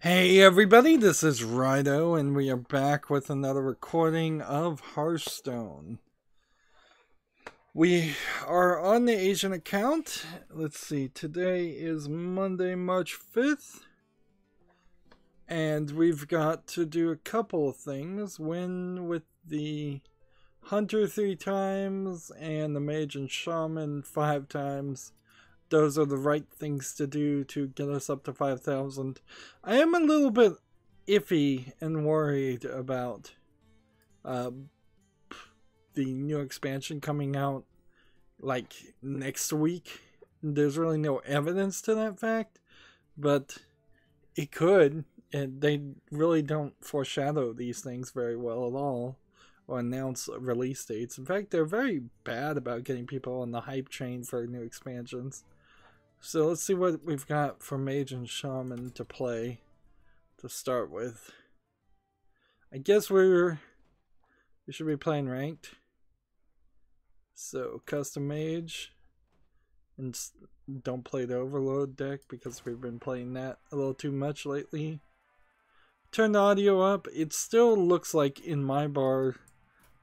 Hey everybody, this is Rydo, and we are back with another recording of Hearthstone. We are on the Asian account. Let's see, today is Monday, March 5th. And we've got to do a couple of things. Win with the Hunter 3 times and the Mage and Shaman 5 times. Those are the right things to do to get us up to 5,000. I am a little bit iffy and worried about the new expansion coming out like next week. There's really no evidence to that fact, but it could, and they really don't foreshadow these things very well at all or announce release dates. In fact, they're very bad about getting people on the hype train for new expansions. So let's see what we've got for Mage and Shaman to play to start with. I guess we should be playing ranked. So custom Mage, and don't play the Overload deck because we've been playing that a little too much lately. Turn the audio up. It still looks like in my bar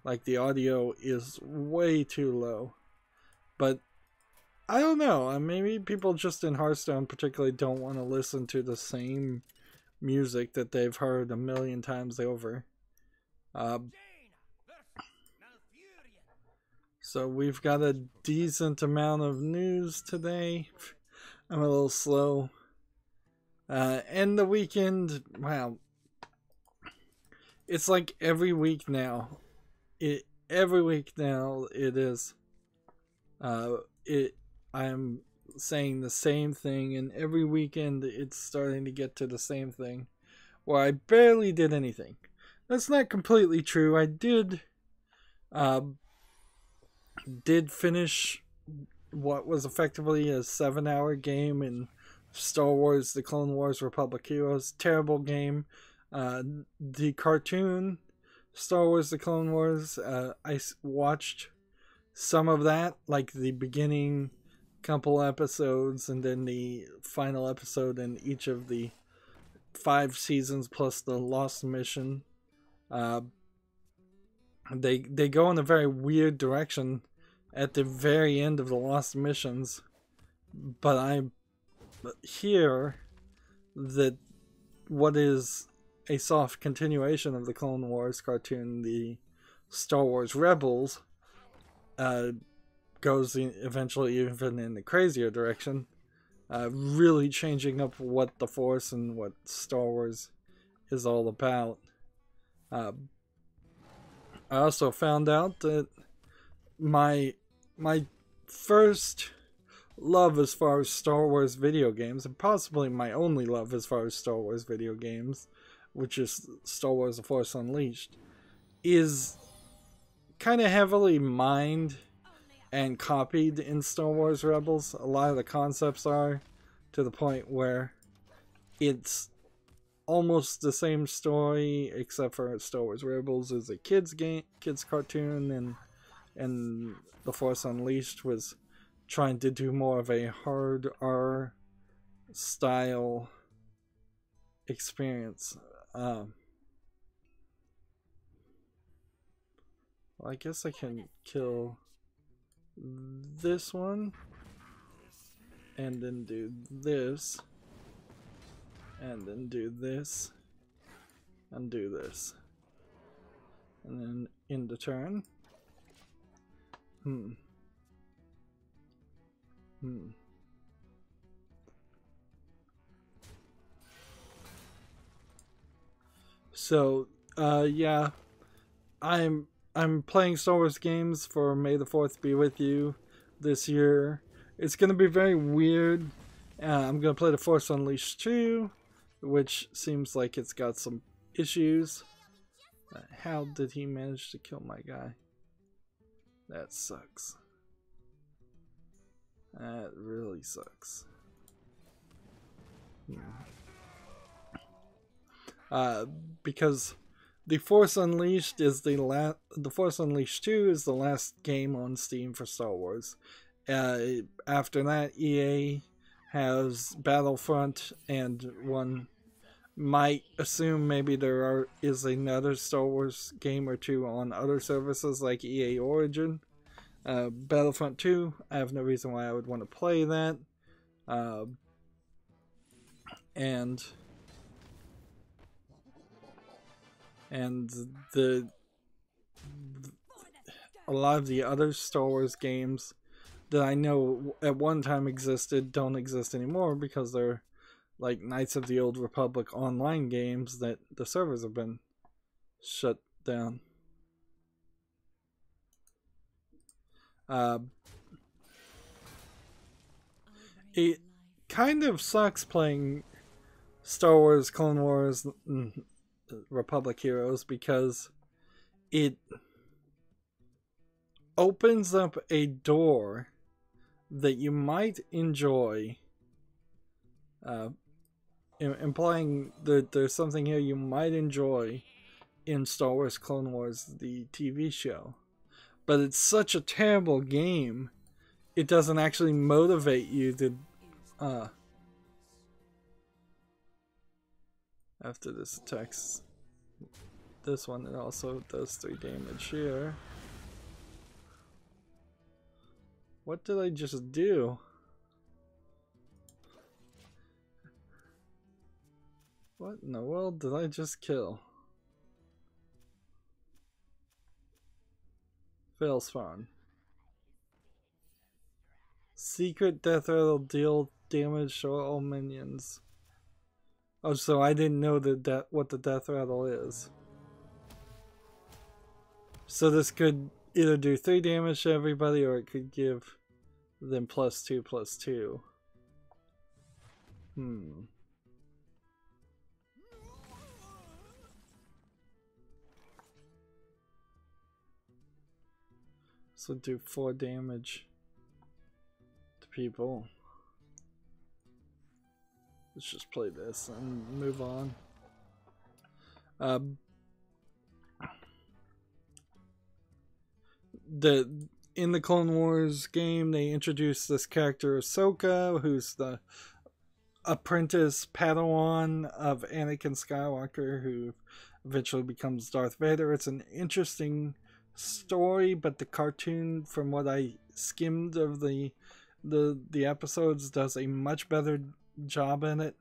like the audio is way too low, but I don't know. Maybe people just in Hearthstone particularly don't want to listen to the same music that they've heard a million times over. So we've got a decent amount of news today. I'm a little slow. And the weekend, wow. It's like every week now. Every week now it is. I'm saying the same thing, and every weekend it's starting to get to the same thing, where I barely did anything. That's not completely true. I did finish what was effectively a 7-hour game in Star Wars: The Clone Wars Republic Heroes. Terrible game. The cartoon Star Wars: The Clone Wars, I watched some of that, like the beginning couple episodes and then the final episode in each of the 5 seasons plus the Lost Mission. They go in a very weird direction at the very end of the Lost Missions, but I hear that what is a soft continuation of the Clone Wars cartoon, the Star Wars Rebels, goes eventually even in the crazier direction, really changing up what the Force and what Star Wars is all about. I also found out that my first love as far as Star Wars video games, and possibly my only love as far as Star Wars video games, which is Star Wars The Force Unleashed, is kind of heavily mined and copied in Star Wars Rebels. A lot of the concepts are, to the point where it's almost the same story, except for Star Wars Rebels is a kids cartoon, and The Force Unleashed was trying to do more of a hard R style experience. Well, I guess I can kill this one and then do this and then do this and do this and then end the turn. So yeah, I'm playing Star Wars games for May the 4th be with you this year. It's going to be very weird. I'm going to play The Force Unleashed 2, which seems like it's got some issues. How did he manage to kill my guy? That sucks. That really sucks. Because The Force Unleashed is The Force Unleashed 2 is the last game on Steam for Star Wars. After that, EA has Battlefront and one might assume maybe is another Star Wars game or two on other services like EA Origin. Battlefront 2, I have no reason why I would want to play that. And a lot of the other Star Wars games that I know at one time existed don't exist anymore because they're like Knights of the Old Republic online games that the servers have been shut down. It kind of sucks playing Star Wars, Clone Wars, Republic Heroes because it opens up a door that you might enjoy, implying that there's something here you might enjoy in Star Wars Clone Wars, the TV show. But it's such a terrible game, it doesn't actually motivate you to... after this attacks this one, it also does 3 damage here. What did I just do? What in the world did I just kill? Fail spawn. Secret death rattle, deal damage to all minions. Oh, so I didn't know what the death rattle is. So this could either do 3 damage to everybody, or it could give them +2/+2. So do 4 damage to people. Let's just play this and move on. In the Clone Wars game, they introduced this character Ahsoka, who's the apprentice Padawan of Anakin Skywalker, who eventually becomes Darth Vader. It's an interesting story, but the cartoon, from what I skimmed of the episodes, does a much better job in it.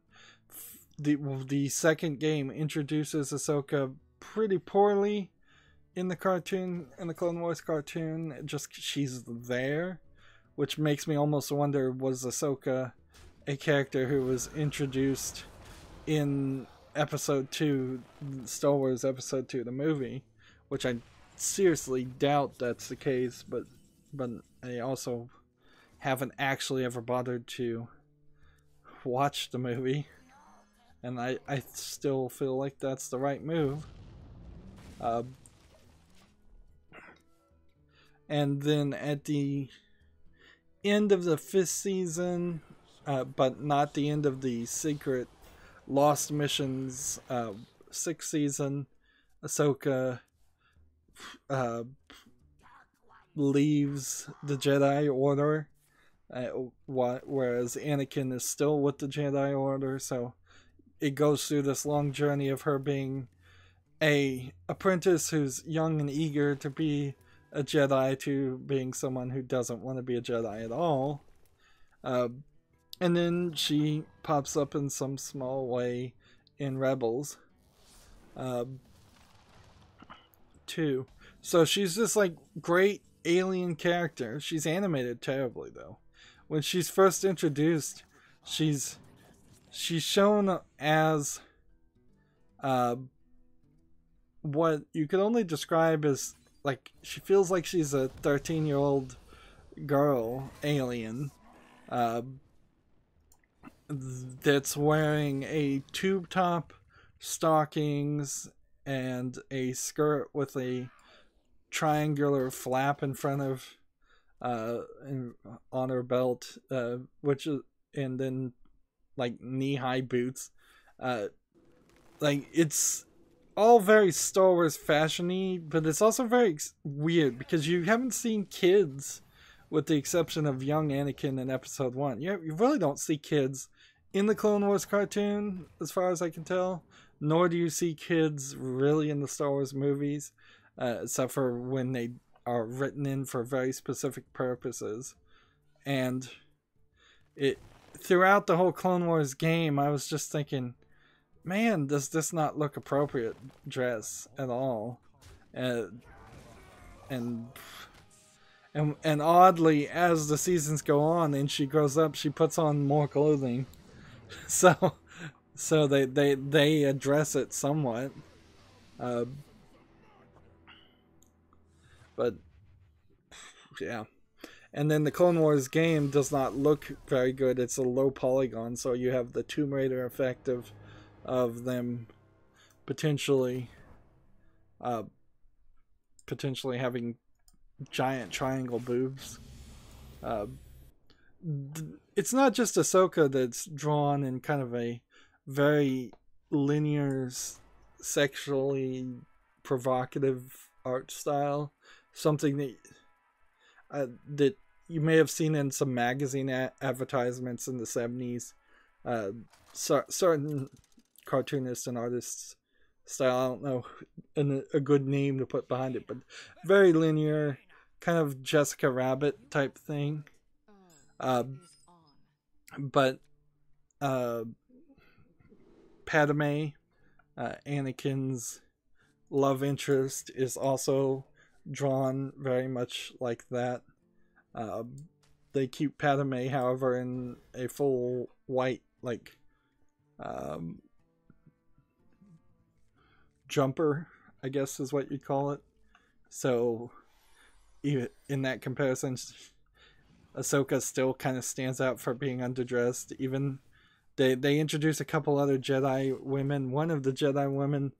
The second game introduces Ahsoka pretty poorly in the cartoon, in the Clone Wars cartoon. Just she's there, which makes me almost wonder, was Ahsoka a character who was introduced in episode 2, Star Wars episode 2, the movie, which I seriously doubt that's the case, but I also haven't actually ever bothered to watch the movie, and I still feel like that's the right move. And then at the end of the 5th season, but not the end of the secret Lost Missions 6th season, Ahsoka leaves the Jedi Order, whereas Anakin is still with the Jedi Order. So it goes through this long journey of her being a apprentice who's young and eager to be a Jedi, to being someone who doesn't want to be a Jedi at all. And then she pops up in some small way in Rebels too. So she's this like great alien character. She's animated terribly though. When she's first introduced, she's shown as what you could only describe as, like, she feels like she's a 13-year-old girl alien that's wearing a tube top, stockings, and a skirt with a triangular flap in front of on her belt, which is, and then like knee-high boots. Like, it's all very Star Wars fashion-y, but it's also very weird because you haven't seen kids, with the exception of young Anakin in episode 1. You really don't see kids in the Clone Wars cartoon, as far as I can tell, nor do you see kids really in the Star Wars movies, except for when they are written in for very specific purposes. And it throughout the whole Clone Wars game, I was just thinking, man, does this not look appropriate dress at all? And oddly, as the seasons go on and she grows up, she puts on more clothing. So they address it somewhat. But yeah. And then the Clone Wars game does not look very good. It's a low polygon, so you have the Tomb Raider effect of them potentially having giant triangle boobs. It's not just Ahsoka that's drawn in kind of a very linear, sexually provocative art style. Something that you may have seen in some magazine advertisements in the 70s. Certain cartoonists and artists style, I don't know a good name to put behind it, but very linear, kind of Jessica Rabbit type thing. But Padme, Anakin's love interest, is also drawn very much like that. They keep Padme, however, in a full white, like, jumper, I guess is what you'd call it. So, even in that comparison, Ahsoka still kind of stands out for being underdressed. Even they introduce a couple other Jedi women. One of the Jedi women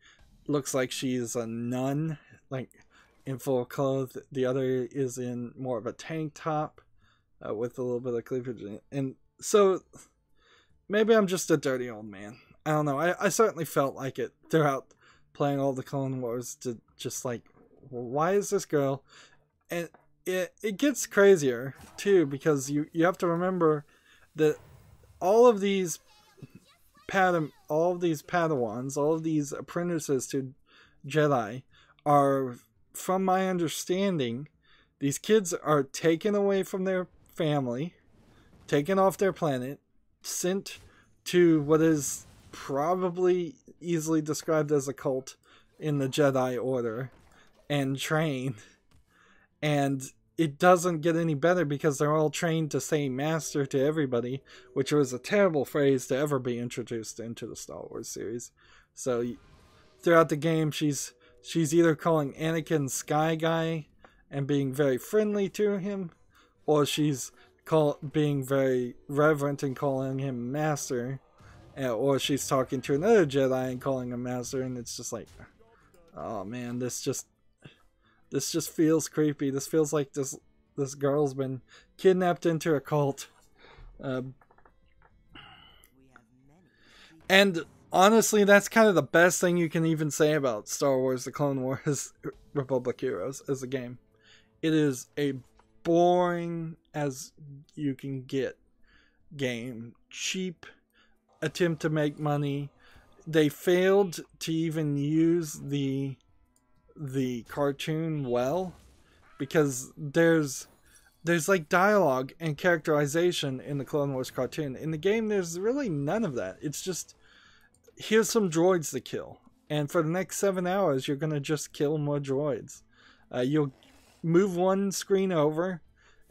looks like she's a nun, like in full clothes. The other is in more of a tank top with a little bit of cleavage. And so maybe I'm just a dirty old man. I don't know. I certainly felt like it throughout playing all the Clone Wars, to just like, well, why is this girl? And it gets crazier too, because you have to remember that all of these Padawans, all of these apprentices to Jedi are, from my understanding, these kids are taken away from their family, taken off their planet, sent to what is probably easily described as a cult in the Jedi Order, and trained. And it doesn't get any better because they're all trained to say master to everybody, which was a terrible phrase to ever be introduced into the Star Wars series. So throughout the game, she's either calling Anakin Sky Guy and being very friendly to him, or she's being very reverent and calling him master, or she's talking to another Jedi and calling him master. And it's just like, oh man, this just feels creepy. This feels like this girl's been kidnapped into a cult. And honestly, that's kind of the best thing you can even say about Star Wars: The Clone Wars Republic Heroes as a game. It is a boring as you can get game. Cheap attempt to make money. They failed to even use the cartoon well, because there's like dialogue and characterization in the Clone Wars cartoon. In the game, there's really none of that. It's just, here's some droids to kill, and for the next 7 hours you're gonna just kill more droids. You'll move one screen over,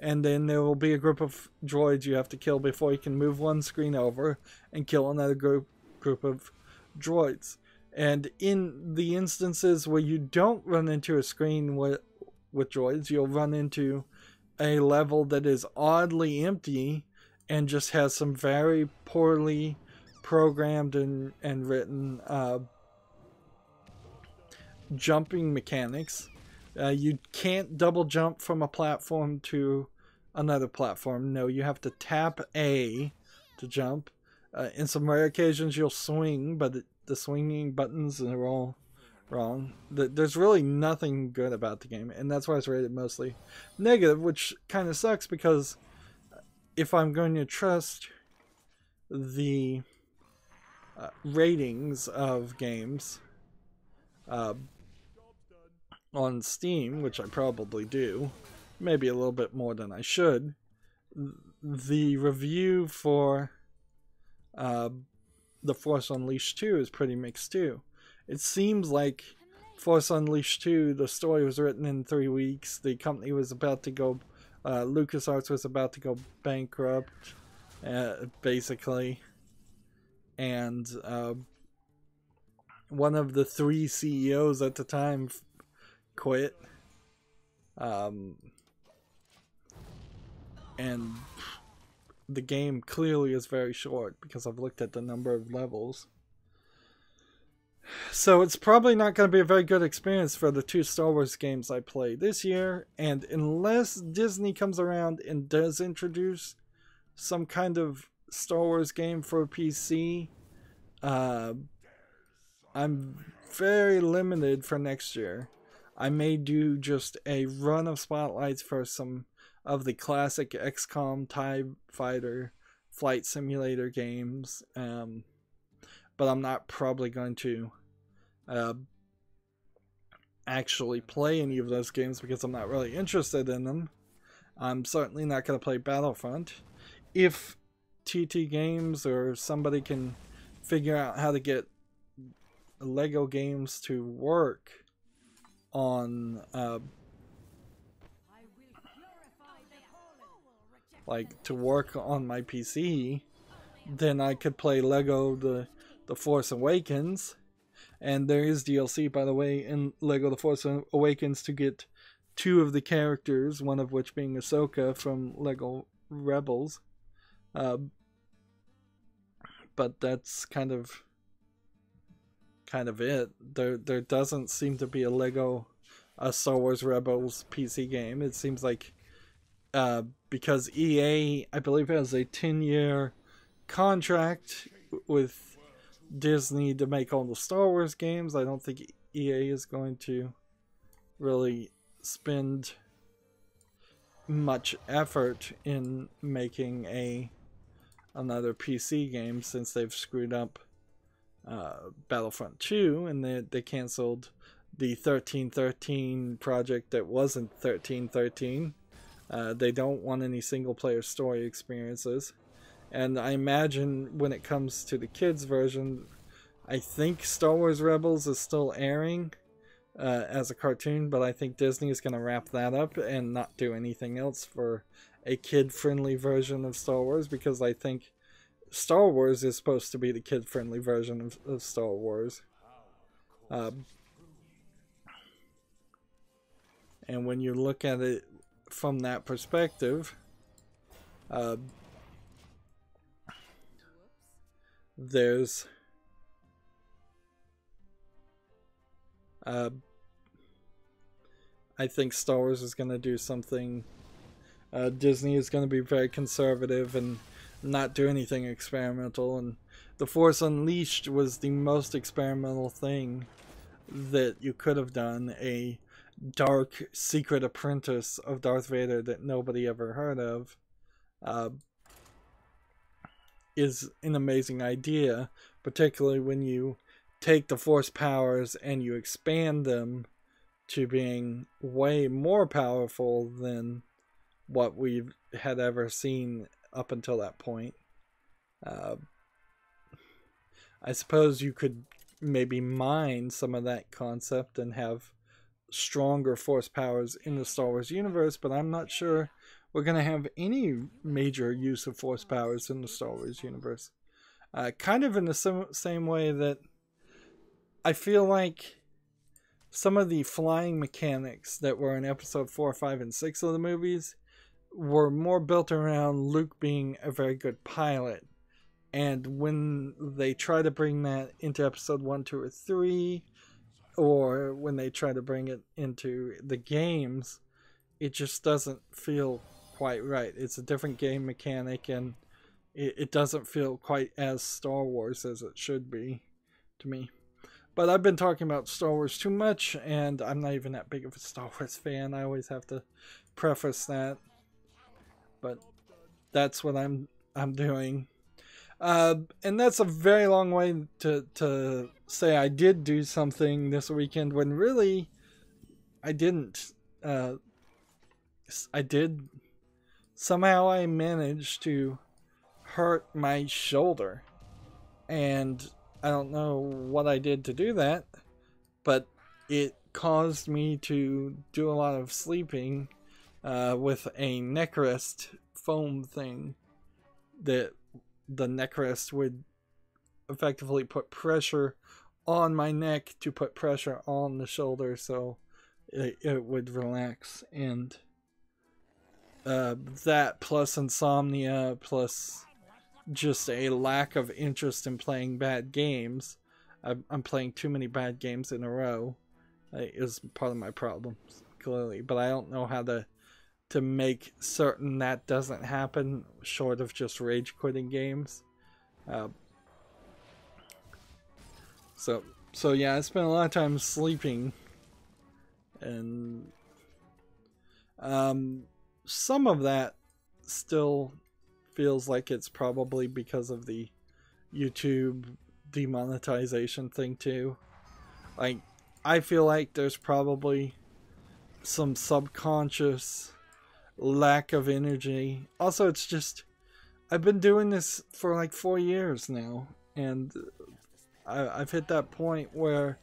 and then there will be a group of droids you have to kill before you can move one screen over and kill another group of droids. And in the instances where you don't run into a screen with droids, you'll run into a level that is oddly empty and just has some very poorly programmed and written jumping mechanics. You can't double jump from a platform to another platform. No, you have to tap A to jump. In some rare occasions you'll swing, but the swinging buttons are all wrong. There's really nothing good about the game, and that's why it's rated mostly negative, which kind of sucks, because if I'm going to trust the ratings of games on Steam, which I probably do, maybe a little bit more than I should, the review for The Force Unleashed 2 is pretty mixed too. It seems like Force Unleashed 2, the story was written in 3 weeks. The company was about to go, LucasArts was about to go bankrupt, basically. And one of the 3 CEOs at the time quit. And the game clearly is very short because I've looked at the number of levels. So it's probably not going to be a very good experience for the 2 Star Wars games I play this year. And unless Disney comes around and does introduce some kind of Star Wars game for PC, I'm very limited for next year. I may do just a run of spotlights for some of the classic XCOM, TIE Fighter, Flight Simulator games, but I'm not probably going to actually play any of those games because I'm not really interested in them. I'm certainly not going to play Battlefront. If TT Games or somebody can figure out how to get Lego games to work on to work on my PC, then I could play Lego the Force Awakens. And there is DLC, by the way, in Lego The Force Awakens to get 2 of the characters, one of which being Ahsoka from Lego Rebels. But that's kind of it. There doesn't seem to be a Star Wars Rebels PC game. It seems like because EA, I believe, has a 10-year contract with Disney to make all the Star Wars games. I don't think EA is going to really spend much effort in making another PC game since they've screwed up Battlefront 2, and they canceled the 1313 project that wasn't 1313. They don't want any single player story experiences. And I imagine when it comes to the kids version, I think Star Wars Rebels is still airing as a cartoon, but I think Disney is going to wrap that up and not do anything else for a kid-friendly version of Star Wars, because I think Star Wars is supposed to be the kid-friendly version of Star Wars. And when you look at it from that perspective, there's I think Star Wars is going to do something. Disney is going to be very conservative and not do anything experimental, and The Force Unleashed was the most experimental thing that you could have done. A dark secret apprentice of Darth Vader that nobody ever heard of is an amazing idea, particularly when you take the Force powers and you expand them to being way more powerful than what we had ever seen up until that point. I suppose you could maybe mine some of that concept and have stronger Force powers in the Star Wars universe, but I'm not sure we're going to have any major use of Force powers in the Star Wars universe. Kind of in the same way that I feel like some of the flying mechanics that were in episode 4, 5, and 6 of the movies were more built around Luke being a very good pilot. And when they try to bring that into episode 1, 2, or 3, or when they try to bring it into the games, it just doesn't feel quite right. It's a different game mechanic, and it doesn't feel quite as Star Wars as it should be to me. But I've been talking about Star Wars too much, and I'm not even that big of a Star Wars fan. I always have to preface that. But that's what I'm doing. And that's a very long way to say I did do something this weekend when really I didn't. I did. Somehow I managed to hurt my shoulder. And I don't know what I did to do that, but it caused me to do a lot of sleeping with a neck rest foam thing that the neck rest would effectively put pressure on my neck to put pressure on the shoulder so it would relax. And that plus insomnia plus just a lack of interest in playing bad games. I'm playing too many bad games in a row is part of my problem, clearly. But I don't know how to make certain that doesn't happen short of just rage quitting games. So yeah, I spent a lot of time sleeping, and some of that still feels like it's probably because of the YouTube demonetization thing too. Like, I feel like there's probably some subconscious lack of energy. Also, it's just, I've been doing this for like 4 years now, and I've hit that point where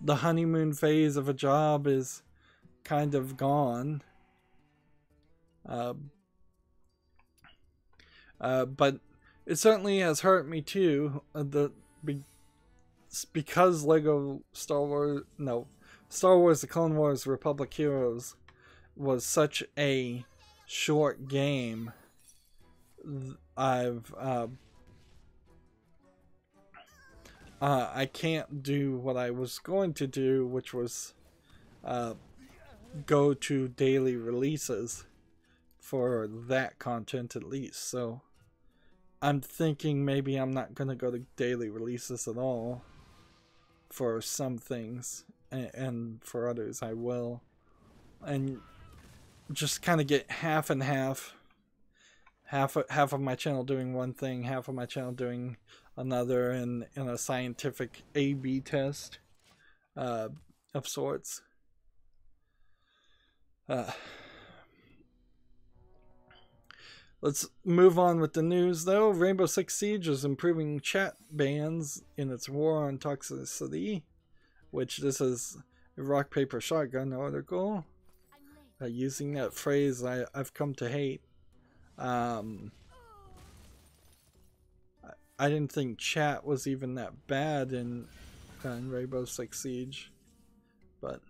the honeymoon phase of a job is kind of gone. But it certainly has hurt me too. Because Lego Star Wars The Clone Wars Republic Heroes was such a short game. I can't do what I was going to do, which was go to daily releases for that content at least. So I'm thinking maybe I'm not going to go to daily releases at all for some things, and for others I will, and just kind of get half and half of my channel doing one thing, half of my channel doing another, in a scientific A/B test of sorts. Let's move on with the news, though. Rainbow Six Siege is improving chat bans in its war on toxicity, which this is a rock, paper, shotgun article. Using that phrase I've come to hate. I didn't think chat was even that bad in Rainbow Six Siege, but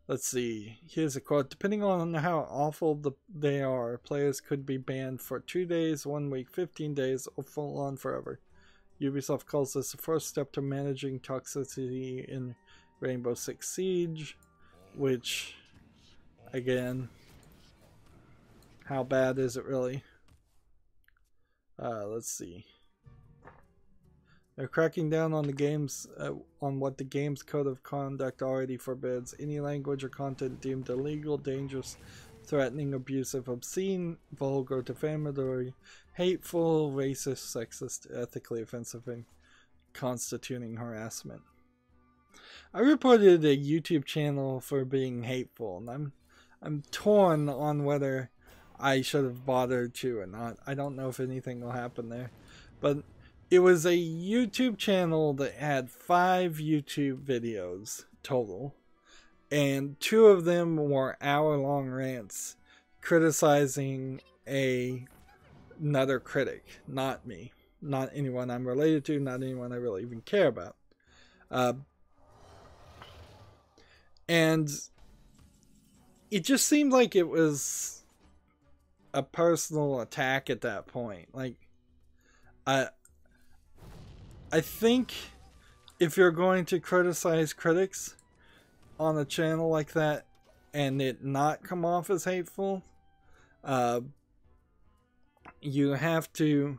let's see. Here's a quote. Depending on how awful they are, players could be banned for 2 days, 1 week, 15 days, or full on forever. Ubisoft calls this the first step to managing toxicity in Rainbow Six Siege, which, again, how bad is it really? Let's see. They're cracking down on the games, on what the game's code of conduct already forbids. Any language or content deemed illegal, dangerous, threatening, abusive, obscene, vulgar, defamatory, hateful, racist, sexist, ethically offensive, and constituting harassment. I reported a YouTube channel for being hateful, and I'm torn on whether I should have bothered to or not. I don't know if anything will happen there, but it was a YouTube channel that had 5 YouTube videos total, and 2 of them were hour-long rants criticizing another critic, not me, not anyone I'm related to, not anyone I really even care about. And it just seemed like it was a personal attack at that point. Like, I think if you're going to criticize critics on a channel like that and it not come off as hateful, you have to,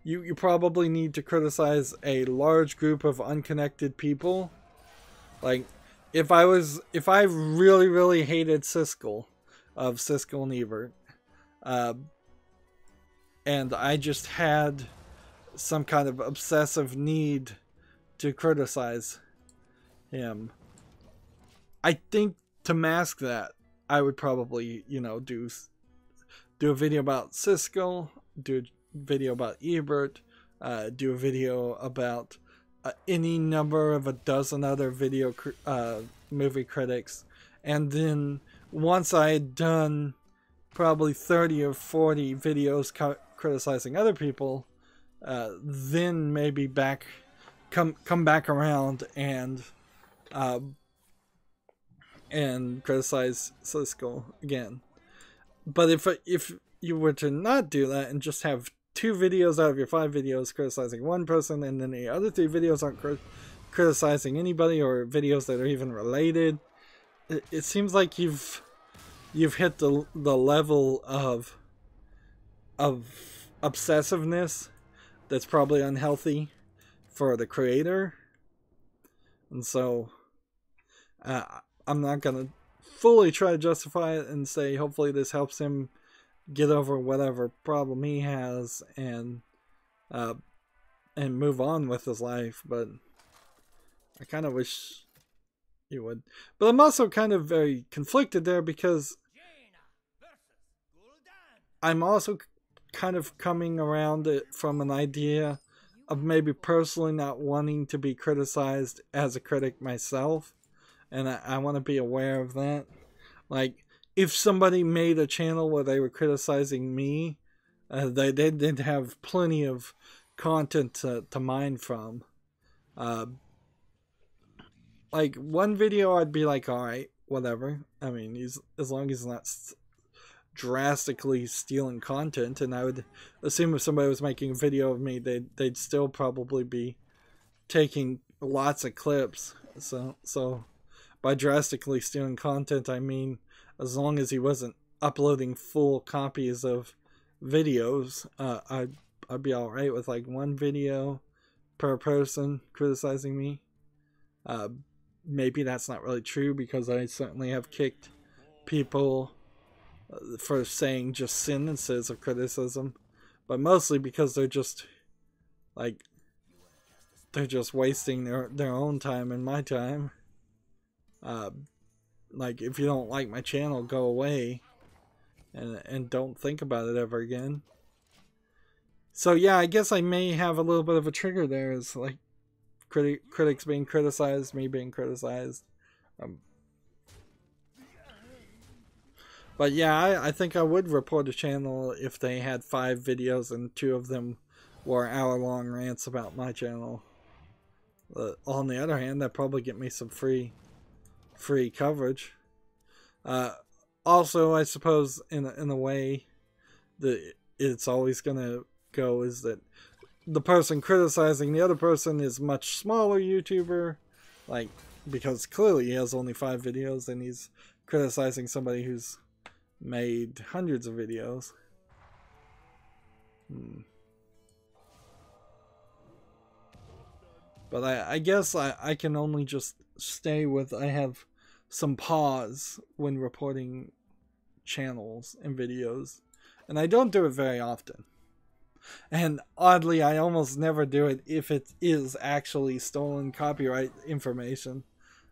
you probably need to criticize a large group of unconnected people. Like, if I really, really hated Siskel of Siskel and Ebert, and I just had some kind of obsessive need to criticize him. I think to mask that, I would probably, you know, do a video about Siskel, do a video about Ebert, do a video about any number of a dozen other movie critics, and then once I had done probably 30 or 40 videos criticizing other people, then maybe come back around and criticize Siskel again. But if you were to not do that and just have 2 videos out of your 5 videos criticizing one person, and then the other 3 videos aren't criticizing anybody, or videos that are even related, it seems like you've hit the level of obsessiveness that's probably unhealthy for the creator. And so I'm not gonna fully try to justify it and say hopefully this helps him get over whatever problem he has and move on with his life, but I kind of wish he would. But I'm also kind of very conflicted there, because I'm also kind of coming around it from an idea of maybe personally not wanting to be criticized as a critic myself, and I want to be aware of that. Like, if somebody made a channel where they were criticizing me, they did have plenty of content to mine from. Like, one video I'd be like, alright, whatever. I mean, as long as he's not drastically stealing content, and I would assume if somebody was making a video of me, they'd still probably be taking lots of clips. So by drastically stealing content, I mean as long as he wasn't uploading full copies of videos, I'd be alright with like 1 video per person criticizing me. Maybe that's not really true, because I certainly have kicked people for saying just sentences of criticism, but mostly because they're just wasting their own time and my time. Like, if you don't like my channel, go away and don't think about it ever again. So yeah, I guess I may have a little bit of a trigger there, is like critics being criticized, me being criticized. But yeah, I think I would report a channel if they had 5 videos and 2 of them were hour-long rants about my channel. On the other hand, that'd probably get me some free coverage. Also, I suppose in a way that it's always gonna go is that the person criticizing the other person is much smaller YouTuber, like, because clearly he has only 5 videos and he's criticizing somebody who's made hundreds of videos. But I guess I can only just stay with, I have some pause when reporting channels and videos, and I don't do it very often. And oddly, I almost never do it if it is actually stolen copyright information,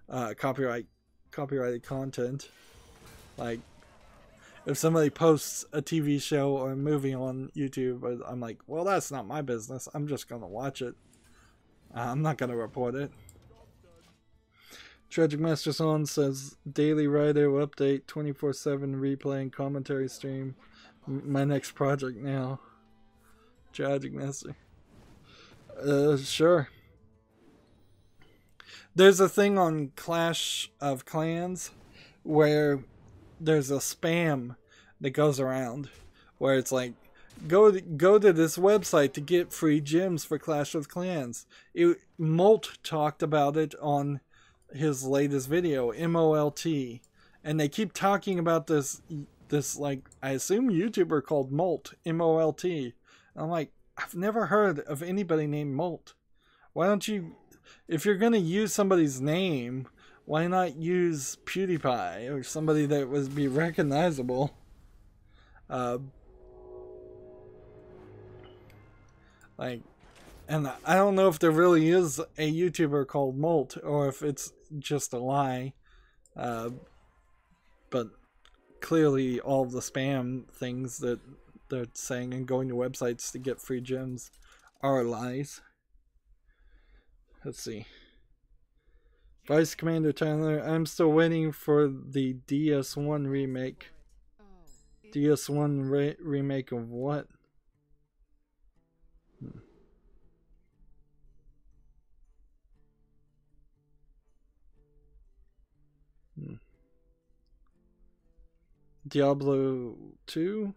copyrighted content. Like, if somebody posts a TV show or a movie on YouTube, I'm like, well, that's not my business. I'm just gonna watch it. I'm not gonna report it. Tragic Master Son says, daily Rydo update, 24/7 replay and commentary stream. My next project now. Tragic Master. Sure. There's a thing on Clash of Clans where there's a spam that goes around where it's like, go to this website to get free gems for Clash of Clans. Molt talked about it on his latest video, MOLT, and they keep talking about this like, I assume YouTuber called Molt, MOLT. I'm like, I've never heard of anybody named Molt. Why don't you, if you're gonna use somebody's name, why not use PewDiePie or somebody that would be recognizable? Like, and I don't know if there really is a YouTuber called Molt or if it's just a lie. But clearly all of the spam things that they're saying and going to websites to get free gems are lies. Let's see. Vice Commander Tyler, I'm still waiting for the DS1 remake. DS1 remake of what? Diablo 2?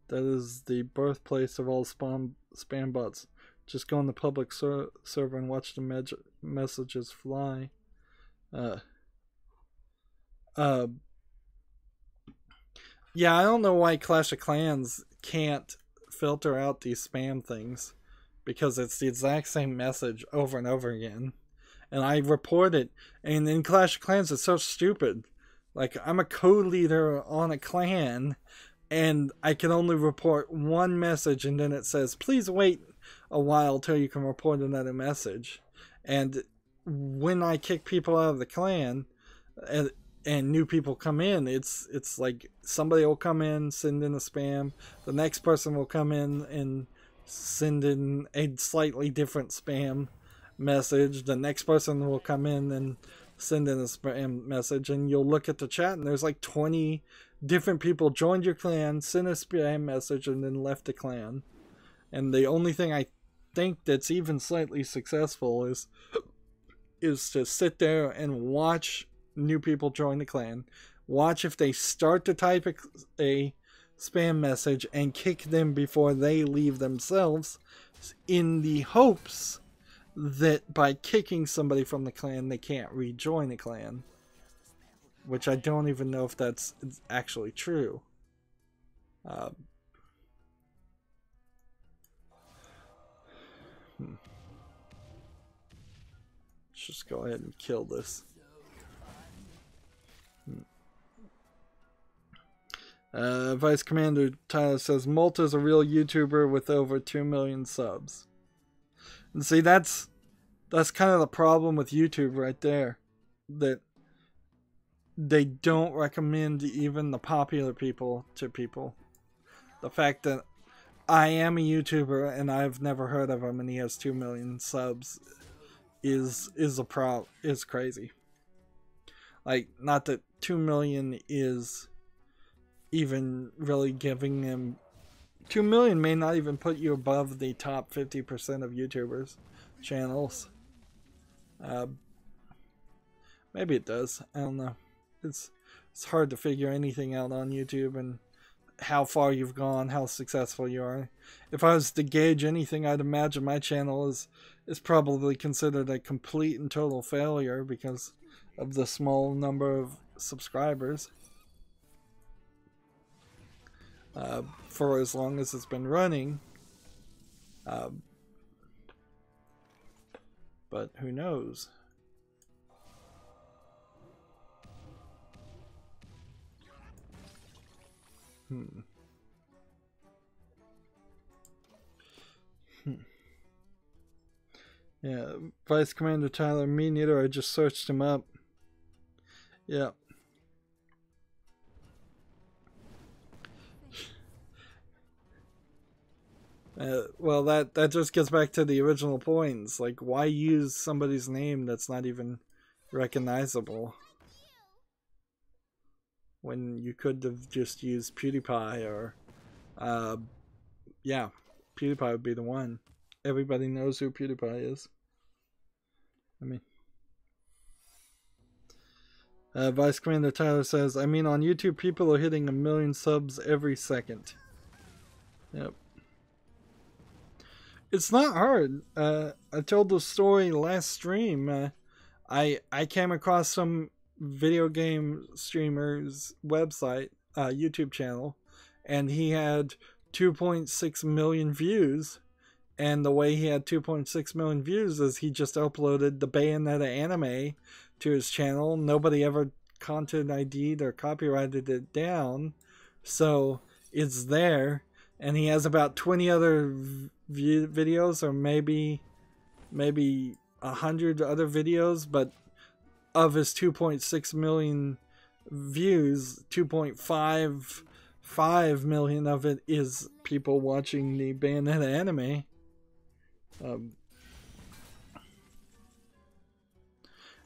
That is the birthplace of all spam bots. Just go on the public server and watch the messages fly. Yeah, I don't know why Clash of Clans can't filter out these spam things, because it's the exact same message over and over again. And I report it, and in Clash of Clans it's so stupid. Like, I'm a co-leader on a clan, and I can only report one message, and then it says, please wait a while till you can report another message. And when I kick people out of the clan, and new people come in, it's like somebody will come in, send in a spam, the next person will come in and send in a slightly different spam message, the next person will come in and send in a spam message, and you'll look at the chat and there's like 20 different people joined your clan, sent a spam message, and then left the clan. And the only thing I think that's even slightly successful is to sit there and watch new people join the clan, watch if they start to type a spam message, and kick them before they leave themselves, in the hopes that by kicking somebody from the clan they can't rejoin the clan, which I don't even know if that's actually true. Let's just go ahead and kill this. Vice Commander Tyler says Malta's a real YouTuber with over 2 million subs. And see, that's kind of the problem with YouTube right there, that they don't recommend even the popular people to people. The fact that I am a YouTuber and I've never heard of him and he has 2 million subs is crazy. Like, not that 2 million is even really giving him... 2 million may not even put you above the top 50% of YouTubers' channels. Maybe it does. I don't know. It's hard to figure anything out on YouTube and how far you've gone, how successful you are. If I was to gauge anything, I'd imagine my channel is probably considered a complete and total failure because of the small number of subscribers. For as long as it's been running. But who knows? Yeah, Vice Commander Tyler, me neither, I just searched him up. Yeah. Well, that just gets back to the original points. Like, why use somebody's name that's not even recognizable when you could have just used PewDiePie or, yeah, PewDiePie would be the one. Everybody knows who PewDiePie is. I mean, Vice Commander Tyler says, I mean, on YouTube, people are hitting 1 million subs every second. Yep. It's not hard. I told the story last stream. I came across some video game streamer's website, YouTube channel, and he had 2.6 million views. And the way he had 2.6 million views is he just uploaded the Bayonetta anime to his channel. Nobody ever content ID'd or copyrighted it down. So it's there. and he has about 20 other videos, or maybe 100 other videos, but of his 2.6 million views, 2.55 million of it is people watching the Bayonetta anime.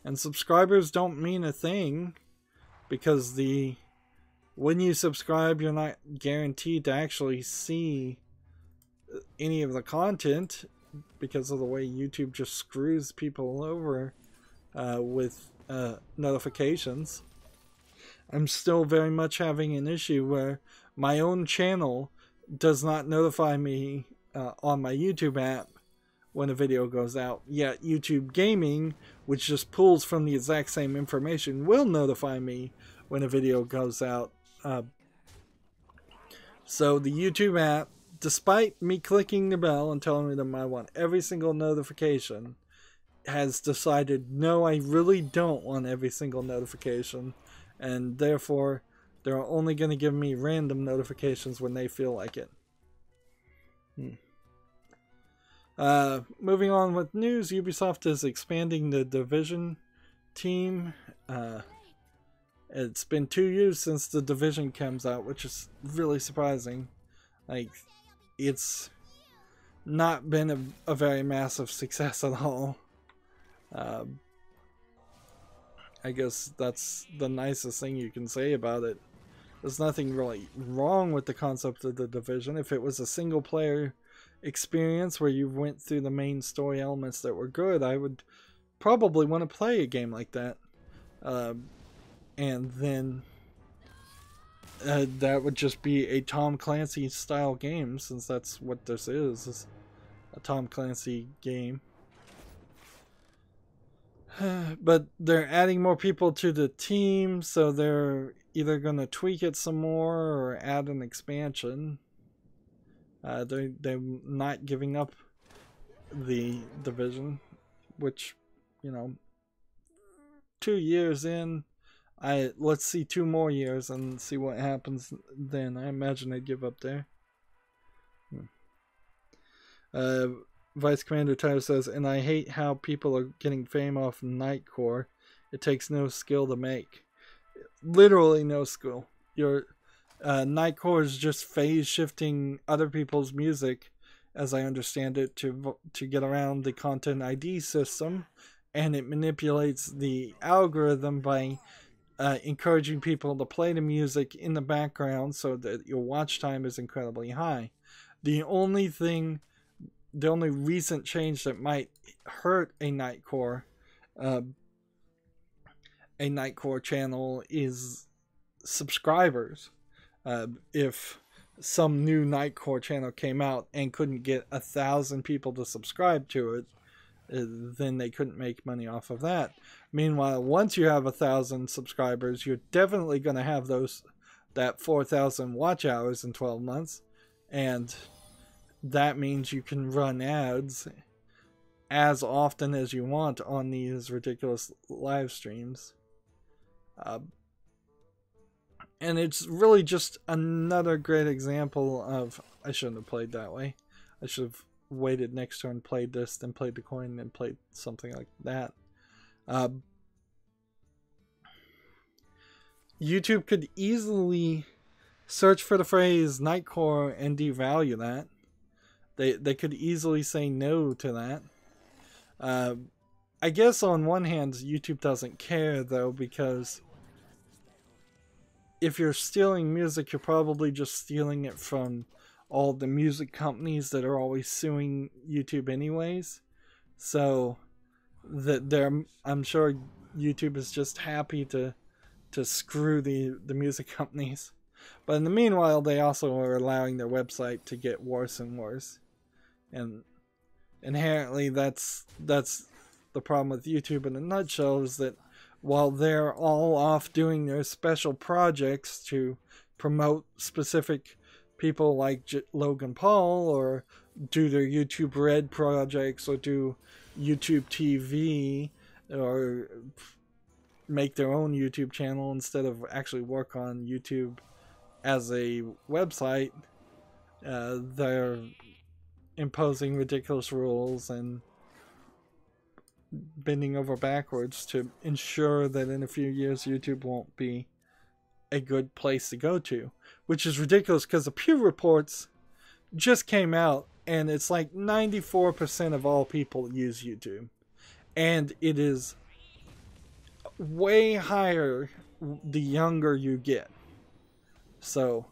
And subscribers don't mean a thing, because when you subscribe, you're not guaranteed to actually see any of the content, because of the way YouTube just screws people over with notifications. I'm still very much having an issue where my own channel does not notify me on my YouTube app when a video goes out, yet YouTube Gaming, which just pulls from the exact same information, will notify me when a video goes out. So the YouTube app, despite me clicking the bell and telling them I want every single notification, has decided, no, I really don't want every single notification, and therefore they're only going to give me random notifications when they feel like it. Moving on with news, Ubisoft is expanding the Division team. It's been 2 years since the Division comes out, which is really surprising. Like, it's not been a very massive success at all. I guess that's the nicest thing you can say about it. There's nothing really wrong with the concept of the Division. If it was a single player experience where you went through the main story elements that were good, I would probably want to play a game like that. And then that would just be a Tom Clancy style game, since that's what this is a Tom Clancy game. But they're adding more people to the team, so they're either going to tweak it some more or add an expansion. They're not giving up the Division, which, 2 years in, let's see 2 more years and see what happens then. I imagine they'd give up there. Vice Commander Tyler says, and I hate how people are getting fame off Nightcore. It takes no skill to make. Literally no skill. Your Nightcore is just phase shifting other people's music, as I understand it, to get around the content ID system, and it manipulates the algorithm by encouraging people to play the music in the background so that your watch time is incredibly high. The only recent change that might hurt a Nightcore channel is subscribers. If some new Nightcore channel came out and couldn't get 1,000 people to subscribe to it, then they couldn't make money off of that. Meanwhile, once you have 1,000 subscribers, you're definitely going to have that 4,000 watch hours in 12 months, and that means you can run ads as often as you want on these ridiculous live streams. And it's really just another great example of, I shouldn't have played that way. I should have waited next turn, played this, then played the coin, then played something like that. YouTube could easily search for the phrase Nightcore and devalue that. They could easily say no to that. I guess on one hand, YouTube doesn't care, though, because if you're stealing music, you're probably just stealing it from all the music companies that are always suing YouTube anyways. So I'm sure YouTube is just happy to screw the music companies. But in the meanwhile, they also are allowing their website to get worse and worse. And inherently, that's the problem with YouTube in a nutshell, is that while they're all off doing their special projects to promote specific people like Logan Paul, or do their YouTube Red projects, or do YouTube TV, or make their own YouTube channel instead of actually work on YouTube as a website, They're imposing ridiculous rules and bending over backwards to ensure that in a few years YouTube won't be a good place to go to, which is ridiculous because the Pew reports just came out and it's like 94% of all people use YouTube, and it is way higher the younger you get. So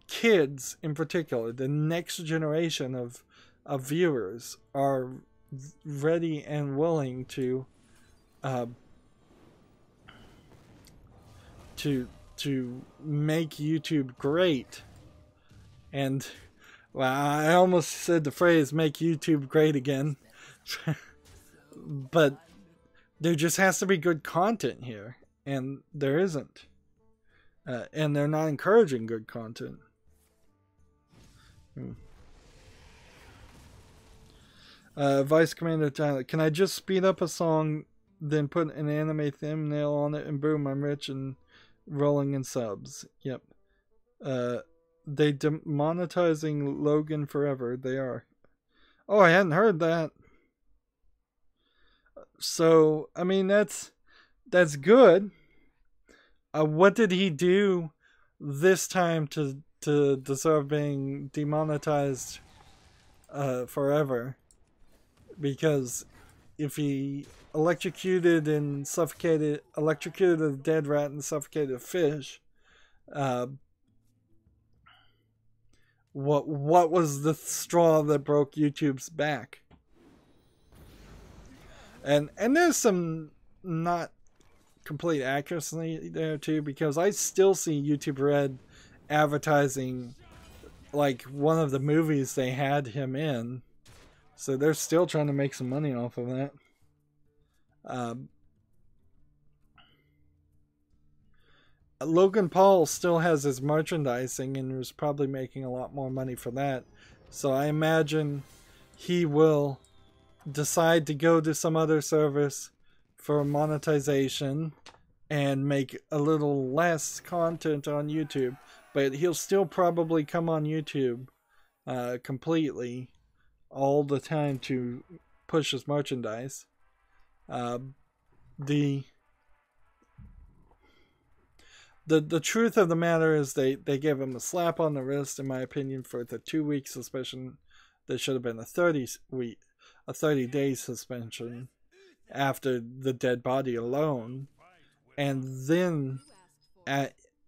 kids in particular, the next generation of viewers, are ready and willing to make YouTube great. And well, I almost said the phrase "make YouTube great again," but there just has to be good content here, and there isn't. And they're not encouraging good content. Vice Commander Tyler, can I just speed up a song, then put an anime thumbnail on it, and boom, I'm rich and rolling in subs? Yep. They demonetizing Logan forever. They are. Oh, I hadn't heard that. So, I mean, that's good. What did he do this time to deserve being demonetized forever? Because if he electrocuted a dead rat and suffocated a fish, what was the straw that broke YouTube's back? And there's some not complete accuracy there too, because I still see YouTube Red advertising like one of the movies they had him in, so they're still trying to make some money off of that. Logan Paul still has his merchandising and was probably making a lot more money for that, so I imagine he will decide to go to some other service for monetization and make a little less content on YouTube, but he'll still probably come on YouTube completely all the time to push his merchandise. The truth of the matter is they gave him a slap on the wrist, in my opinion, for the 2-week suspension. There should have been a 30-day suspension after the dead body alone, and then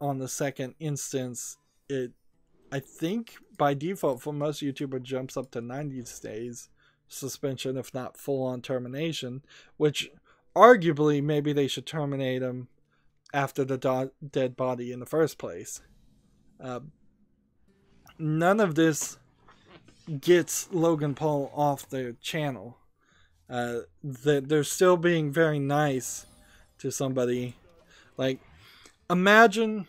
on the second instance, I think by default for most YouTubers jumps up to 90 days suspension, if not full-on termination, which arguably maybe they should terminate him after the dead body in the first place. None of this gets Logan Paul off their channel. They're still being very nice to somebody. Like, imagine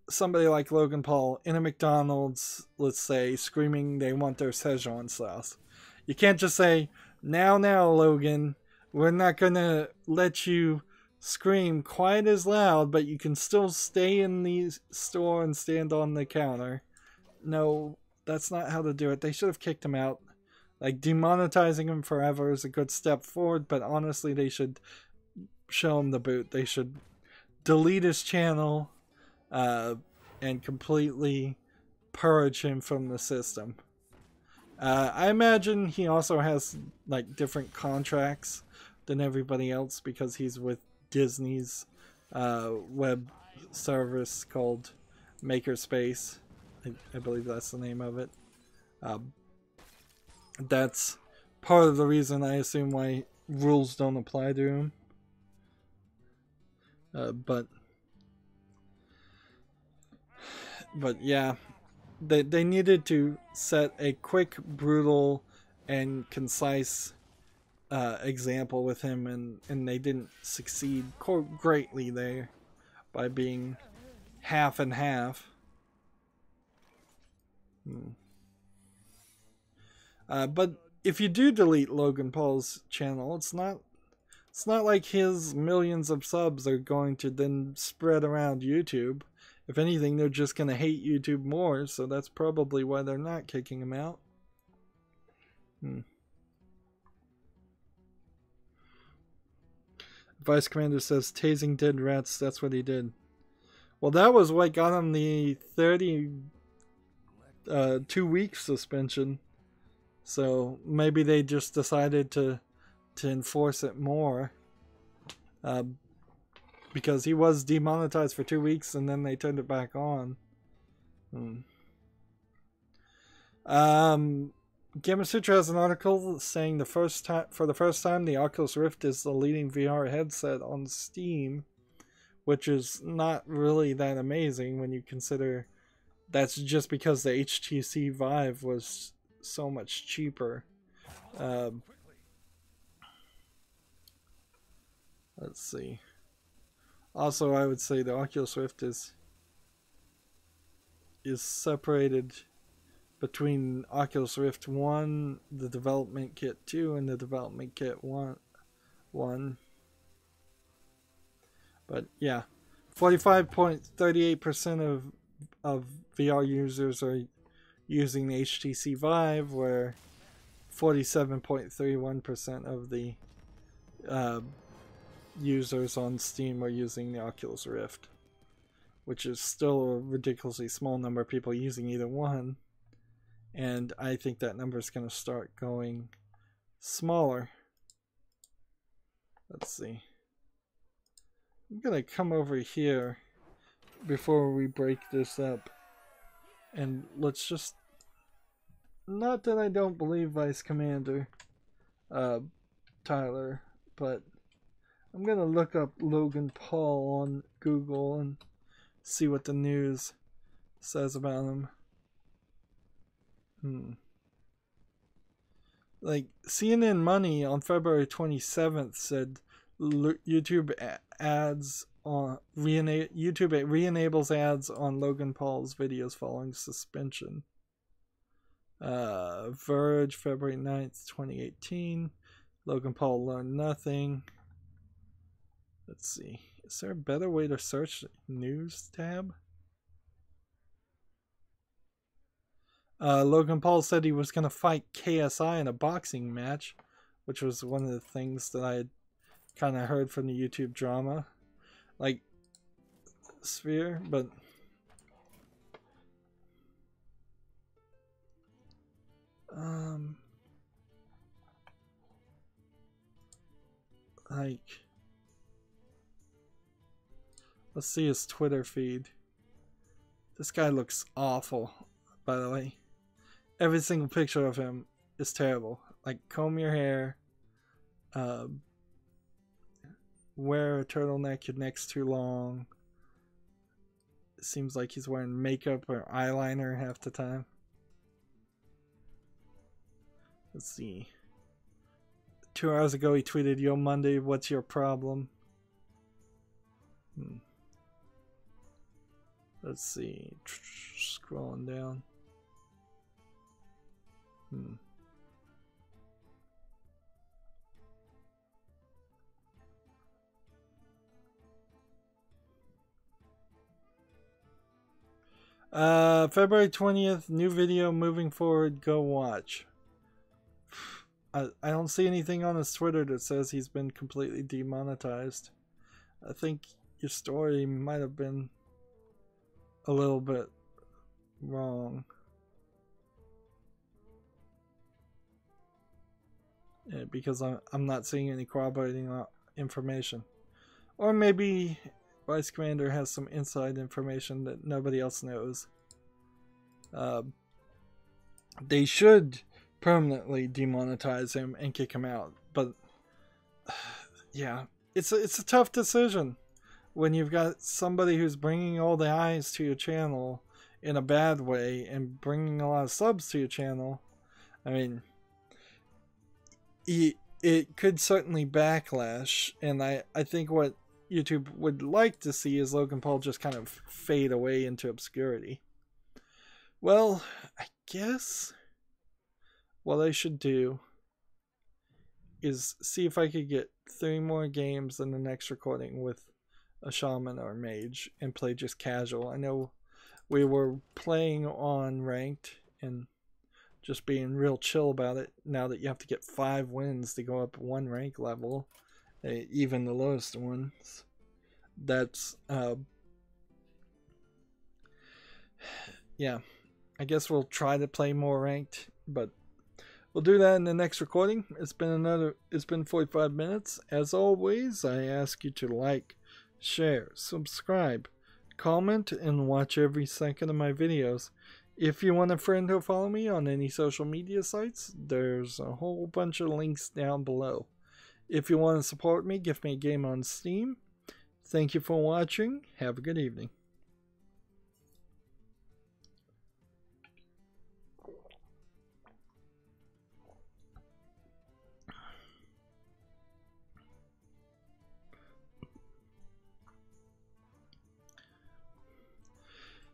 somebody like Logan Paul in a McDonald's, let's say, screaming they want their Szechuan sauce. You can't just say, now, Logan, we're not gonna let you scream quite as loud, but you can still stay in the store and stand on the counter. No, that's not how to do it. They should have kicked him out. Like, demonetizing him forever is a good step forward, but honestly, they should show him the boot. They should delete his channel and completely purge him from the system. I imagine he also has like different contracts than everybody else because he's with Disney's web service called Makerspace. I believe that's the name of it. That's part of the reason, I assume, why rules don't apply to him. But yeah, they needed to set a quick, brutal, and concise example with him, and they didn't succeed greatly there by being half and half. But if you do delete Logan Paul's channel, it's not like his millions of subs are going to then spread around YouTube. If anything, they're just going to hate YouTube more, so that's probably why they're not kicking him out. Vice Commander says, tasing dead rats, that's what he did. Well, that was what got him the 2-week suspension. So maybe they just decided to enforce it more. Because he was demonetized for 2 weeks and then they turned it back on. Gamasutra has an article saying for the first time the Oculus Rift is the leading VR headset on Steam, which is not really that amazing when you consider that's just because the HTC Vive was so much cheaper. Let's see. Also, I would say the Oculus Rift is separated between Oculus Rift 1, the Development Kit 2, and the Development Kit 1. But yeah, 45.38% of VR users are using the HTC Vive, where 47.31% of the users on Steam are using the Oculus Rift, which is still a ridiculously small number of people using either one. And I think that number is going to start going smaller. Let's see. I'm going to come over here before we break this up. And let's just... Not that I don't believe Vice Commander Tyler, but I'm going to look up Logan Paul on Google and see what the news says about him. Like, CNN Money on February 27th said YouTube re-enables ads on Logan Paul's videos following suspension. Verge, February 9th, 2018. Logan Paul learned nothing. Let's see. Is there a better way to search news tab? Logan Paul said he was going to fight KSI in a boxing match, which was one of the things that I had kind of heard from the YouTube drama, like, sphere, but like, let's see his Twitter feed. This guy looks awful, by the way. Every single picture of him is terrible. Like, comb your hair, wear a turtleneck, your neck's too long. It seems like he's wearing makeup or eyeliner half the time. Let's see. 2 hours ago he tweeted, "Yo Monday, what's your problem?" Let's see. Scrolling down. February 20th, new video moving forward, go watch. I don't see anything on his Twitter that says he's been completely demonetized. I think your story might have been a little bit wrong. Yeah, because I'm not seeing any corroborating information. Or maybe Vice Commander has some inside information that nobody else knows. They should permanently demonetize him and kick him out, but yeah, it's a tough decision when you've got somebody who's bringing all the eyes to your channel in a bad way and bringing a lot of subs to your channel. I mean, it could certainly backlash, and I think what YouTube would like to see is Logan Paul just kind of fade away into obscurity. Well, I guess what I should do is see if I could get 3 more games in the next recording with a shaman or a mage and play just casual. I know we were playing on ranked and just being real chill about it. Now that you have to get 5 wins to go up 1 rank level, even the lowest ones, that's yeah, I guess we'll try to play more ranked, but we'll do that in the next recording. It's been 45 minutes. As always, I ask you to like, share, subscribe, comment, and watch every second of my videos. If you want a friend or follow me on any social media sites, there's a whole bunch of links down below. If you want to support me, give me a game on Steam. Thank you for watching. Have a good evening.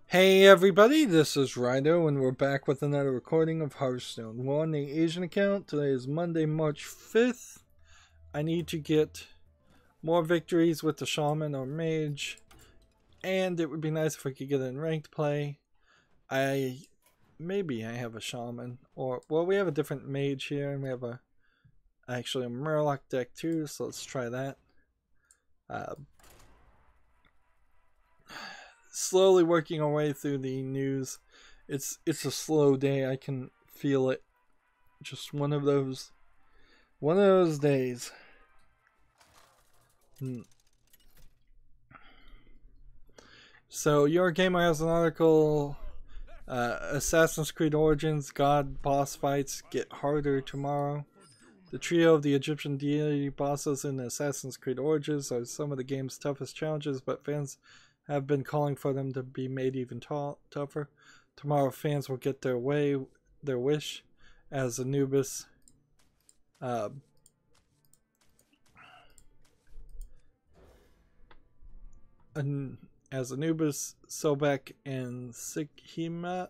Hey everybody, this is Rydo, and we're back with another recording of Hearthstone. We're on the Asian account. Today is Monday, March 5th. I need to get more victories with the Shaman or Mage, and it would be nice if I could get in ranked play. Maybe I have a Shaman, or, well, we have a different Mage here, and we have actually a Murloc deck too, so let's try that. Slowly working our way through the news. It's a slow day. I can feel it. Just one of those days. So Your Gamer has an article. Assassin's Creed Origins God boss fights get harder tomorrow. The trio of the Egyptian deity bosses in Assassin's Creed Origins are some of the game's toughest challenges, but fans have been calling for them to be made even tougher. Tomorrow fans will get their wish, as Anubis Sobek and Sikhimet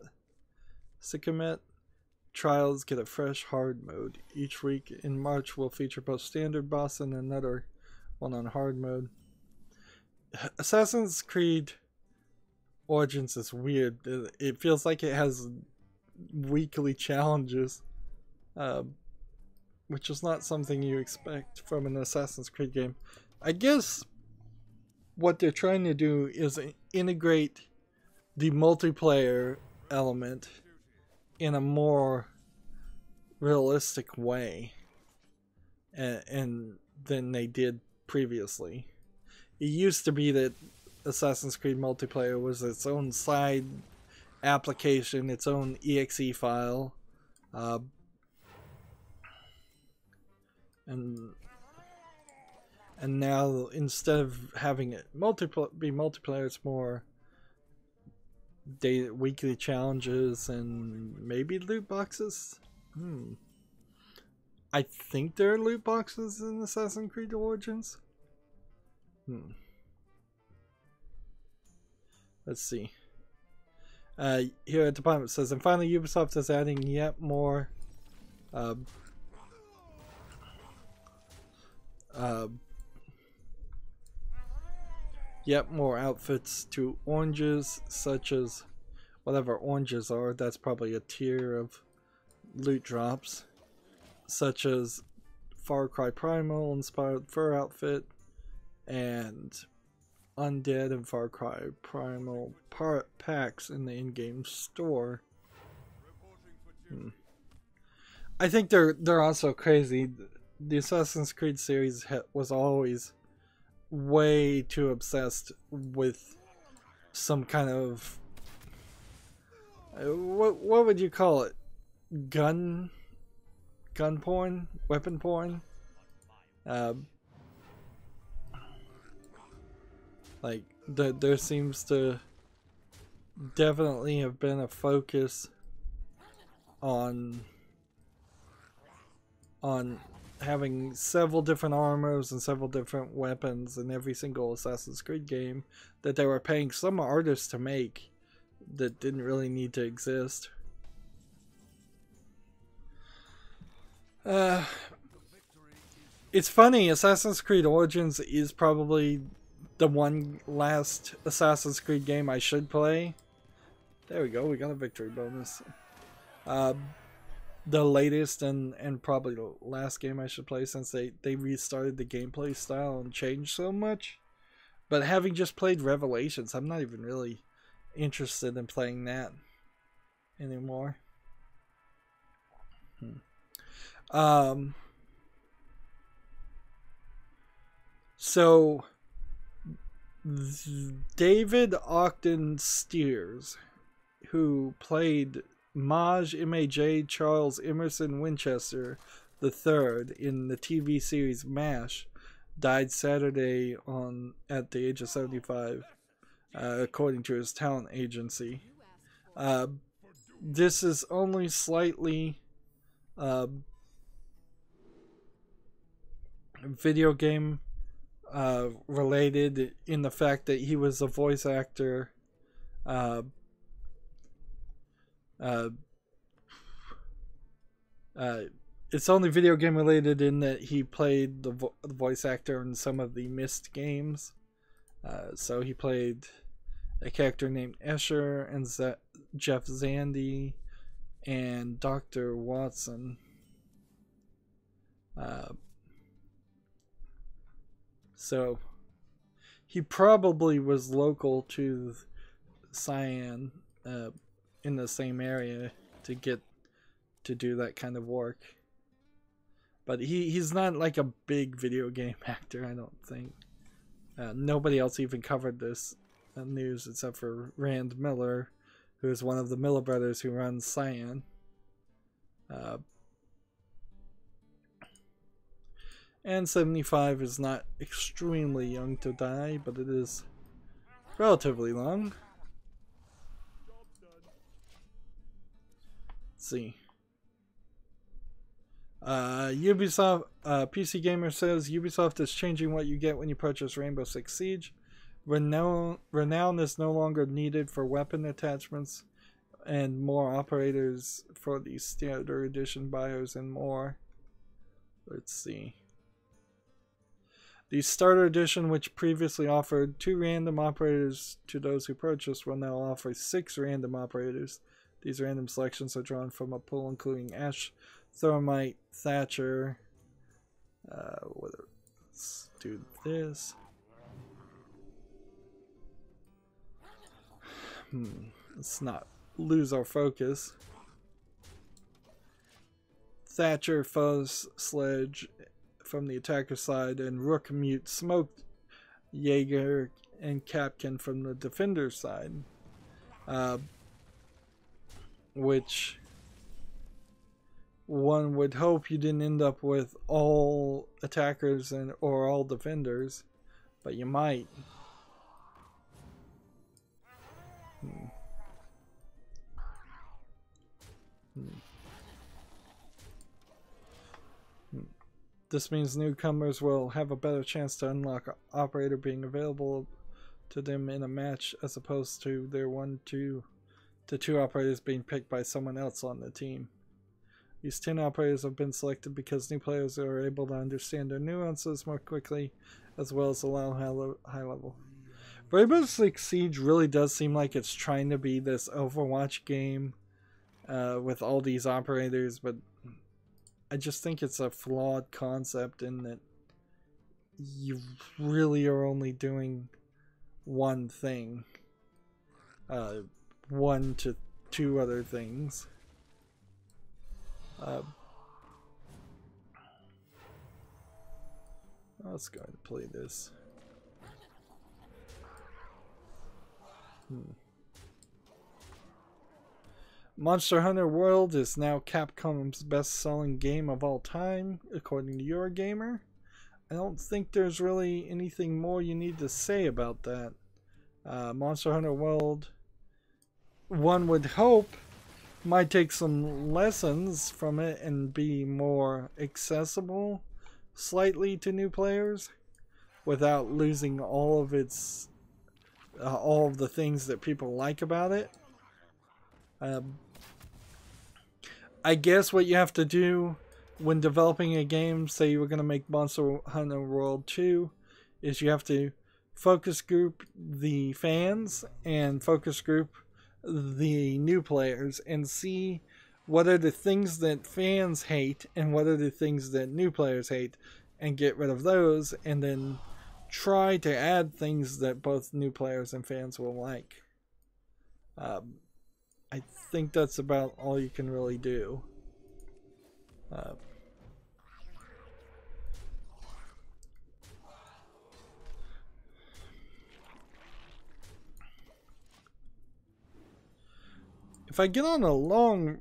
trials get a fresh hard mode. Each week in March will feature both standard boss and another one on hard mode. Assassin's Creed Origins is weird. It feels like it has weekly challenges, which is not something you expect from an Assassin's Creed game. I guess what they're trying to do is integrate the multiplayer element in a more realistic way and than they did previously. It used to be that Assassin's Creed multiplayer was its own side application, its own exe file, and now instead of having it be multiplayer, it's more weekly challenges and maybe loot boxes. I think there are loot boxes in Assassin's Creed Origins. Let's see. Here at the bottom it says, and finally Ubisoft is adding yet more outfits to oranges, such as whatever oranges are. That's probably a tier of loot drops, such as Far Cry Primal inspired fur outfit and Undead and Far Cry Primal packs in the in-game store. I think they're also crazy. The Assassin's Creed series was always way too obsessed with some kind of what would you call it? Gun porn, weapon porn. Like there seems to definitely have been a focus on having several different armors and several different weapons in every single Assassin's Creed game that they were paying some artists to make that didn't really need to exist. It's funny, Assassin's Creed Origins is probably the one last Assassin's Creed game I should play. There we go, we got a victory bonus. The latest and probably the last game I should play, since they restarted the gameplay style and changed so much. But having just played Revelations, I'm not even really interested in playing that anymore. So David Ogden Steers, who played Maj M.A.J. Charles Emerson Winchester III in the TV series MASH, died Saturday at the age of 75, according to his talent agency. This is only slightly video game related in the fact that he was a voice actor. It's only video game related in that he played the voice actor in some of the Myst games. So he played a character named Escher and Jeff Zandy and Dr. Watson. So he probably was local to Cyan, in the same area to get to do that kind of work. But he's not like a big video game actor, I don't think. Nobody else even covered this news except for Rand Miller, who is one of the Miller brothers who runs Cyan. And 75 is not extremely young to die, but it is relatively long. Let's see. Ubisoft, PC Gamer says Ubisoft is changing what you get when you purchase Rainbow Six Siege. Renown is no longer needed for weapon attachments, and more operators for the standard edition buyers and more. Let's see. The starter edition, which previously offered 2 random operators to those who purchased, will now offer 6 random operators. These random selections are drawn from a pool including Ash, Thermite, Thatcher. Let's do this. Let's not lose our focus. Thatcher, Fuzz, Sledge from the attacker side, and Rook, Mute, Smoke, Jaeger, and Capkin from the defender side. Which one would hope you didn't end up with all attackers or all defenders, but you might. This means newcomers will have a better chance to unlock an operator being available to them in a match, as opposed to their 1 to 2 operators being picked by someone else on the team. These 10 operators have been selected because new players are able to understand their nuances more quickly, as well as allow high level. Rainbow Six Siege really does seem like it's trying to be this Overwatch game with all these operators, but I just think it's a flawed concept in that you really are only doing one thing. 1 to 2 other things. Let's go ahead and play this. Monster Hunter World is now Capcom's best-selling game of all time, according to Eurogamer. I don't think there's really anything more you need to say about that. Monster Hunter World, one would hope, might take some lessons from it and be more accessible slightly to new players without losing all of its all of the things that people like about it. I guess what you have to do when developing a game, say you were going to make Monster Hunter World 2, is you have to focus group the fans and focus group the new players and see what are the things that fans hate and what are the things that new players hate, and get rid of those, and then try to add things that both new players and fans will like. I think that's about all you can really do. If I get on a long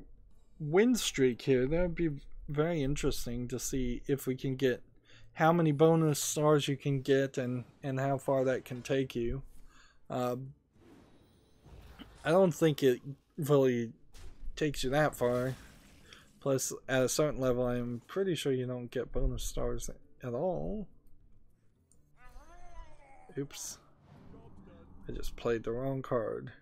win streak here, that would be very interesting to see if we can get how many bonus stars you can get and how far that can take you. I don't think it really takes you that far. Plus, at a certain level, I'm pretty sure you don't get bonus stars at all. Oops. I just played the wrong card.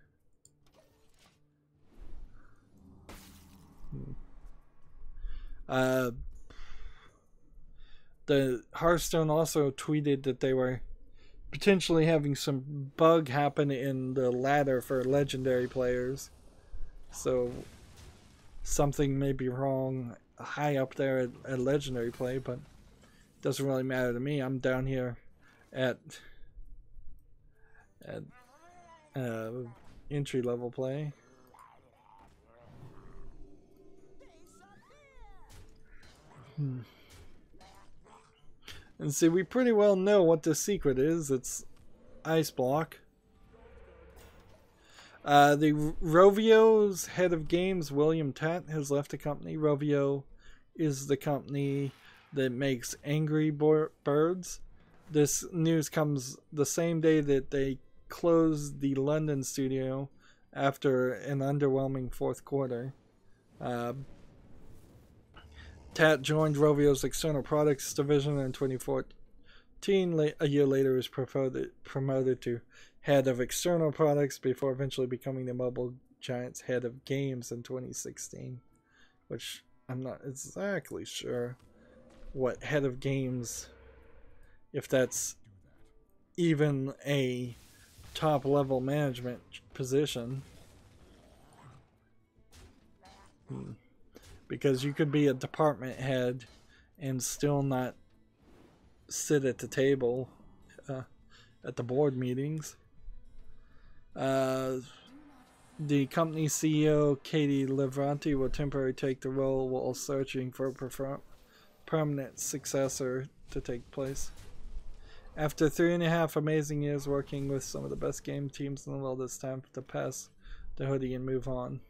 The Hearthstone also tweeted that they were potentially having some bug happen in the ladder for legendary players. So something may be wrong high up there at legendary play, but it doesn't really matter to me. I'm down here at entry level play. And see, we pretty well know what the secret is. It's ice block. The Rovio's head of games, William Tat, has left the company. Rovio is the company that makes Angry Birds. This news comes the same day that they closed the London studio after an underwhelming fourth quarter. Tat joined Rovio's external products division in 2014. A year later, he was promoted to head of external products before eventually becoming the mobile giant's head of games in 2016. Which I'm not exactly sure what head of games, if that's even a top level management position. Because you could be a department head and still not sit at the table at the board meetings. The company CEO, Katie Levanti, will temporarily take the role while searching for a permanent successor to take place. After 3.5 amazing years working with some of the best game teams in the world, it's time to pass the hoodie and move on.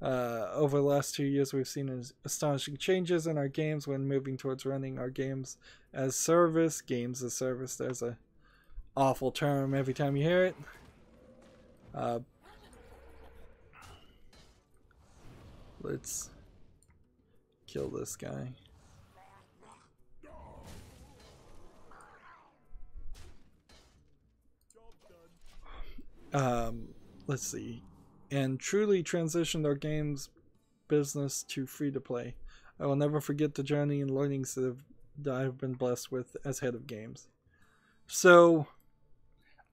Over the last 2 years, we've seen astonishing changes in our games when moving towards running our games as service. Games as service, there's a awful term every time you hear it. Let's kill this guy. Let's see. And truly transitioned our games business to free-to-play. I will never forget the journey and learnings that I've been blessed with as head of games. So,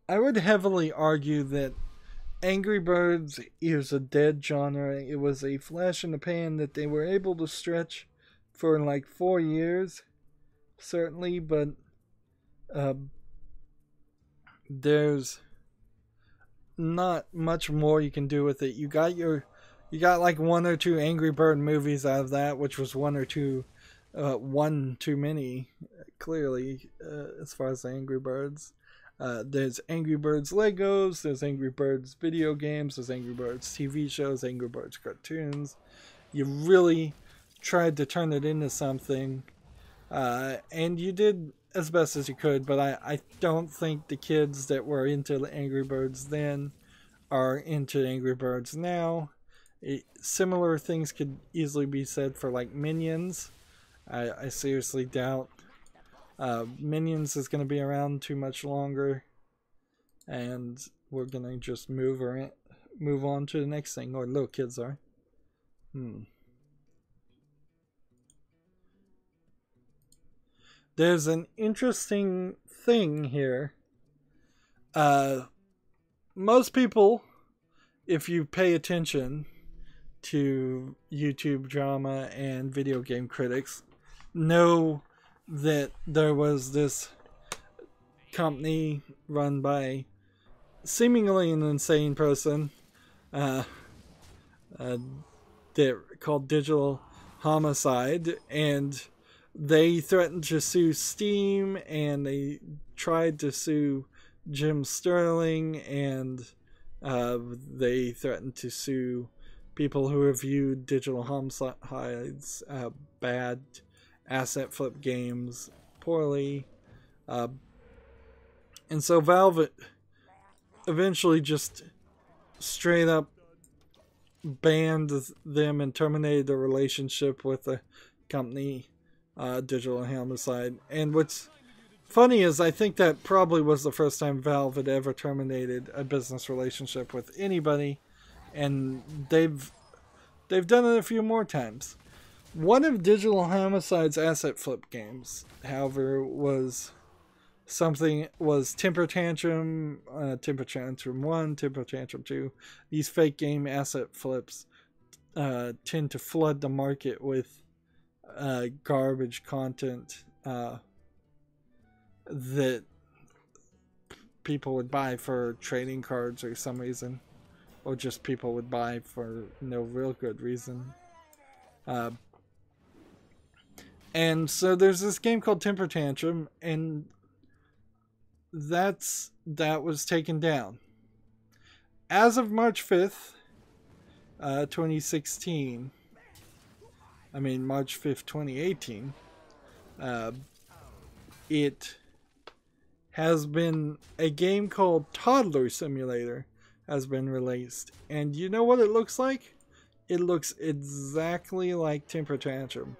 I would heavily argue that Angry Birds is a dead genre. It was a flash in the pan that they were able to stretch for like 4 years, certainly, but there's not much more you can do with it. You got like 1 or 2 Angry Bird movies out of that, which was 1 or 2 one too many, clearly, as far as the Angry Birds. There's Angry Birds Legos, there's Angry Birds video games, there's Angry Birds TV shows, Angry Birds cartoons. You really tried to turn it into something, and you did as best as you could, but I don't think the kids that were into Angry Birds then are into Angry Birds now. Similar things could easily be said for like Minions. I seriously doubt Minions is going to be around too much longer, and we're going to just move on to the next thing, or little kids are. There's an interesting thing here Most people, if you pay attention to YouTube drama and video game critics, know that there was this company run by seemingly an insane person that called Digital Homicide, and they threatened to sue Steam, and they tried to sue Jim Sterling, and they threatened to sue people who reviewed Digital Homicide's bad asset flip games poorly. And so Valve eventually just straight up banned them and terminated the relationship with the company, Digital Homicide. And what's funny is I think that probably was the first time Valve had ever terminated a business relationship with anybody, and they've done it a few more times. One of Digital Homicide's asset flip games, however, was Temper Tantrum, Temper Tantrum 1, Temper Tantrum 2. These fake game asset flips tend to flood the market with garbage content that people would buy for trading cards or some reason, or just people would buy for no real good reason. And so there's this game called Temper Tantrum, and that was taken down. As of March 5th, 2016, March 5th, 2018, it has been, a game called Toddler Simulator has been released. And you know what it looks like? It looks exactly like Temper Tantrum.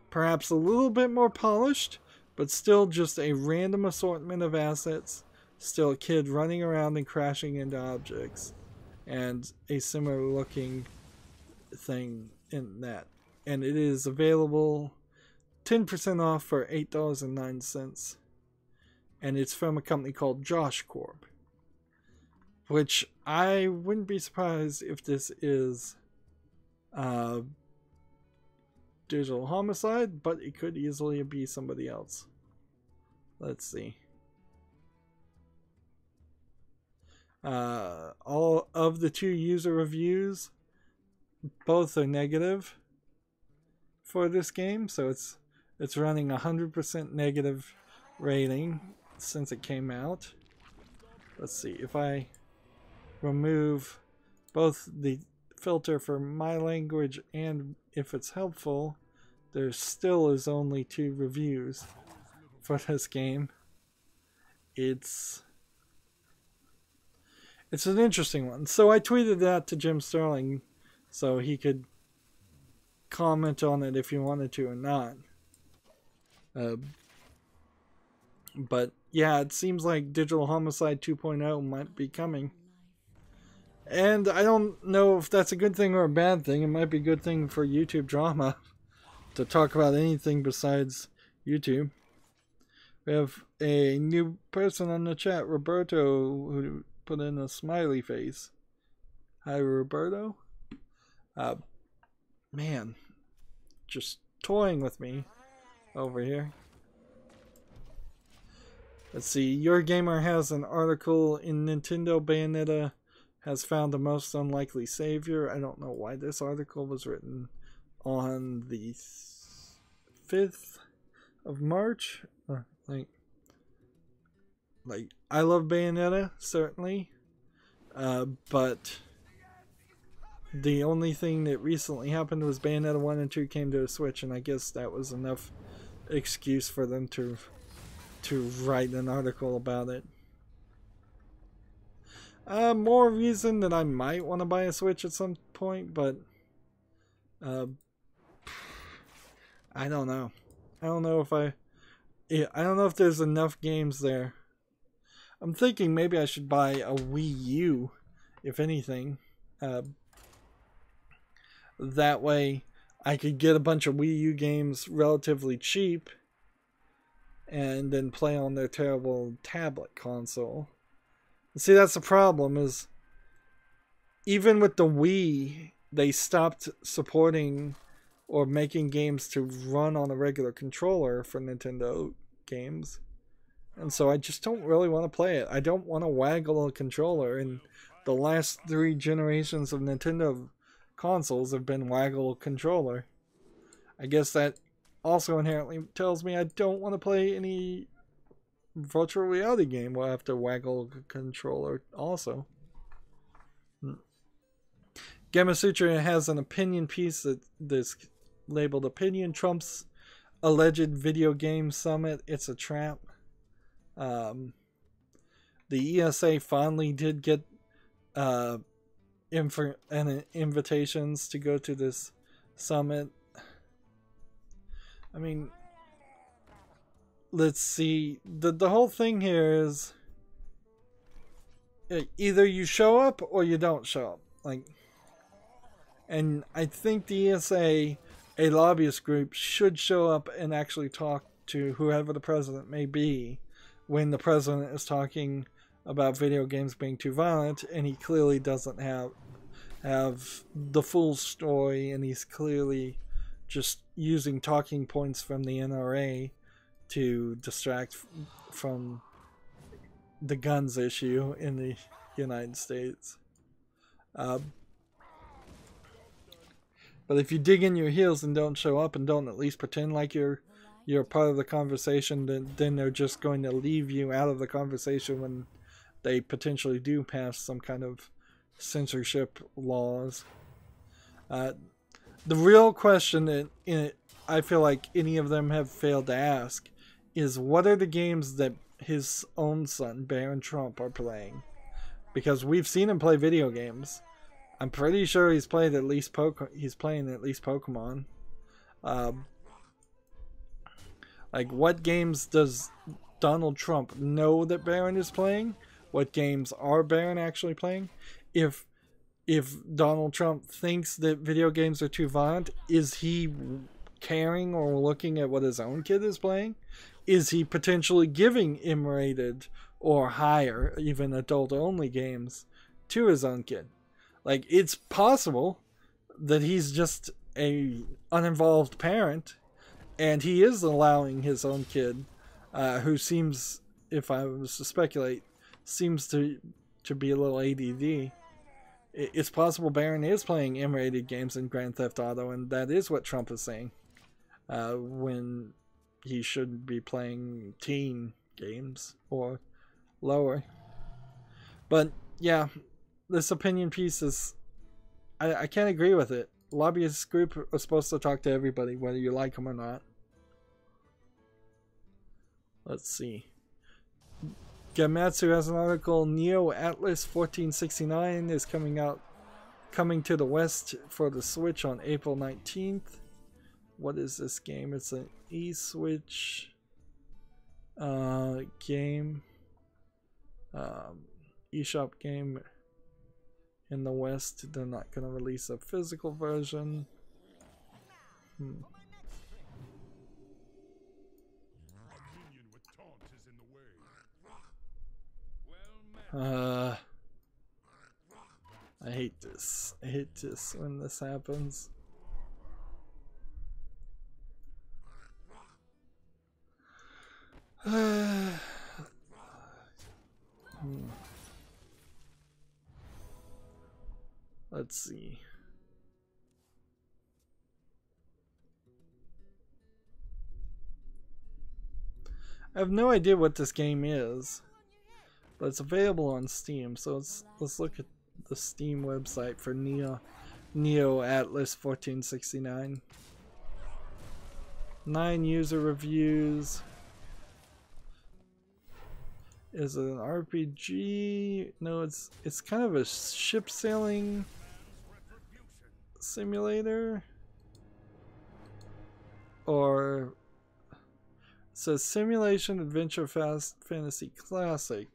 Perhaps a little bit more polished, but still just a random assortment of assets. Still a kid running around and crashing into objects. And a similar looking thing in that. And it is available 10% off for $8.09. And it's from a company called Josh Corp. Which I wouldn't be surprised if this is Digital Homicide, but it could easily be somebody else. Let's see. All of the 2 user reviews, both are negative for this game, so it's running 100% negative rating since it came out. Let's see, if I remove both the filter for my language and if it's helpful, there still is only 2 reviews for this game. It's an interesting one. So I tweeted that to Jim Sterling so he could comment on it if he wanted to or not. But yeah, it seems like Digital Homicide 2.0 might be coming. And I don't know if that's a good thing or a bad thing. It might be a good thing for YouTube drama to talk about anything besides YouTube. We have a new person on the chat, Roberto, who put in a smiley face. Hi, Roberto. Man, just toying with me over here. Let's see. Your Gamer has an article in Nintendo Bayonetta has found the most unlikely savior. I don't know why this article was written on the 5th of March. Like, I love Bayonetta, certainly. But the only thing that recently happened was Bayonetta 1 and 2 came to a Switch, and I guess that was enough excuse for them to write an article about it. More reason that I might want to buy a Switch at some point, but I don't know. I don't know if there's enough games there. I'm thinking maybe I should buy a Wii U, if anything. That way I could get a bunch of Wii U games relatively cheap and then play on their terrible tablet console. See, that's the problem, is even with the Wii, they stopped supporting or making games to run on a regular controller for Nintendo games. And so I just don't really want to play it. I don't want to waggle a controller. And the last 3 generations of Nintendo consoles have been waggle controller. I guess that also inherently tells me I don't want to play any virtual reality game where I have to waggle a controller also. Gamasutra has an opinion piece that's labeled "Opinion Trump's Alleged Video Game Summit. It's a Trap." The ESA finally did get invitations to go to this summit. I mean, let's see. The whole thing here is either you show up or you don't show up. And I think the ESA, a lobbyist group, should show up and actually talk to whoever the president may be when the president is talking about video games being too violent, and he clearly doesn't have the full story, and he's clearly just using talking points from the NRA to distract from the guns issue in the United States. But if you dig in your heels and don't show up and don't at least pretend like you're part of the conversation, then they're just going to leave you out of the conversation when they potentially do pass some kind of censorship laws. The real question that I feel like any of them have failed to ask is, what are the games that his own son, Barron Trump, are playing? Because we've seen him play video games. I'm pretty sure he's played at least he's playing at least Pokemon. Like, what games does Donald Trump know that Barron is playing? What games are Barron actually playing? If Donald Trump thinks that video games are too violent, is he caring or looking at what his own kid is playing? Is he potentially giving M-rated or higher, even adult-only games to his own kid? Like, it's possible that he's just a uninvolved parent, and he is allowing his own kid, who seems, if I was to speculate, seems to be a little ADD. It's possible Barron is playing M-rated games in Grand Theft Auto, and that is what Trump is saying, when he should be playing teen games or lower. But yeah, this opinion piece is, I can't agree with it. Lobbyist group are supposed to talk to everybody, whether you like them or not. Let's see. Gamatsu has an article. Neo Atlas 1469 is coming to the West for the Switch on April 19th. What is this game? It's an eSwitch game. eShop game in the West. They're not going to release a physical version. I hate this. I hate this when this happens. Let's see. I have no idea what this game is, but it's available on Steam. So let's look at the Steam website for Neo Atlas 1469. 9 user reviews. Is it an RPG? No, it's kind of a ship sailing simulator. Or it says simulation adventure fast fantasy classic.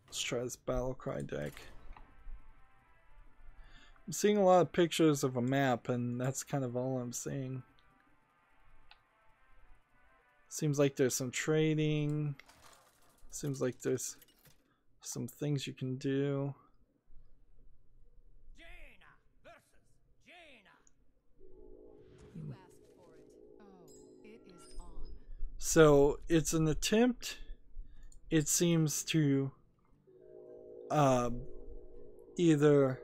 Let's try this Battlecry deck. seeing a lot of pictures of a map, and that's kind of all I'm seeing. Seems like there's some trading. Seems like there's some things you can do. So it's an attempt, it seems, to either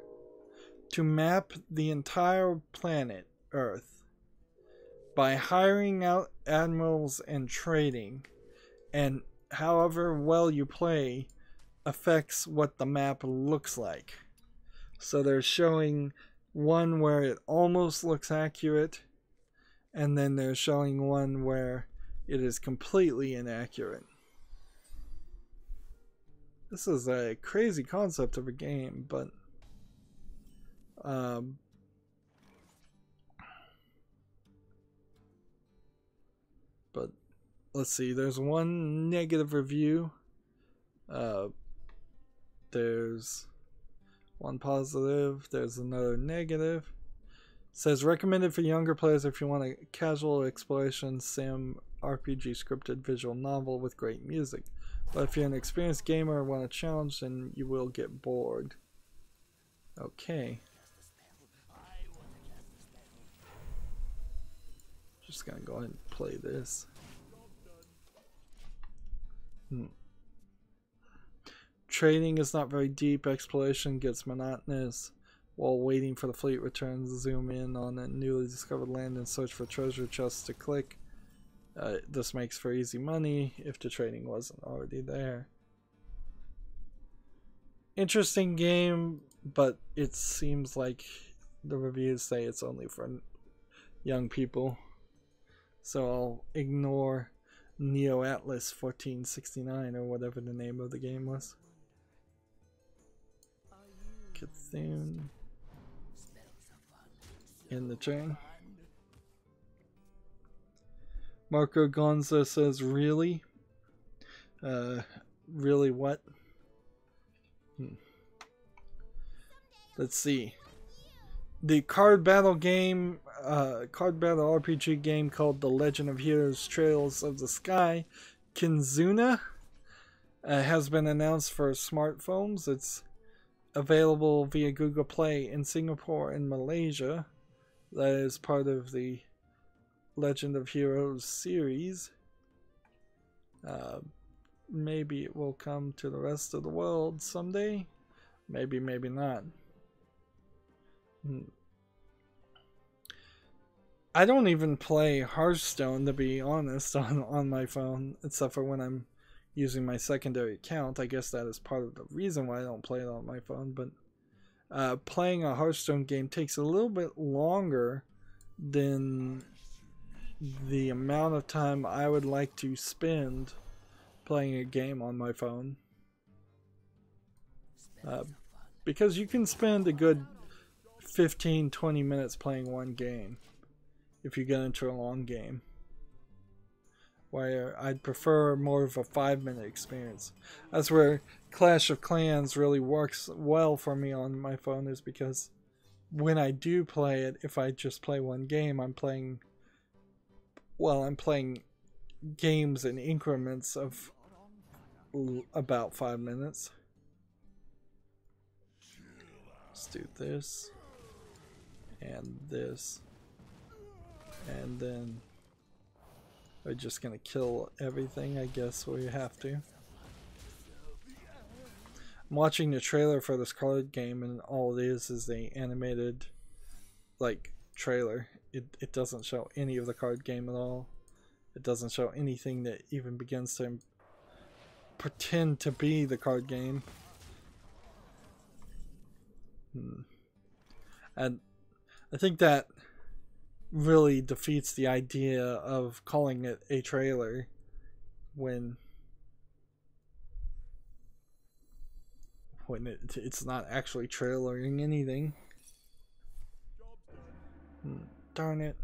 to map the entire planet Earth by hiring out admirals and trading, and however well you play affects what the map looks like. So they're showing one where it almost looks accurate, and then they're showing one where it is completely inaccurate. This is a crazy concept of a game, but let's see, there's one negative review, there's one positive, there's another negative. It says recommended for younger players if you want a casual exploration sim RPG scripted visual novel with great music. But if you're an experienced gamer and want a challenge, then you will get bored. Okay. Just gonna go ahead and play this. Trading is not very deep. Exploration gets monotonous. While waiting for the fleet returns, zoom in on a newly discovered land and search for treasure chests to click. This makes for easy money if the trading wasn't already there. Interesting game, but it seems like the reviews say it's only for young people. So I'll ignore Neo Atlas 1469 or whatever the name of the game was. Cthulhu in the train. Marco Gonza says, really? Really what? Let's see. The card battle game, card battle RPG game called The Legend of Heroes Trails of the Sky, Kinzuna, has been announced for smartphones. It's available via Google Play in Singapore and Malaysia. That is part of the Legend of Heroes series. Maybe it will come to the rest of the world someday. Maybe, maybe not. I don't even play Hearthstone, to be honest, on my phone, except for when I'm using my secondary account. I guess that is part of the reason why I don't play it on my phone, but playing a Hearthstone game takes a little bit longer than the amount of time I would like to spend playing a game on my phone. Because you can spend a good 15-20 minutes playing one game if you get into a long game, where I'd prefer more of a 5-minute experience. That's where Clash of Clans really works well for me on my phone, is because when I do play it, if I just play one game, I'm playing games in increments of about 5 minutes. Let's do this and this, and then we're just gonna kill everything. I guess we have to. I'm watching the trailer for this card game, and all it is the animated trailer. It doesn't show any of the card game at all. It doesn't show anything that even begins to pretend to be the card game. And I think that really defeats the idea of calling it a trailer when it's not actually trailering anything. Darn it.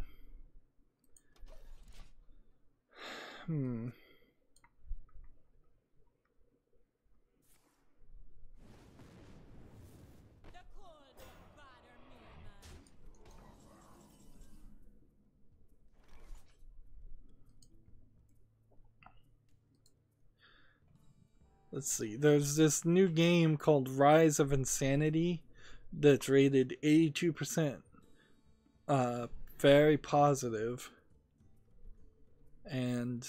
let's see. There's this new game called Rise of Insanity that's rated 82%. Very positive. And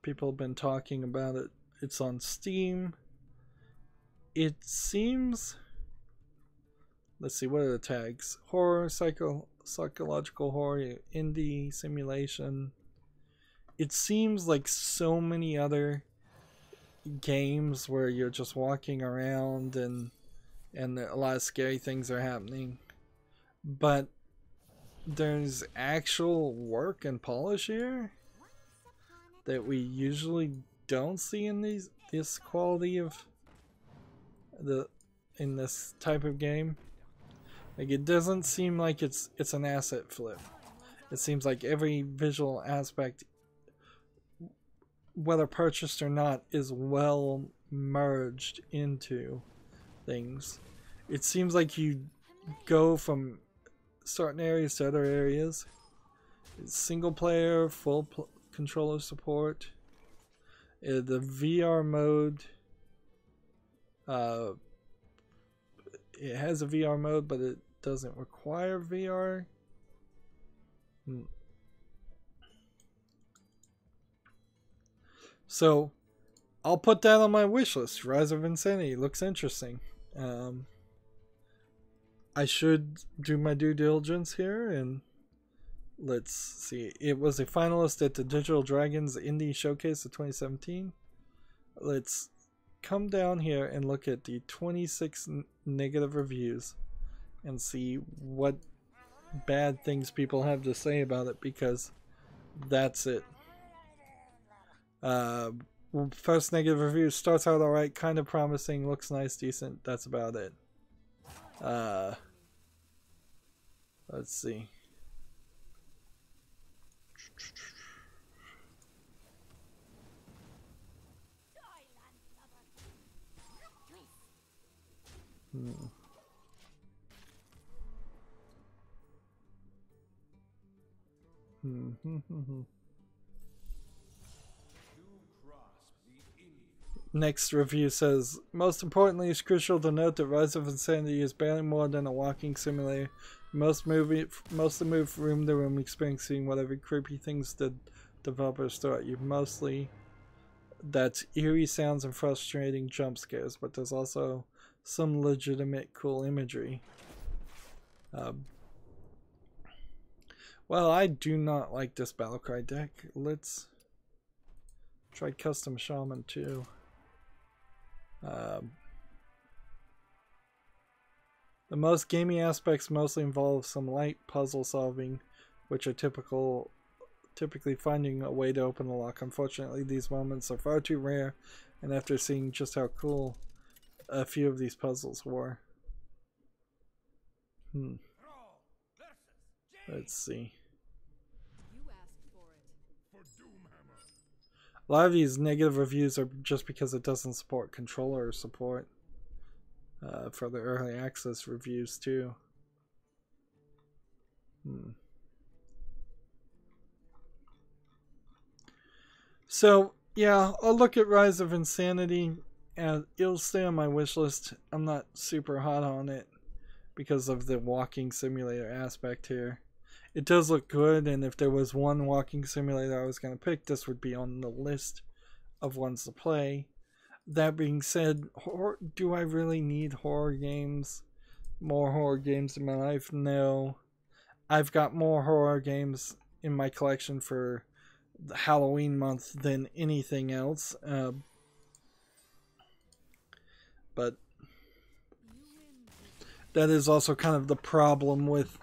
people have been talking about it. It's on Steam. It seems... Let's see, what are the tags? Horror, psychological horror, indie, simulation. It seems like so many other games where you're just walking around and a lot of scary things are happening. But there's actual work and polish here that we usually don't see in this quality of in this type of game. Like, it doesn't seem like it's an asset flip. It seems like every visual aspect, whether purchased or not, is well merged into things. It seems like you go from certain areas to other areas. It's single player, full controller support. The VR mode, it has a VR mode, but it doesn't require VR. So I'll put that on my wish list. Rise of Insanity looks interesting. I should do my due diligence here, and let's see. It was a finalist at the Digital Dragons Indie Showcase of 2017. Let's come down here and look at the 26 negative reviews and see what bad things people have to say about it, because that's it. First negative review: starts out alright, kind of promising, looks nice, decent. That's about it. Let's see. Next review says, most importantly, it's crucial to note that Rise of Insanity is barely more than a walking simulator. Mostly move room to room, experiencing whatever creepy things the developers throw at you. Mostly that's eerie sounds and frustrating jump scares, but there's also some legitimate cool imagery. Well, I do not like this Battlecry deck. Let's try Custom Shaman too. The most gaming aspects mostly involve some light puzzle solving, which are typically finding a way to open the lock. Unfortunately, these moments are far too rare, and after seeing just how cool a few of these puzzles were. Let's see. A lot of these negative reviews are just because it doesn't support controller support for the early access reviews too. So yeah, I'll look at Rise of Insanity, and it'll stay on my wish list. I'm not super hot on it because of the walking simulator aspect here. It does look good, and if there was one walking simulator I was going to pick, this would be on the list of ones to play. That being said, do I really need horror games? More horror games in my life? No. I've got more horror games in my collection for the Halloween month than anything else. But that is also kind of the problem with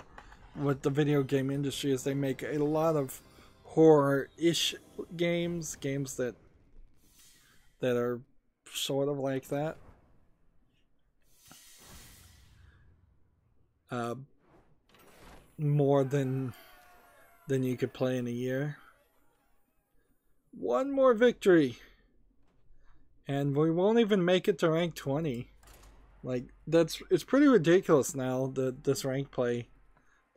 the video game industry, is they make a lot of horror-ish games that are sort of like that. More than you could play in a year. One more victory, and we won't even make it to rank 20. Like, it's pretty ridiculous now, this rank play,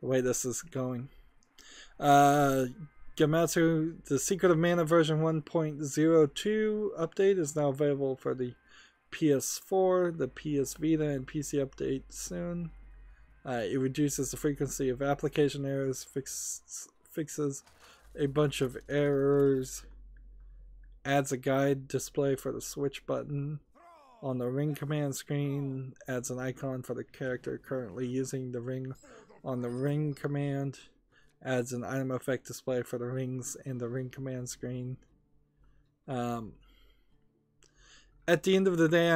the way this is going. Get Gamatsu, the Secret of Mana version 1.02 update is now available for the PS4, the PS Vita, and PC update soon. It reduces the frequency of application errors, fixes a bunch of errors, adds a guide display for the switch button on the ring command screen, adds an icon for the character currently using the ring on the ring command, adds an item effect display for the rings in the ring command screen. At the end of the day,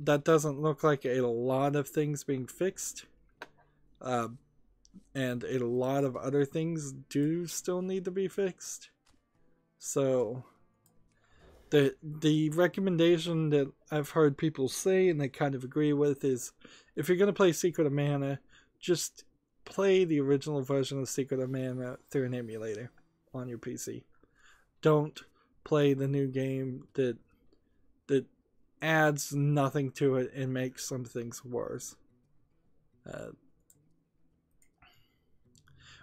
that doesn't look like a lot of things being fixed. And a lot of other things do still need to be fixed. So the recommendation that I've heard people say and I kind of agree with is, if you're going to play Secret of Mana, just play the original version of Secret of Mana through an emulator on your PC. Don't play the new game that adds nothing to it and makes some things worse.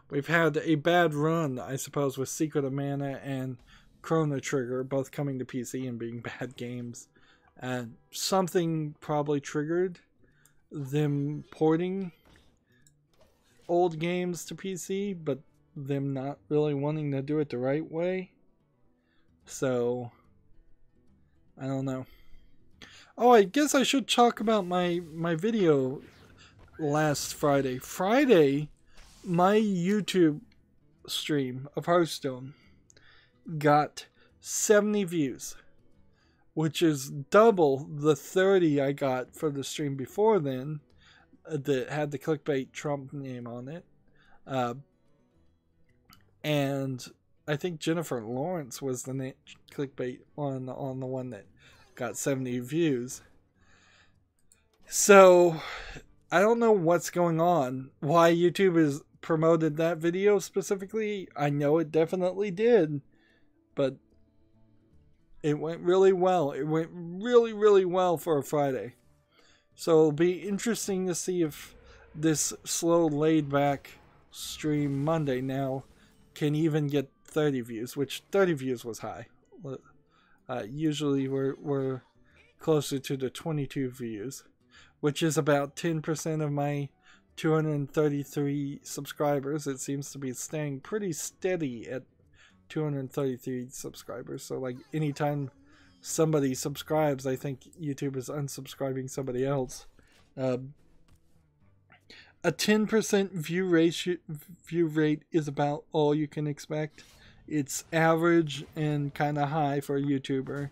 We've had a bad run, I suppose, with Secret of Mana and Chrono Trigger both coming to PC and being bad games. Something probably triggered them porting old games to PC, but them not really wanting to do it the right way. So, I don't know. Oh, I guess I should talk about my video last Friday. My YouTube stream of Hearthstone got 70 views, which is double the 30 I got for the stream before then that had the clickbait Trump name on it. And I think Jennifer Lawrence was the clickbait on the one that got 70 views. So I don't know what's going on, why YouTube has promoted that video specifically. I know it definitely did, but it went really well. It went really, really well for a Friday. So it'll be interesting to see if this slow, laid-back stream Monday now can even get 30 views, which 30 views was high. Usually we're closer to the 22 views, which is about 10% of my 233 subscribers. It seems to be staying pretty steady at 233 subscribers. So like anytime somebody subscribes, I think YouTube is unsubscribing somebody else. A 10% view rate is about all you can expect. It's average and kind of high for a YouTuber.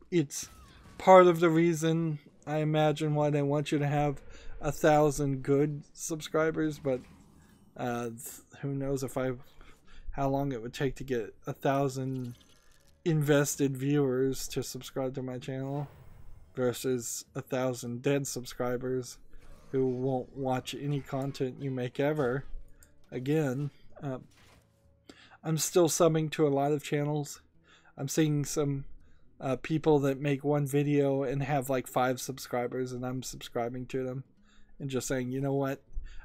It's part of the reason, I imagine, why they want you to have 1,000 good subscribers, but who knows how long it would take to get 1,000 invested viewers to subscribe to my channel versus 1,000 dead subscribers who won't watch any content you make ever again. I'm still subbing to a lot of channels. I'm seeing some people that make one video and have like 5 subscribers, and I'm subscribing to them and just saying, you know what,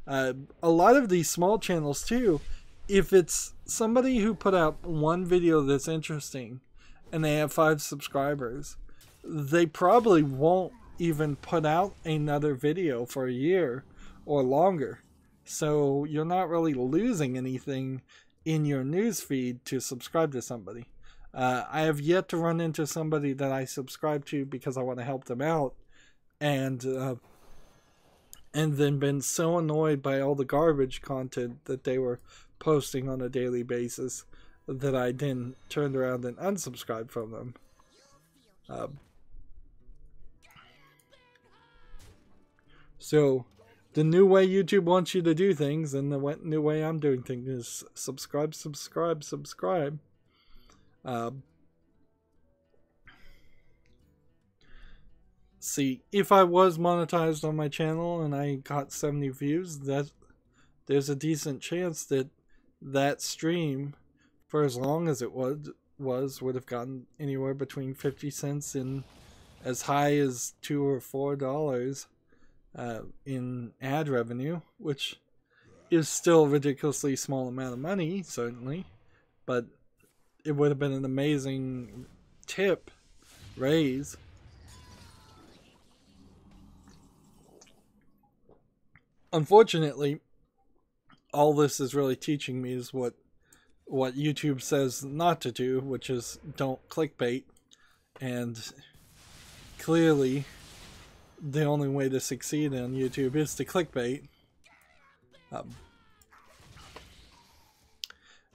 a lot of these small channels too, if it's somebody who put out one video that's interesting and they have 5 subscribers, they probably won't even put out another video for a year or longer. So you're not really losing anything in your news feed to subscribe to somebody. I have yet to run into somebody that I subscribe to because I want to help them out, and then been so annoyed by all the garbage content that they were posting on a daily basis that I then turned around and unsubscribed from them. So the new way YouTube wants you to do things, and the new way I'm doing things, is subscribe, subscribe, subscribe. See, if I was monetized on my channel and I got 70 views, there's a decent chance that stream, for as long as it would have gotten anywhere between 50 cents and as high as $2 or $4 in ad revenue, which is still a ridiculously small amount of money, certainly. but it would have been an amazing tip raise. Unfortunately, all this is really teaching me is what YouTube says not to do, which is don't clickbait. And clearly, the only way to succeed on YouTube is to clickbait.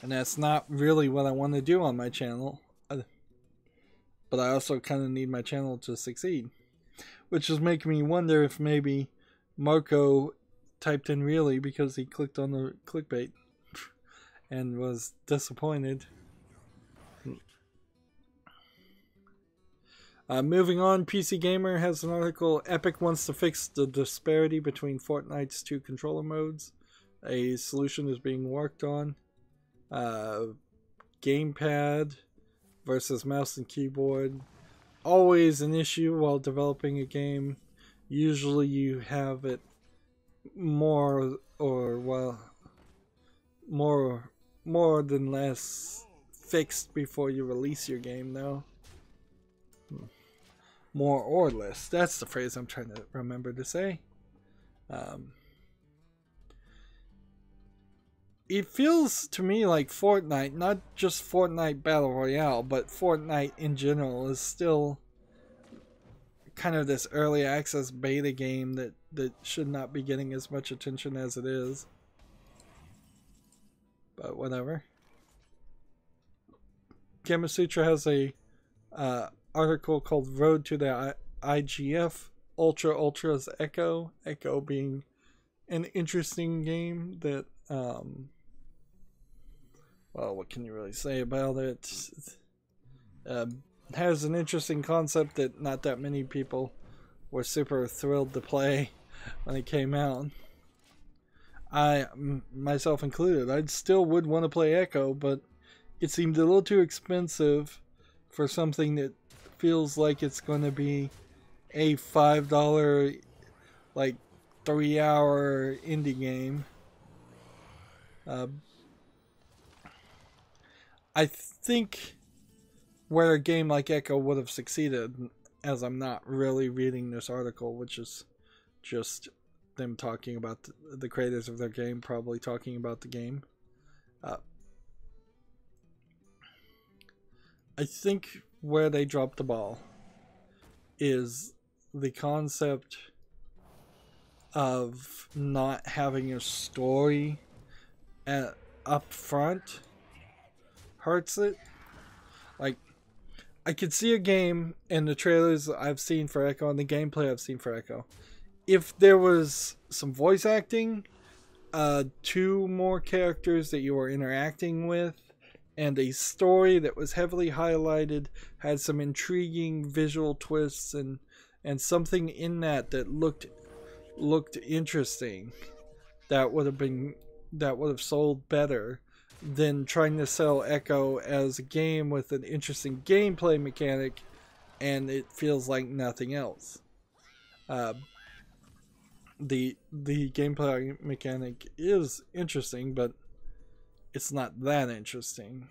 And that's not really what I want to do on my channel. But I also kind of need my channel to succeed. Which is making me wonder if maybe Marco typed in really because he clicked on the clickbait and was disappointed. Moving on, PC Gamer has an article. Epic wants to fix the disparity between Fortnite's 2 controller modes. A solution is being worked on. Gamepad versus mouse and keyboard. Always an issue while developing a game. Usually you have it more than less fixed before you release your game, though. More or less. That's the phrase I'm trying to remember to say. It feels to me like Fortnite, not just Fortnite Battle Royale, but Fortnite in general is still kind of this early access beta game that should not be getting as much attention as it is. But whatever. Gamasutra has a article called Road to the IGF Ultra's Echo. Echo being an interesting game that well, what can you really say about it? Has an interesting concept that not that many people were super thrilled to play when it came out. I, myself included, I still would want to play Echo, but it seemed a little too expensive for something that feels like it's going to be a $5, like 3-hour indie game. I think where a game like Echo would have succeeded, as I'm not really reading this article, which is just them talking about the creators of their game, probably talking about the game. I think where they dropped the ball is the concept of not having a story up front hurts it. Like, I could see a game in the trailers I've seen for Echo and the gameplay I've seen for Echo. If there was some voice acting, 2 more characters that you were interacting with, and a story that was heavily highlighted, had some intriguing visual twists and something in that looked interesting, that would have sold better than trying to sell Echo as a game with an interesting gameplay mechanic and it feels like nothing else. The gameplay mechanic is interesting, but it's not that interesting.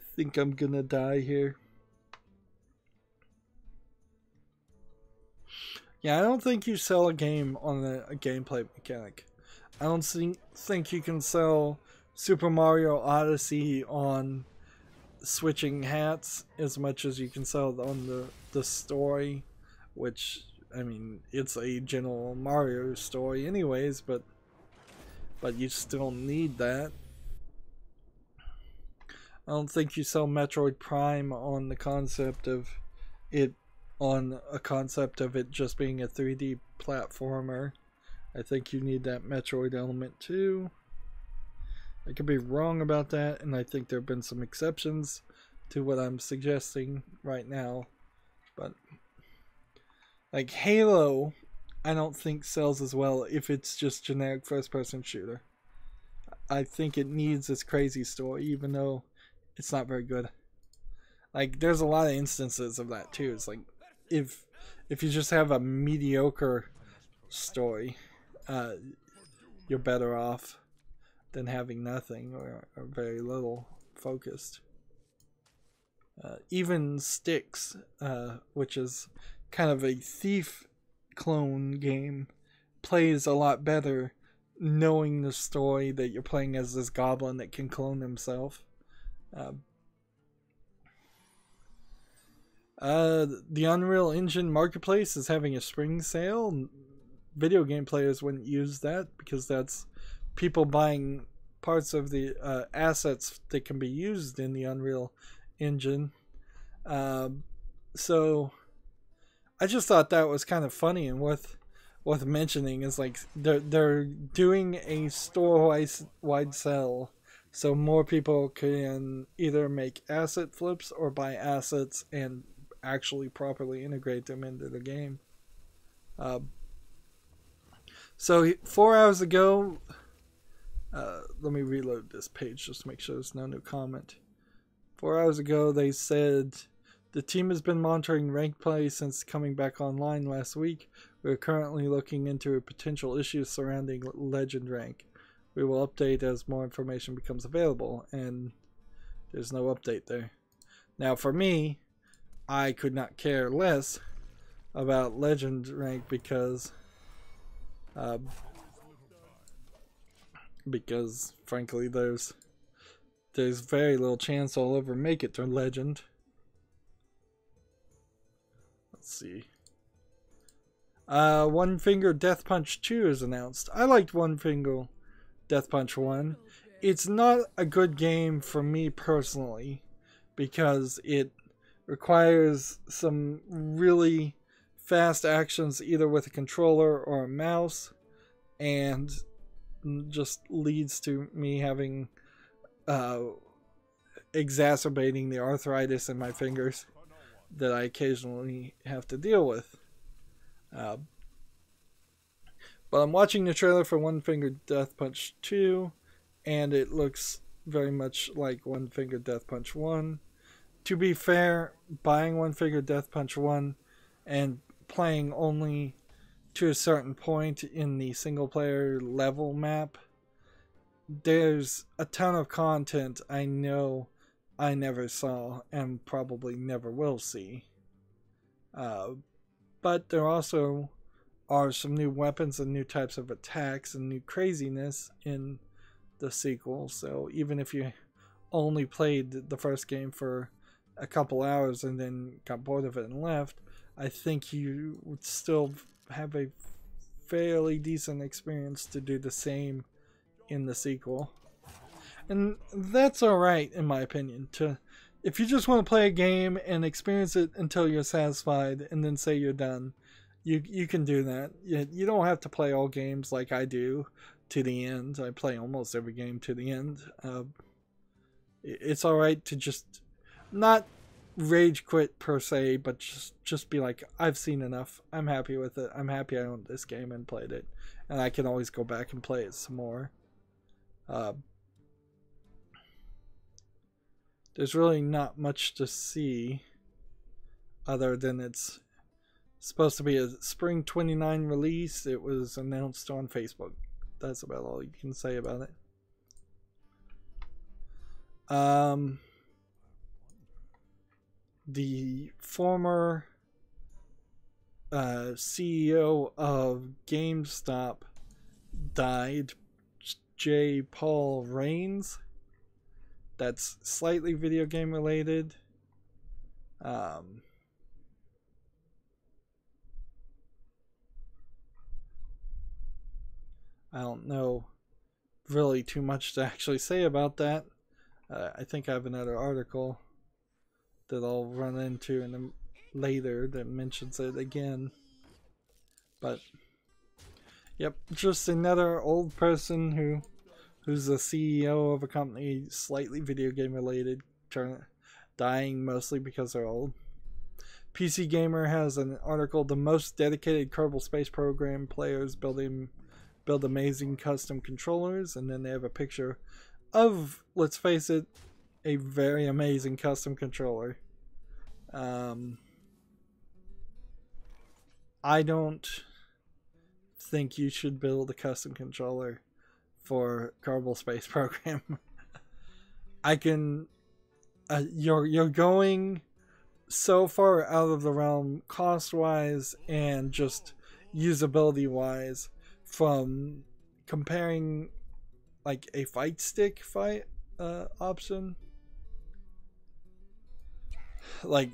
I think I'm gonna die here. Yeah, I don't think you sell a game on a gameplay mechanic. I don't think you can sell Super Mario Odyssey on switching hats as much as you can sell on the story, which, I mean, it's a general Mario story anyways, but you still need that. I don't think you sell Metroid Prime on the concept of it just being a 3D platformer. I think you need that Metroid element too. I could be wrong about that, and I think there have been some exceptions to what I'm suggesting right now. But like Halo, I don't think sells as well if it's just generic first-person shooter. I think it needs this crazy story, even though it's not very good. Like, there's a lot of instances of that too. It's like, if you just have a mediocre story, you're better off than having nothing or very little focused. Even Sticks, which is kind of a thief clone game, plays a lot better knowing the story that you're playing as this goblin that can clone himself. The Unreal Engine Marketplace is having a spring sale. Video game players wouldn't use that because that's people buying parts of the assets that can be used in the Unreal Engine. So I just thought that was kind of funny and worth mentioning. Is like they're doing a store-wide sale, so more people can either make asset flips or buy assets and actually properly integrate them into the game. So 4 hours ago, let me reload this page just to make sure there's no new comment. 4 hours ago, they said the team has been monitoring ranked play since coming back online last week. We are currently looking into potential issues surrounding legend rank. We will update as more information becomes available, and there's no update there. Now, for me, I could not care less about legend rank because frankly there's very little chance I'll ever make it to legend. Let's see. One Finger Death Punch 2 is announced. I liked One Finger Death Punch 1. It's not a good game for me personally because it requires some really fast actions either with a controller or a mouse, and just leads to me having exacerbating the arthritis in my fingers that I occasionally have to deal with. But I'm watching the trailer for One Finger Death Punch 2, and it looks very much like One Finger Death Punch 1. To be fair, buying One Finger Death Punch 1 and playing only to a certain point in the single player level map, there's a ton of content I know I never saw and probably never will see. But there also are some new weapons and new types of attacks and new craziness in the sequel. So even if you only played the first game for a couple hours and then got bored of it and left, I think you would still have a fairly decent experience to do the same in the sequel. And that's alright in my opinion. If you just want to play a game and experience it until you're satisfied and then say you're done, you can do that. You don't have to play all games like I do to the end. I play almost every game to the end. It's alright to just not rage quit per se, but just be like, I've seen enough. I'm happy with it. I'm happy I owned this game and played it, and I can always go back and play it some more. There's really not much to see other than it's supposed to be a spring 29 release. It was announced on Facebook. That's about all you can say about it. The former CEO of GameStop died, J. Paul Raines. That's slightly video game related. I don't know really too much to actually say about that. I think I have another article that I'll run into in later that mentions it again. But yep, just another old person who's the CEO of a company slightly video game related, dying mostly because they're old. PC Gamer has an article, the most dedicated Kerbal Space Program players build amazing custom controllers, and then they have a picture of, let's face it, a very amazing custom controller. I don't think you should build a custom controller for Kerbal Space Program. I can. You're going so far out of the realm cost wise and just usability wise from comparing like a fight stick fight option. Like,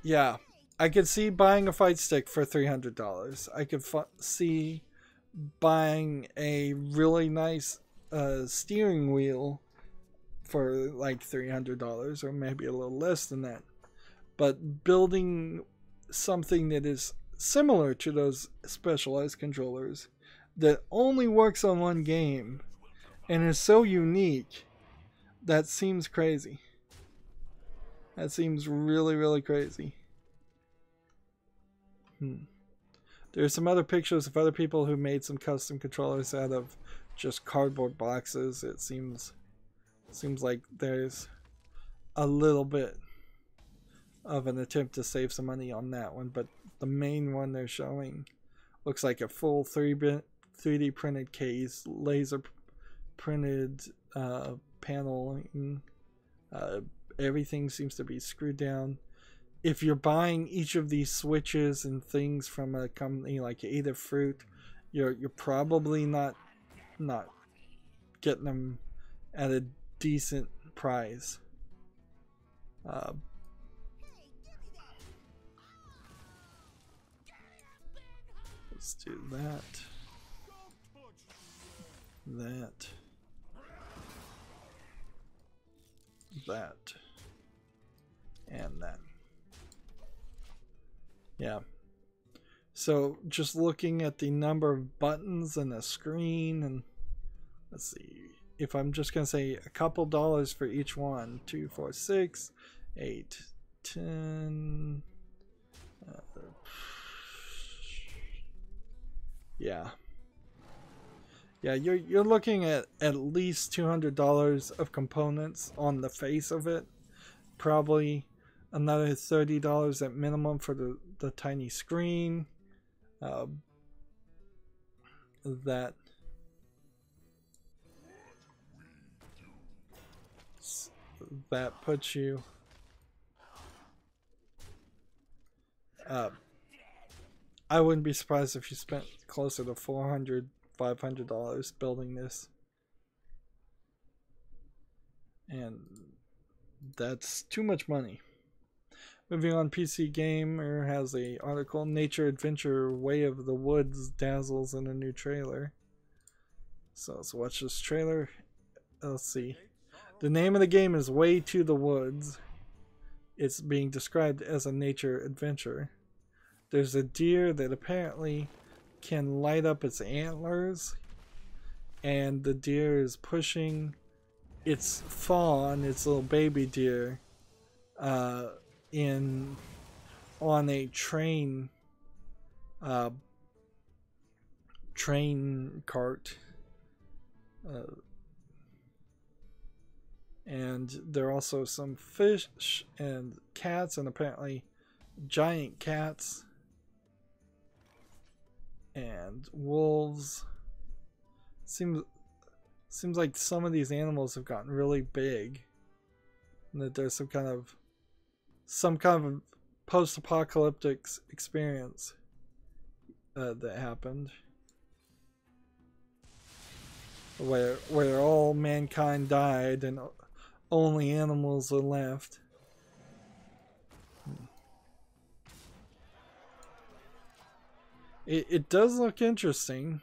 yeah, I could see buying a fight stick for $300. I could see buying a really nice steering wheel for like $300 or maybe a little less than that. But building something that is similar to those specialized controllers that only works on one game and is so unique, that seems crazy. That seems really, really crazy. There's some other pictures of other people who made some custom controllers out of just cardboard boxes. It seems like there's a little bit of an attempt to save some money on that one, but the main one they're showing looks like a full 3D printed case, laser printed paneling. Everything seems to be screwed down. If you're buying each of these switches and things from a company like Adafruit, you're probably not getting them at a decent price. Let's do that, and that. Yeah. So just looking at the number of buttons and the screen, and let's see, if I'm just gonna say a couple dollars for each one, 2, 4, 6, 8, 10. Yeah, you're looking at least $200 of components on the face of it. Probably another $30 at minimum for the tiny screen. That puts you I wouldn't be surprised if you spent closer to $400, $500 building this. And that's too much money. Moving on, PC Gamer has a article, Nature Adventure Way of the Woods dazzles in a new trailer. So let's watch this trailer. Let's see. The name of the game is Way to the Woods. It's being described as a nature adventure. There's a deer that apparently can light up its antlers, and the deer is pushing its fawn, its little baby deer, on a train cart, and there are also some fish and cats, and apparently giant cats and wolves. Seems like some of these animals have gotten really big, and that there's some kind of post-apocalyptic experience that happened where all mankind died and only animals are left. It does look interesting.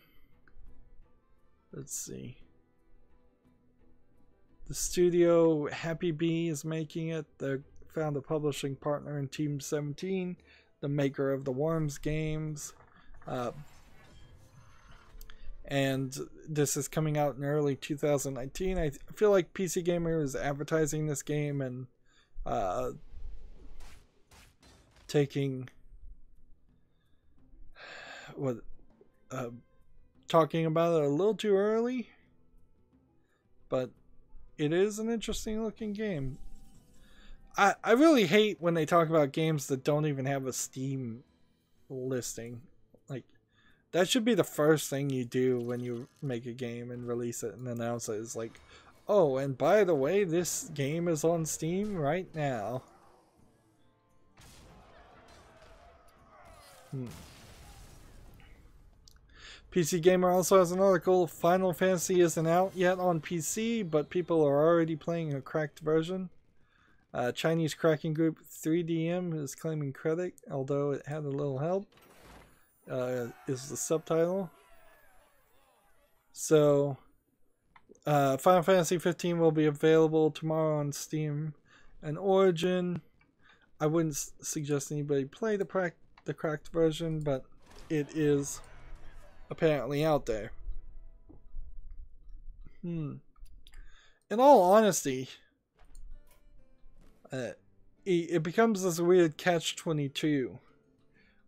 Let's see. The studio Happy Bee is making it. They found a publishing partner in Team 17, the maker of the Worms games. And this is coming out in early 2019. I feel like PC Gamer is advertising this game and talking about it a little too early, but it is an interesting looking game. I really hate when they talk about games that don't even have a Steam listing. Like, that should be the first thing you do when you make a game and release it and announce it. Is like, oh, and by the way, this game is on Steam right now. PC Gamer also has an article. Final Fantasy isn't out yet on PC, but people are already playing a cracked version. Chinese cracking group 3DM is claiming credit, although it had a little help. Is the subtitle. So, Final Fantasy 15 will be available tomorrow on Steam and Origin. I wouldn't suggest anybody play the cracked version, but it is apparently out there. In all honesty, it becomes this weird catch-22.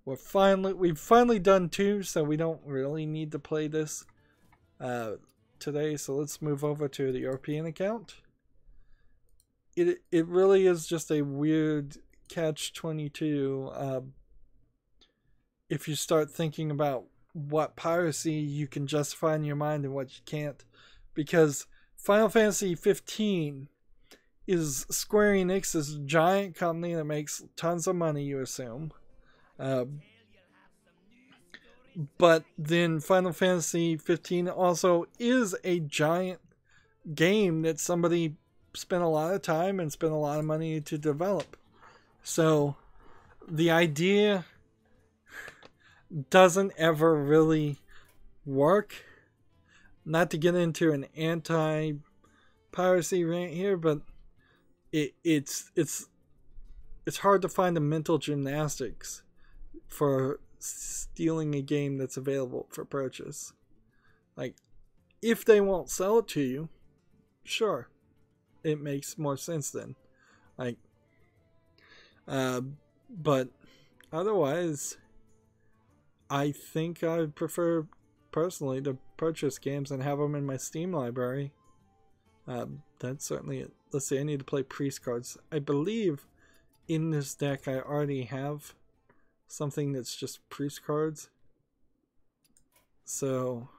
We've finally done 2, so we don't really need to play this today. So let's move over to the European account. It really is just a weird catch-22. If you start thinking about what piracy you can justify in your mind and what you can't, because Final Fantasy 15 is Square Enix's giant company that makes tons of money, you assume. But then Final Fantasy 15 also is a giant game that somebody spent a lot of time and spent a lot of money to develop. So the idea doesn't ever really work. Not to get into an anti-piracy rant here, but it's hard to find the mental gymnastics for stealing a game that's available for purchase. Like, if they won't sell it to you, sure, it makes more sense then. Like, but otherwise, I think I prefer personally to purchase games and have them in my Steam library. That's certainly it. Let's see, I need to play priest cards. I believe in this deck I already have something that's just priest cards. So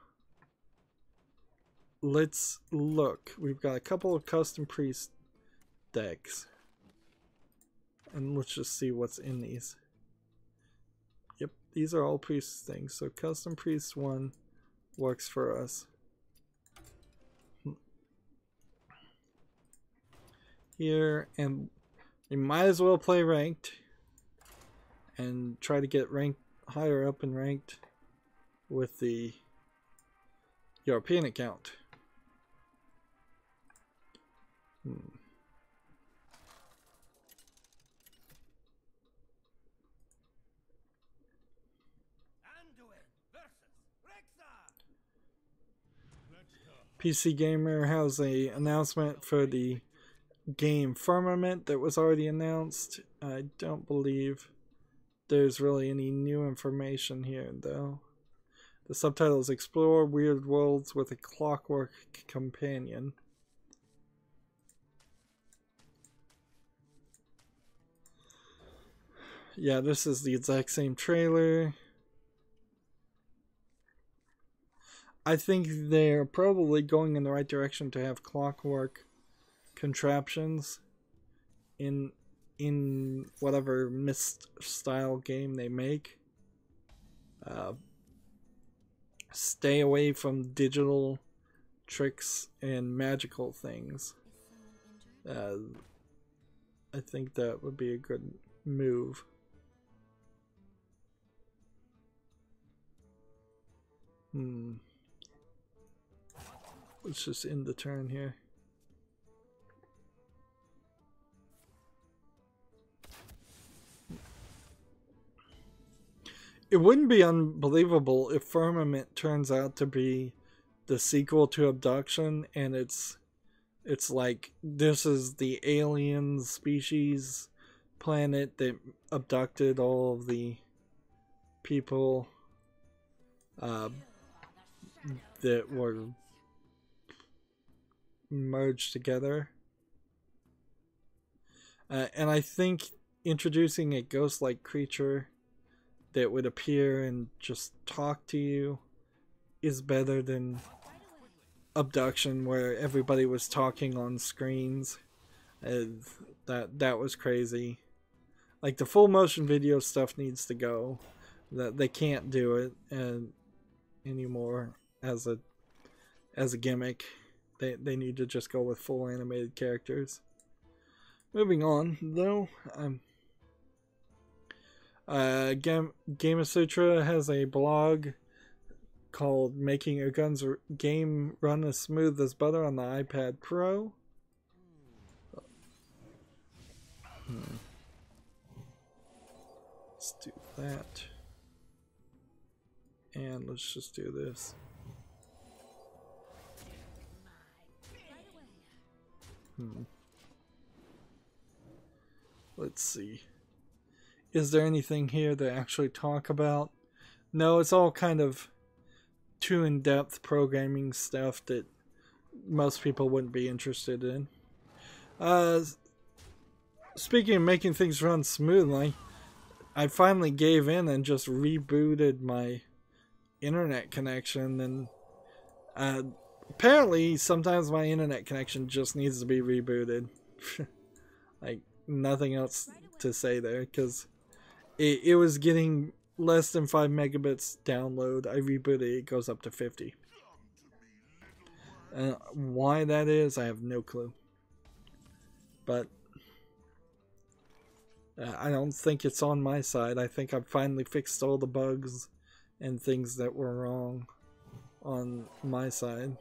let's look. We've got a couple of custom priest decks. And let's just see what's in these. Yep, these are all priest things. So custom priest 1 works for us. Here, and we might as well play ranked and try to get ranked higher up and ranked with the European account. PC Gamer has a announcement for the game Firmament that was already announced. I don't believe there's really any new information here though. The subtitle is Explore Weird Worlds with a Clockwork Companion. Yeah, this is the exact same trailer. I think they're probably going in the right direction to have clockwork contraptions in whatever Myst style game they make. Stay away from digital tricks and magical things. I think that would be a good move. Let's just end the turn here. It wouldn't be unbelievable if Firmament turns out to be the sequel to Abduction, and it's like this is the alien species planet that abducted all of the people that were merged together. And I think introducing a ghost-like creature that would appear and just talk to you is better than Abduction, where everybody was talking on screens. That was crazy. Like, the full motion video stuff needs to go. That they can't do it anymore as a gimmick. They need to just go with full animated characters. Moving on, though, Gamasutra has a blog called "Making a Game Run as Smooth as Butter on the iPad Pro." Let's do that. And let's just do this. Let's see. Is there anything here to actually talk about? No, it's all kind of too in-depth programming stuff that most people wouldn't be interested in. Speaking of making things run smoothly, I finally gave in and just rebooted my internet connection, and apparently sometimes my internet connection just needs to be rebooted. Like, nothing else to say there, because it was getting less than 5 megabits download. I rebooted it, it goes up to 50. Why that is, I have no clue. But I don't think it's on my side. I think I've finally fixed all the bugs and things that were wrong on my side.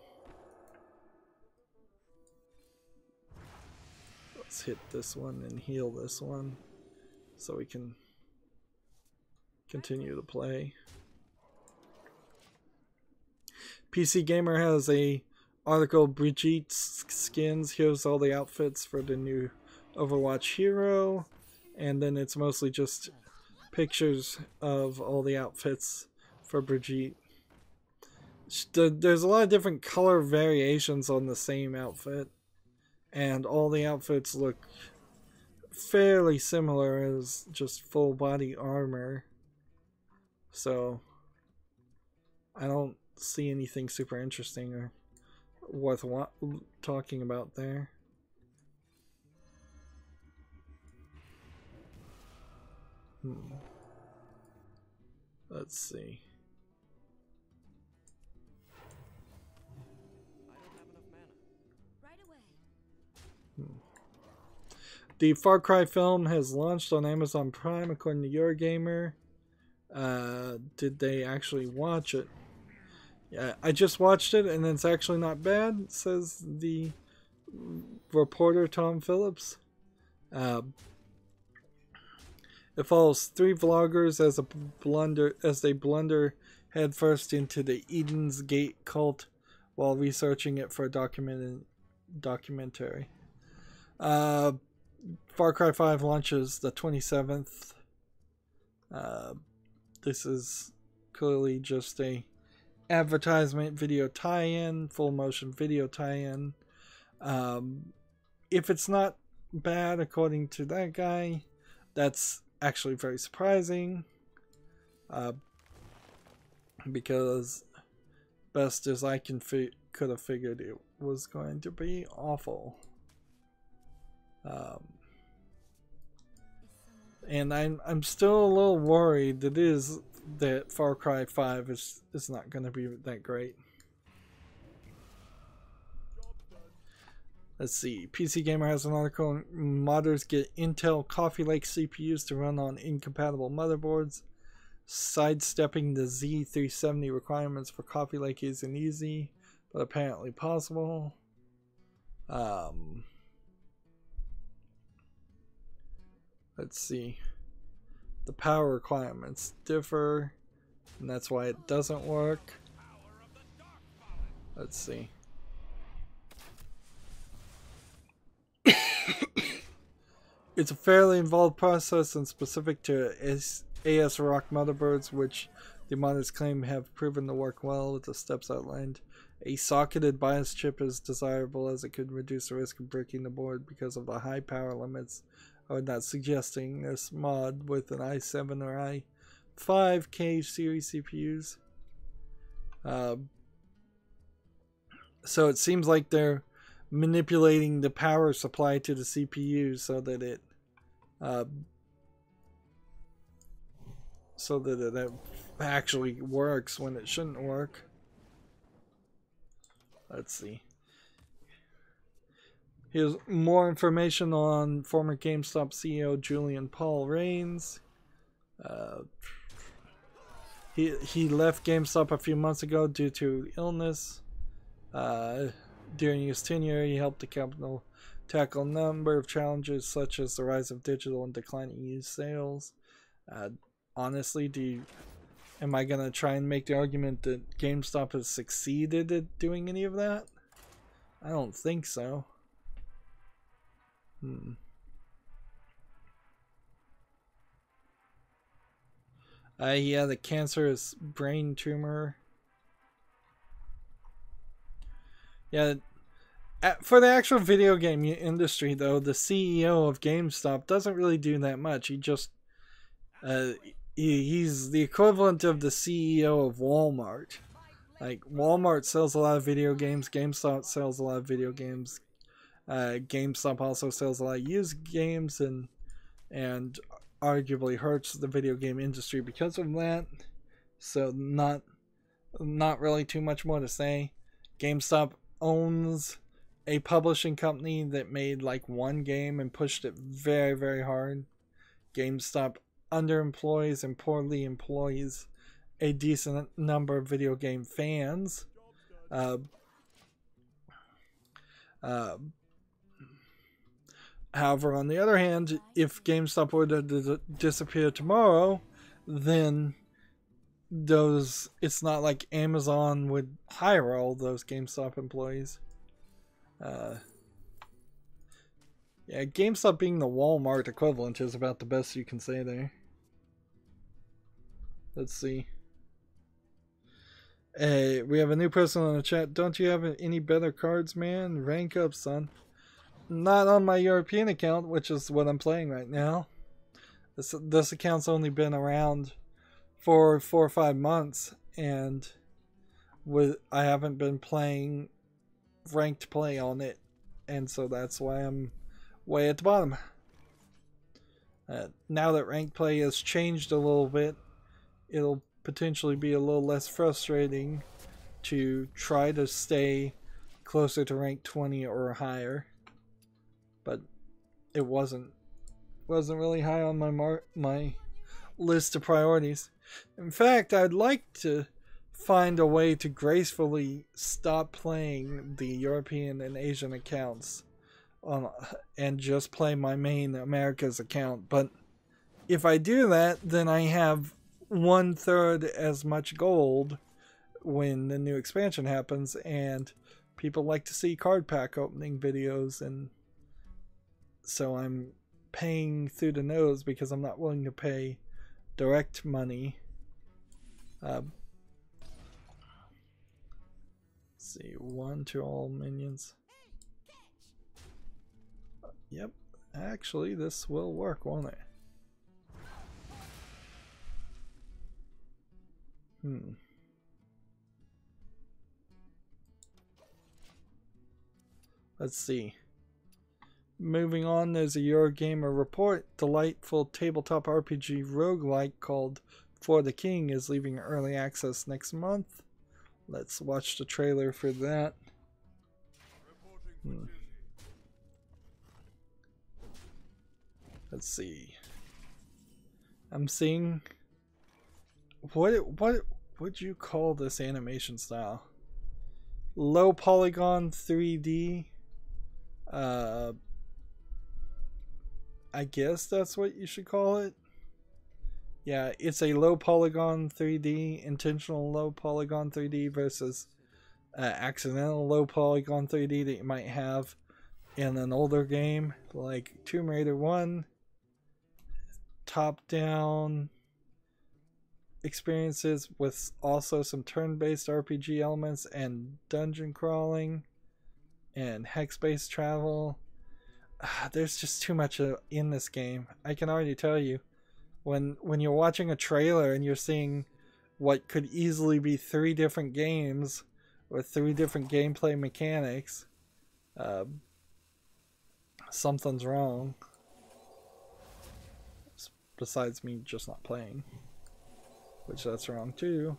Let's hit this one and heal this one so we can continue to play. PC Gamer has a article, Brigitte skins. Here's all the outfits for the new Overwatch hero, and then it's mostly just pictures of all the outfits for Brigitte. There's a lot of different color variations on the same outfit, and all the outfits look fairly similar as just full body armor. So I don't see anything super interesting or worth talking about there. Let's see. The Far Cry film has launched on Amazon Prime, according to Eurogamer. Did they actually watch it? Yeah, I just watched it, and it's actually not bad, says the reporter Tom Phillips. It follows 3 vloggers as they blunder headfirst into the Eden's Gate cult while researching it for a documentary. Far Cry 5 launches the 27th. This is clearly just a advertisement video tie-in, full motion video tie-in. If it's not bad according to that guy, that's actually very surprising, because best as I could have figured, it was going to be awful. And I'm still a little worried that Far Cry 5 is not going to be that great. Let's see. PC Gamer has an article. Modders get Intel Coffee Lake CPUs to run on incompatible motherboards. Sidestepping the Z370 requirements for Coffee Lake isn't easy, but apparently possible. Let's see. The power requirements differ, and that's why it doesn't work. Let's see. It's a fairly involved process and specific to ASRock motherboards, which the modders claim have proven to work well with the steps outlined. A socketed BIOS chip is desirable as it could reduce the risk of breaking the board because of the high power limits or not suggesting this mod with an i7 or i5K series CPUs. So it seems like they're manipulating the power supply to the CPU so that it actually works when it shouldn't work. Let's see. Here's more information on former GameStop CEO Julian Paul Raines. He left GameStop a few months ago due to illness. During his tenure, he helped the company tackle a number of challenges such as the rise of digital and declining used sales. Honestly, am I going to try and make the argument that GameStop has succeeded at doing any of that? I don't think so. He had a cancerous brain tumor. Yeah, for the actual video game industry, though, the CEO of GameStop doesn't really do that much. He just he's the equivalent of the CEO of Walmart. Like, Walmart sells a lot of video games, GameStop sells a lot of video games. GameStop also sells a lot of used games and arguably hurts the video game industry because of that. So not really too much more to say. GameStop owns a publishing company that made like one game and pushed it very, very hard. GameStop underemploys and poorly employs a decent number of video game fans. However, on the other hand, if GameStop were to disappear tomorrow, then it's not like Amazon would hire all those GameStop employees. Yeah, GameStop being the Walmart equivalent is about the best you can say there. Let's see. Hey, we have a new person on the chat. Don't you have any better cards, man? Rank up, son. Not on my European account, which is what I'm playing right now. This account's only been around for 4 or 5 months, and I haven't been playing ranked play on it, and so that's why I'm way at the bottom. Now that ranked play has changed a little bit, it'll potentially be a little less frustrating to try to stay closer to rank 20 or higher. But it wasn't really high on my list of priorities. In fact, I'd like to find a way to gracefully stop playing the European and Asian accounts and just play my main America's account. But if I do that, then I have 1/3 as much gold when the new expansion happens, and people like to see card pack opening videos, and so I'm paying through the nose because I'm not willing to pay direct money. Let's see, 1 to all minions. Yep, actually this will work, won't it? Let's see. Moving on, there's a Eurogamer report. Delightful tabletop RPG roguelike called For the King is leaving early access next month. Let's watch the trailer for that. Let's see. I'm seeing... What would you call this animation style? Low polygon 3D. I guess that's what you should call it. Yeah, it's a low polygon 3D, intentional low polygon 3D versus accidental low polygon 3D that you might have in an older game like Tomb Raider 1. Top down experiences with also some turn-based RPG elements and dungeon crawling and hex-based travel. there's just too much in this game. I can already tell you. When you're watching a trailer and you're seeing what could easily be 3 different games with 3 different gameplay mechanics, something's wrong. Besides me just not playing, which that's wrong too.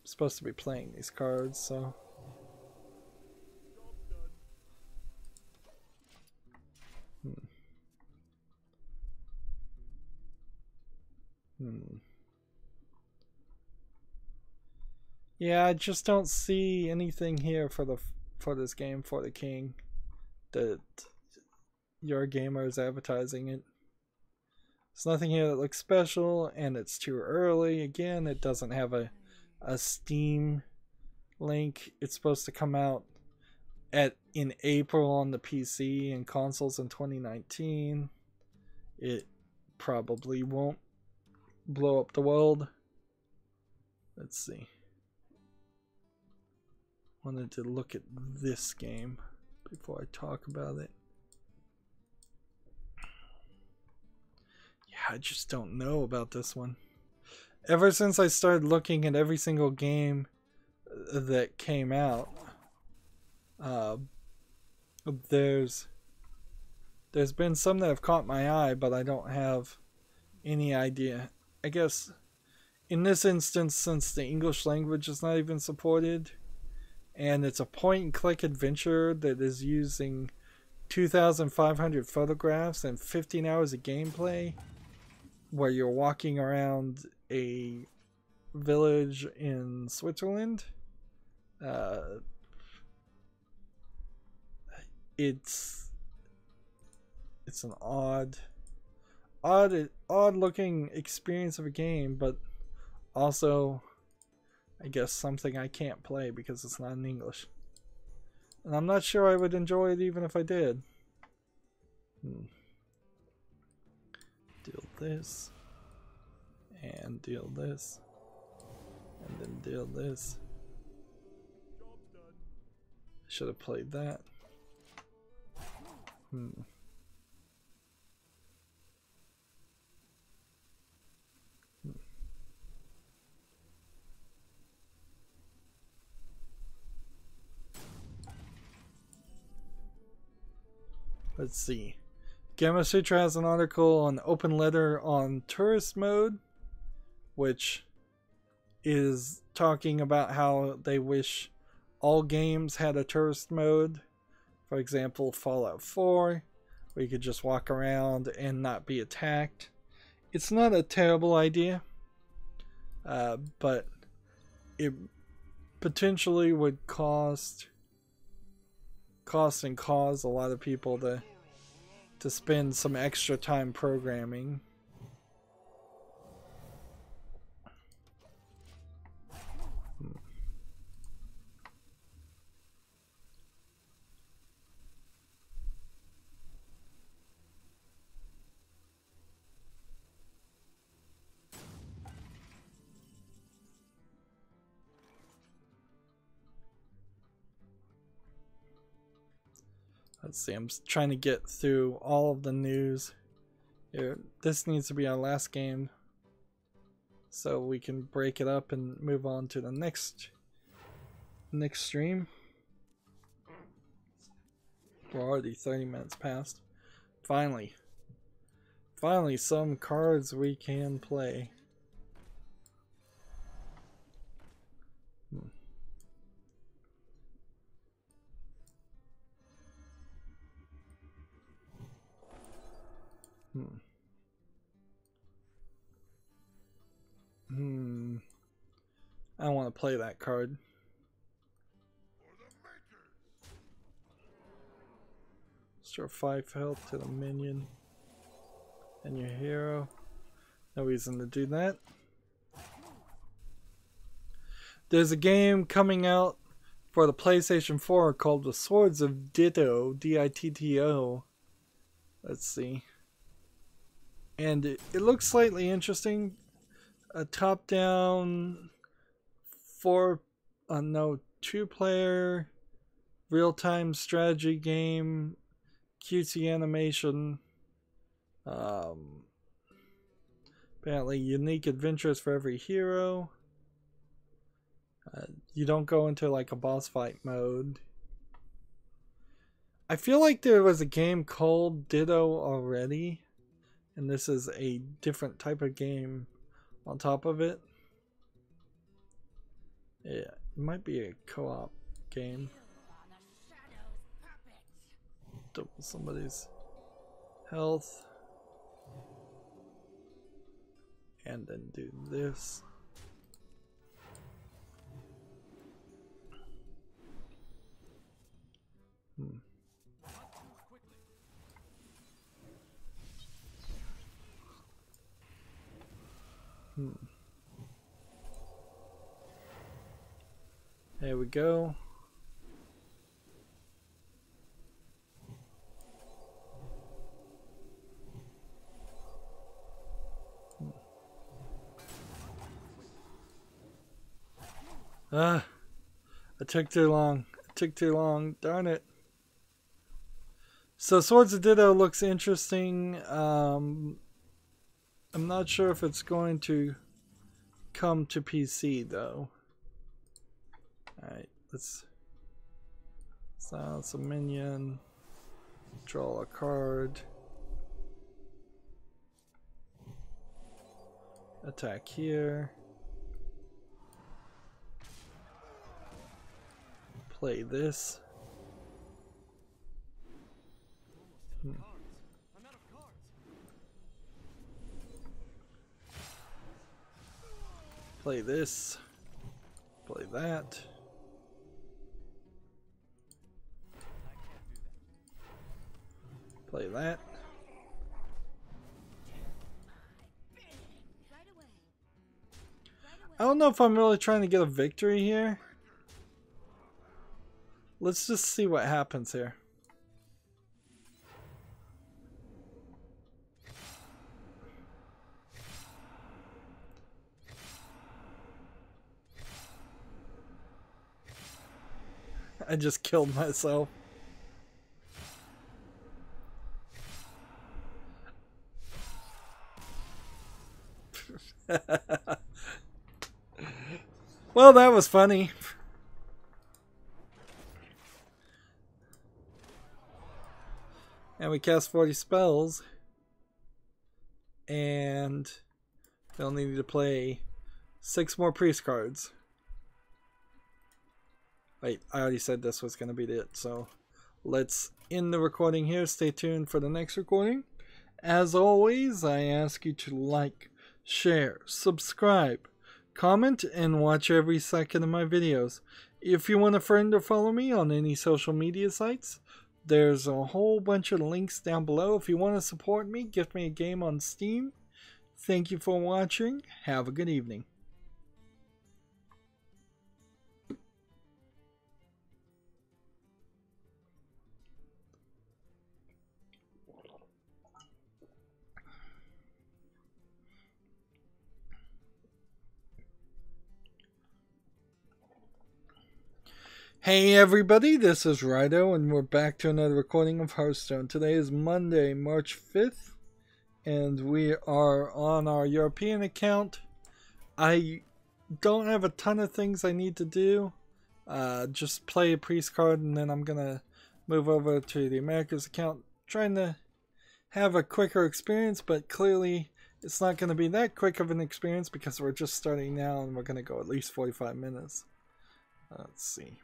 I'm supposed to be playing these cards, so. Yeah, I just don't see anything here for this game for the king that your gamer is advertising it. There's nothing here that looks special, and it's too early. Again, it doesn't have a Steam link. It's supposed to come out in April on the PC and consoles in 2019. It probably won't blow up the world. Let's see. Wanted to look at this game before I talk about it. Yeah, I just don't know about this one. Ever since I started looking at every single game that came out, there's been some that have caught my eye, but I don't have any idea. I guess in this instance, since the English language is not even supported, and it's a point-and-click adventure that is using 2,500 photographs and 15 hours of gameplay, where you're walking around a village in Switzerland, it's an odd looking experience of a game, but also I guess something I can't play because it's not in English, and I'm not sure I would enjoy it even if I did. Deal this, and deal this, and then deal this. Should have played that. Let's see. Gamma Sutra has an article on Open Letter on tourist mode, which is talking about how they wish all games had a tourist mode. For example, Fallout 4, where you could just walk around and not be attacked. It's not a terrible idea, but it potentially would cause a lot of people to spend some extra time programming. Let's see, I'm trying to get through all of the news. Here, this needs to be our last game, so we can break it up and move on to the next stream. We're already 30 minutes past. Finally some cards we can play. I don't want to play that card. Restore 5 health to the minion and your hero. No reason to do that. There's a game coming out for the PlayStation 4 called The Swords of Ditto, D-I-T-T-O. Let's see. And it looks slightly interesting. A top-down 2-player real-time strategy game, cutesy animation. Apparently unique adventures for every hero. You don't go into like a boss fight mode. I feel like there was a game called Ditto already, and this is a different type of game on top of it. Yeah, it might be a co-op game. Double somebody's health. And then do this. There we go. It took too long. It took too long. Darn it. So Swords of Ditto looks interesting. I'm not sure if it's going to come to PC though. Alright, let's silence a minion. Draw a card. Attack here. Play this. Play this. Play that. Play that. I don't know if I'm really trying to get a victory here. Let's just see what happens here. I just killed myself. Well, that was funny. And we cast 40 spells. And we only need to play 6 more priest cards. Wait, I already said this was going to be it, so let's end the recording here. Stay tuned for the next recording. As always, I ask you to like, share, subscribe, comment, and watch every second of my videos. If you want a friend or follow me on any social media sites, there's a whole bunch of links down below. If you want to support me, gift me a game on Steam. Thank you for watching. Have a good evening. Hey everybody, this is Rydo, and we're back to another recording of Hearthstone. Today is Monday, March 5th, and we are on our European account. I don't have a ton of things I need to do. Just play a priest card, and then I'm gonna move over to the Americas account, trying to have a quicker experience, but clearly it's not going to be that quick of an experience because we're just starting now, and we're going to go at least 45 minutes. Let's see.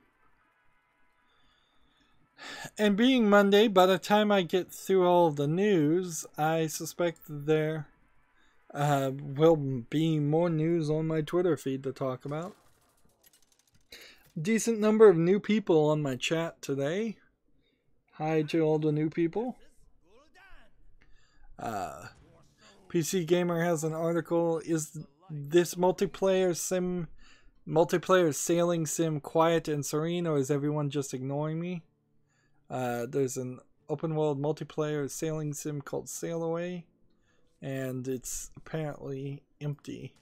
And being Monday, by the time I get through all of the news, I suspect there will be more news on my Twitter feed to talk about. Decent number of new people on my chat today. Hi to all the new people. PC Gamer has an article. Is this multiplayer sailing sim quiet and serene, or is everyone just ignoring me? There's an open world multiplayer sailing sim called Sail Away, and it's apparently empty,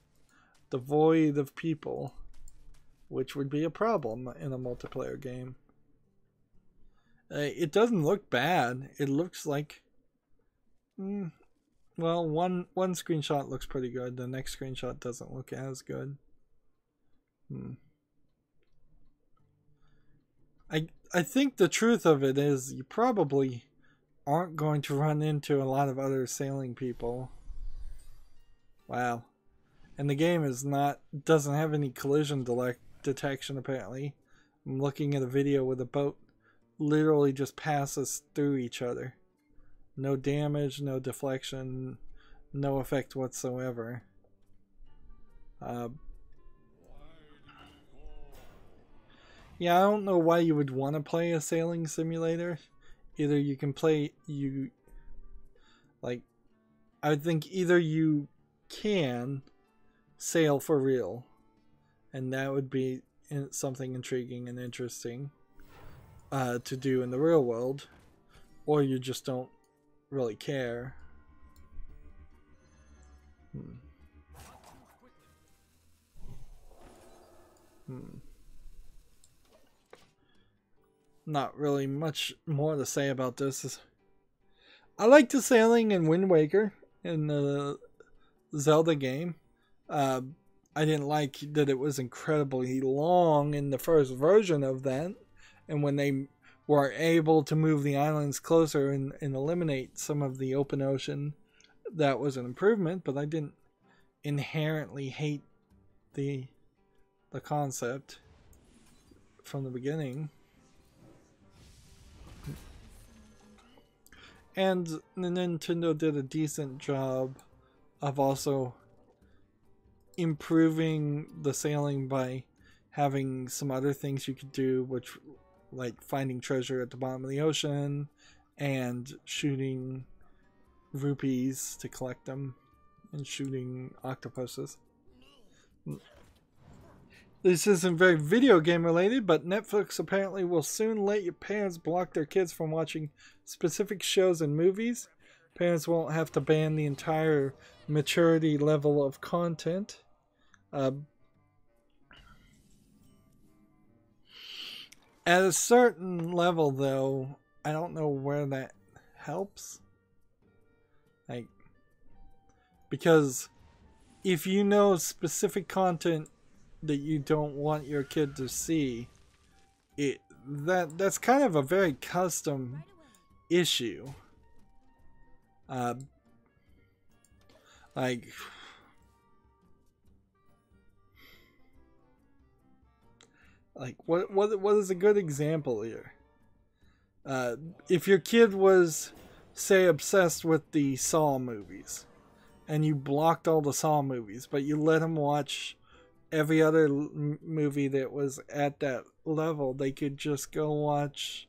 devoid of people, which would be a problem in a multiplayer game. It doesn't look bad. It looks like, well, one screenshot looks pretty good. The next screenshot doesn't look as good. I think the truth of it is you probably aren't going to run into a lot of other sailing people. Wow. And the game doesn't have any collision detection apparently. I'm looking at a video where the boat literally just passes through each other. No damage, no deflection, no effect whatsoever. Yeah, I don't know why you would want to play a sailing simulator. Either you can play, I think either you can sail for real, and that would be something intriguing and interesting to do in the real world, or you just don't really care. Not really much more to say about this. I liked the sailing in Wind Waker in the Zelda game. I didn't like that it was incredibly long in the first version of that, and when they were able to move the islands closer and eliminate some of the open ocean, that was an improvement, but I didn't inherently hate the concept from the beginning. And Nintendo did a decent job of also improving the sailing by having some other things you could do, which like finding treasure at the bottom of the ocean and shooting rupees to collect them and shooting octopuses. This isn't very video game related, but Netflix apparently will soon let your parents block their kids from watching specific shows and movies. Parents won't have to ban the entire maturity level of content. At a certain level, though, I don't know where that helps. Because if you know specific content that you don't want your kid to see, that's kind of a very custom issue. What is a good example here? If your kid was, say, obsessed with the Saw movies, and you blocked all the Saw movies, but you let him watch every other movie that was at that level, they could just go watch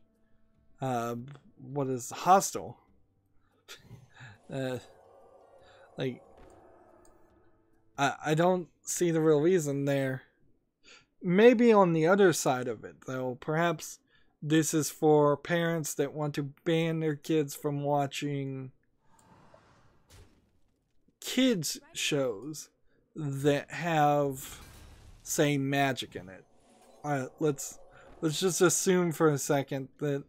what is Hostel. I don't see the real reason there. Maybe on the other side of it, though, perhaps this is for parents that want to ban their kids from watching kids shows that have, say, magic in it. Let's just assume for a second that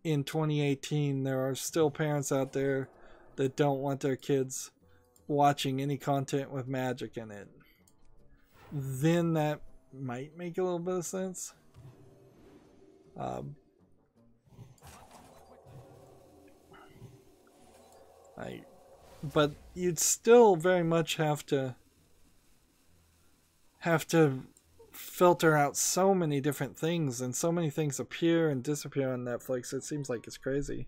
in 2018 there are still parents out there that don't want their kids watching any content with magic in it. Then that might make a little bit of sense. But you'd still very much have to filter out so many different things, and so many things appear and disappear on Netflix. It seems like it's crazy.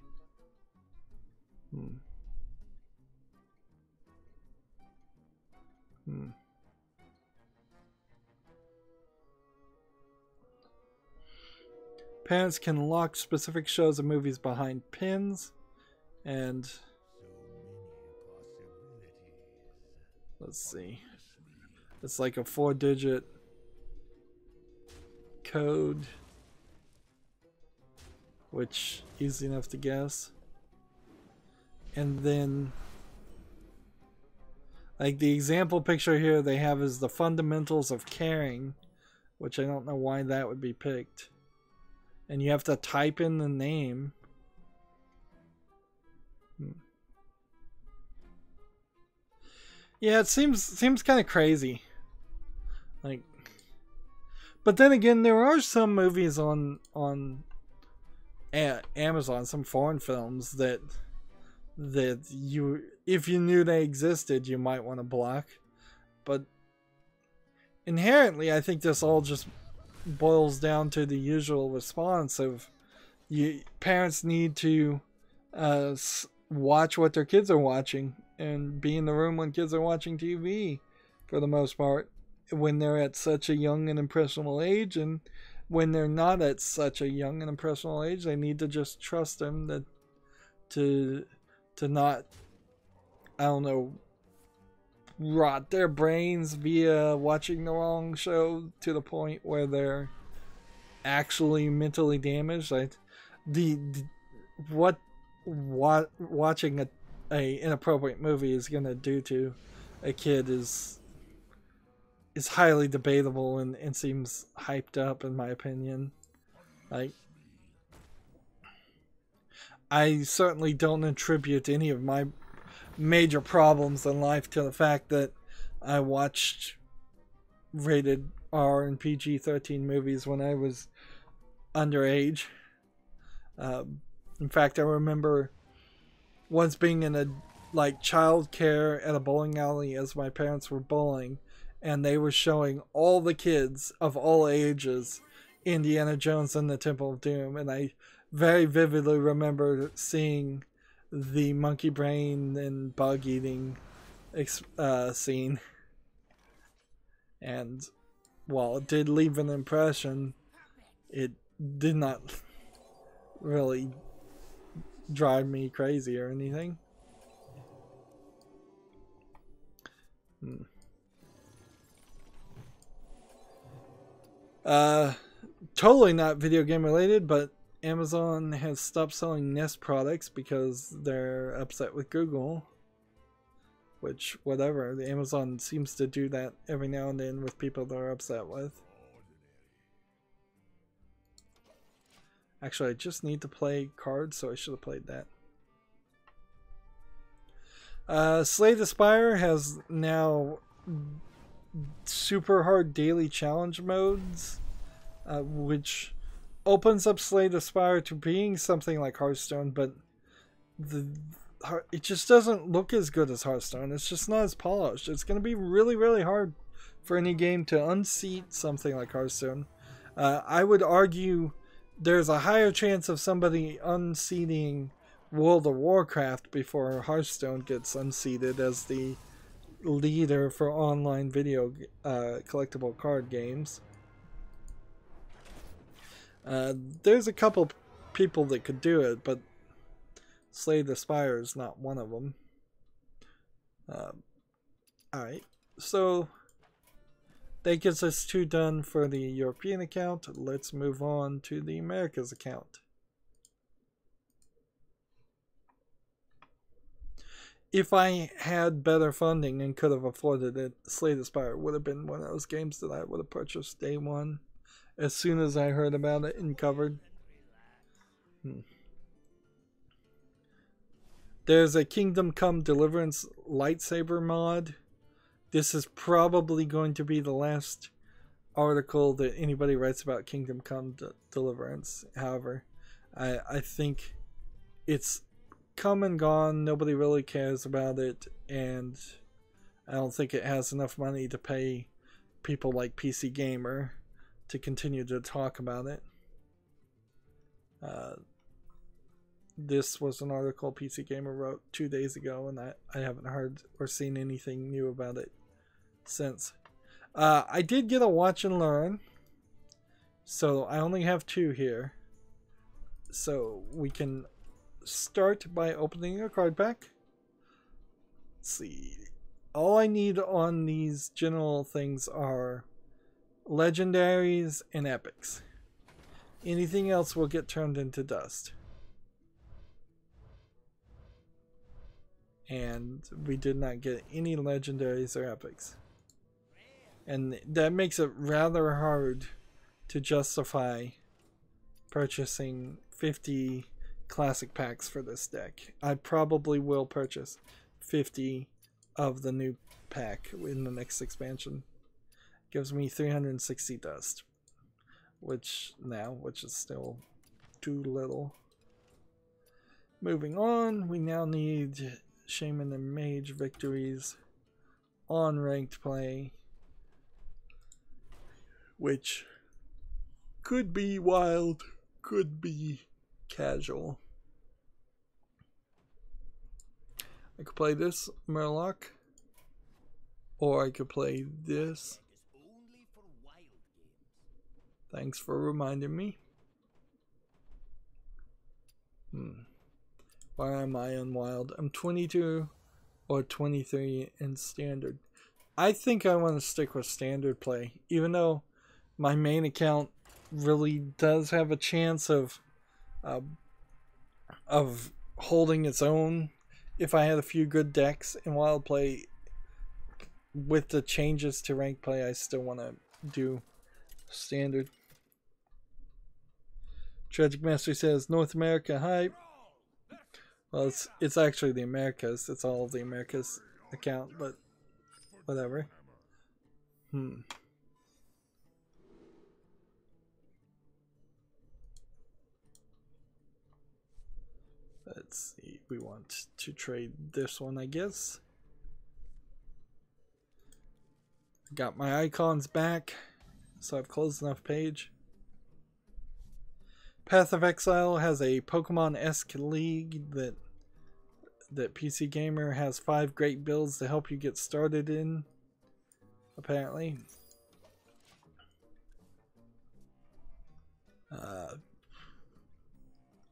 Parents can lock specific shows and movies behind pins, and let's see, it's like a 4-digit code, which easy enough to guess. And then like the example picture here they have is the fundamentals of caring, which I don't know why that would be picked. and you have to type in the name. Yeah, it seems kind of crazy. Like, but then again, there are some movies on Amazon, some foreign films that you, if you knew they existed, you might want to block. But inherently, I think this all just boils down to the usual response of parents need to watch what their kids are watching and be in the room when kids are watching TV for the most part when they're at such a young and impressionable age, and when they're not at such a young and impressionable age, they need to just trust them that to not, I don't know, rot their brains via watching the wrong show to the point where they're actually mentally damaged. Like watching a inappropriate movie is gonna do to a kid is highly debatable and seems hyped up, in my opinion. Like, I certainly don't attribute any of my major problems in life to the fact that I watched rated R and PG-13 movies when I was underage. In fact, I remember once being in a child care at a bowling alley as my parents were bowling, and they were showing all the kids of all ages Indiana Jones and the Temple of Doom, and I very vividly remember seeing the monkey brain and bug eating scene. And while it did leave an impression, it did not really drive me crazy or anything. Totally not video game related, but Amazon has stopped selling Nest products because they're upset with Google. Which, whatever, Amazon seems to do that every now and then with people they're upset with. Actually, I just need to play cards, so I should have played that. Slay the Spire has now super hard daily challenge modes, which opens up Slay the Spire to being something like Hearthstone, but it just doesn't look as good as Hearthstone. It's just not as polished. It's going to be really, really hard for any game to unseat something like Hearthstone. I would argue there's a higher chance of somebody unseating World of Warcraft before Hearthstone gets unseated as the leader for online video collectible card games. There's a couple people that could do it, but Slay the Spire is not one of them. Alright, so that gets us 2 done for the European account. Let's move on to the Americas account. If I had better funding and could have afforded it, Slay the Spire would have been one of those games that I would have purchased day one as soon as I heard about it and covered. There's a Kingdom Come Deliverance lightsaber mod. This is probably going to be the last article that anybody writes about Kingdom Come Deliverance. However, I think it's come and gone. Nobody really cares about it, and I don't think it has enough money to pay people like PC Gamer to continue to talk about it. This was an article PC Gamer wrote 2 days ago, and I haven't heard or seen anything new about it since. I did get a watch and learn, so I only have 2 here. So we can start by opening a card pack. Let's see. All I need on these general things are legendaries and epics. Anything else will get turned into dust. And we did not get any legendaries or epics. And that makes it rather hard to justify purchasing 50 classic packs for this deck. I probably will purchase 50 of the new pack in the next expansion. Gives me 360 dust, which is still too little. Moving on, we now need Shaman and Mage victories on ranked play, which could be wild, could be casual. I could play this Murloc, or I could play this. Thanks for reminding me. Why am I on wild? I'm 22 or 23 in standard. I think I want to stick with standard play, even though my main account really does have a chance of holding its own if I had a few good decks in wild play. With the changes to ranked play, I still want to do standard. Tragic Mastery says North America hype. Well, it's actually the Americas. It's all of the Americas account, but whatever. Let's see. We want to trade this one, I guess. Got my icons back, so I've closed enough page. Path of Exile has a Pokemon-esque league that PC Gamer has 5 great builds to help you get started in, apparently.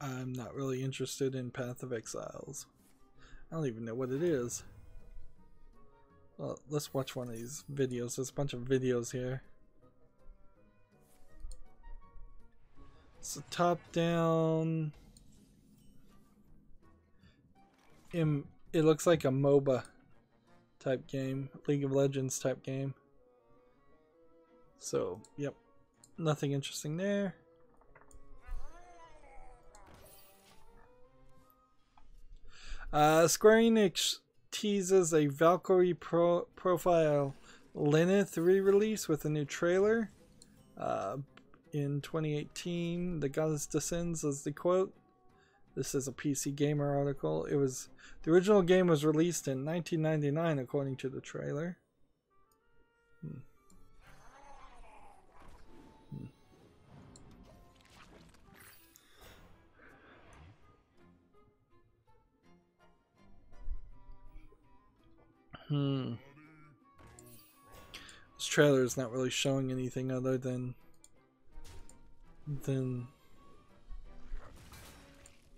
I'm not really interested in Path of Exiles. I don't even know what it is. Well, let's watch one of these videos. There's a bunch of videos here. It's a top-down. It looks like a MOBA type game, League of Legends type game. So, yep, nothing interesting there. Square Enix teases a Valkyrie profile Lilith re-release with a new trailer. In 2018, the goddess descends as the quote. This is a PC Gamer article. The original game was released in 1999 according to the trailer. This trailer is not really showing anything other than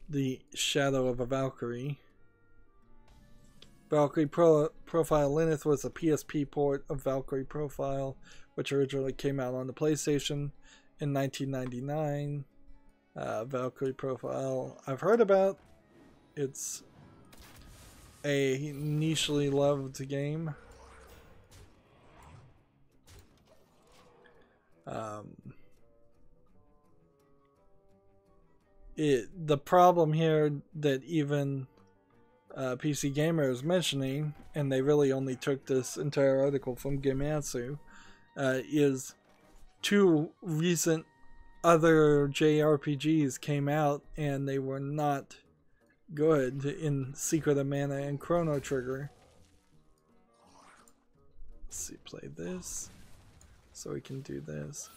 the shadow of a Valkyrie. Valkyrie Profile Lilith was a PSP port of Valkyrie Profile, which originally came out on the PlayStation in 1999. Valkyrie Profile I've heard about. It's a nichely loved game. The problem here that even PC Gamer is mentioning, and they really only took this entire article from Gematsu, is 2 recent other JRPGs came out and they were not good, in Secret of Mana and Chrono Trigger. Let's see, play this so we can do this.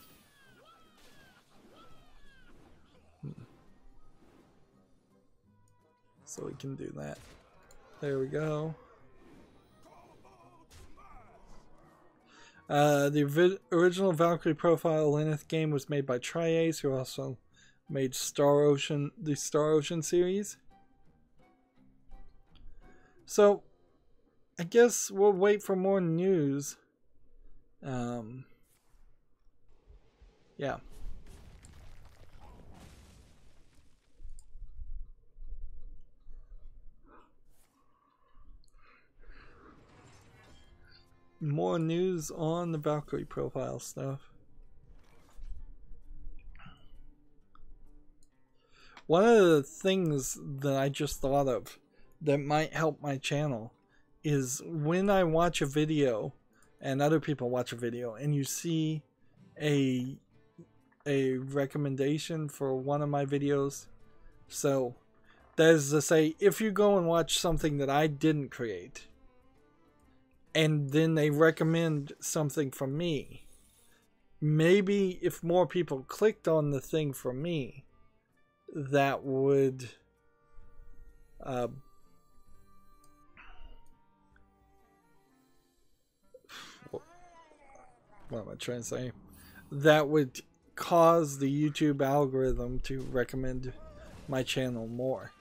So we can do that. There we go. The original Valkyrie Profile Lilith game was made by Tri-Ace, who also made the Star Ocean series. So, I guess we'll wait for more news. Yeah. More news on the Valkyrie Profile stuff. One of the things that I just thought of that might help my channel is when I watch a video and other people watch a video and you see a recommendation for one of my videos. So that is to say, if you go and watch something that I didn't create and then they recommend something from me, maybe if more people clicked on the thing from me, that would what am I trying to say? That would cause the YouTube algorithm to recommend my channel more.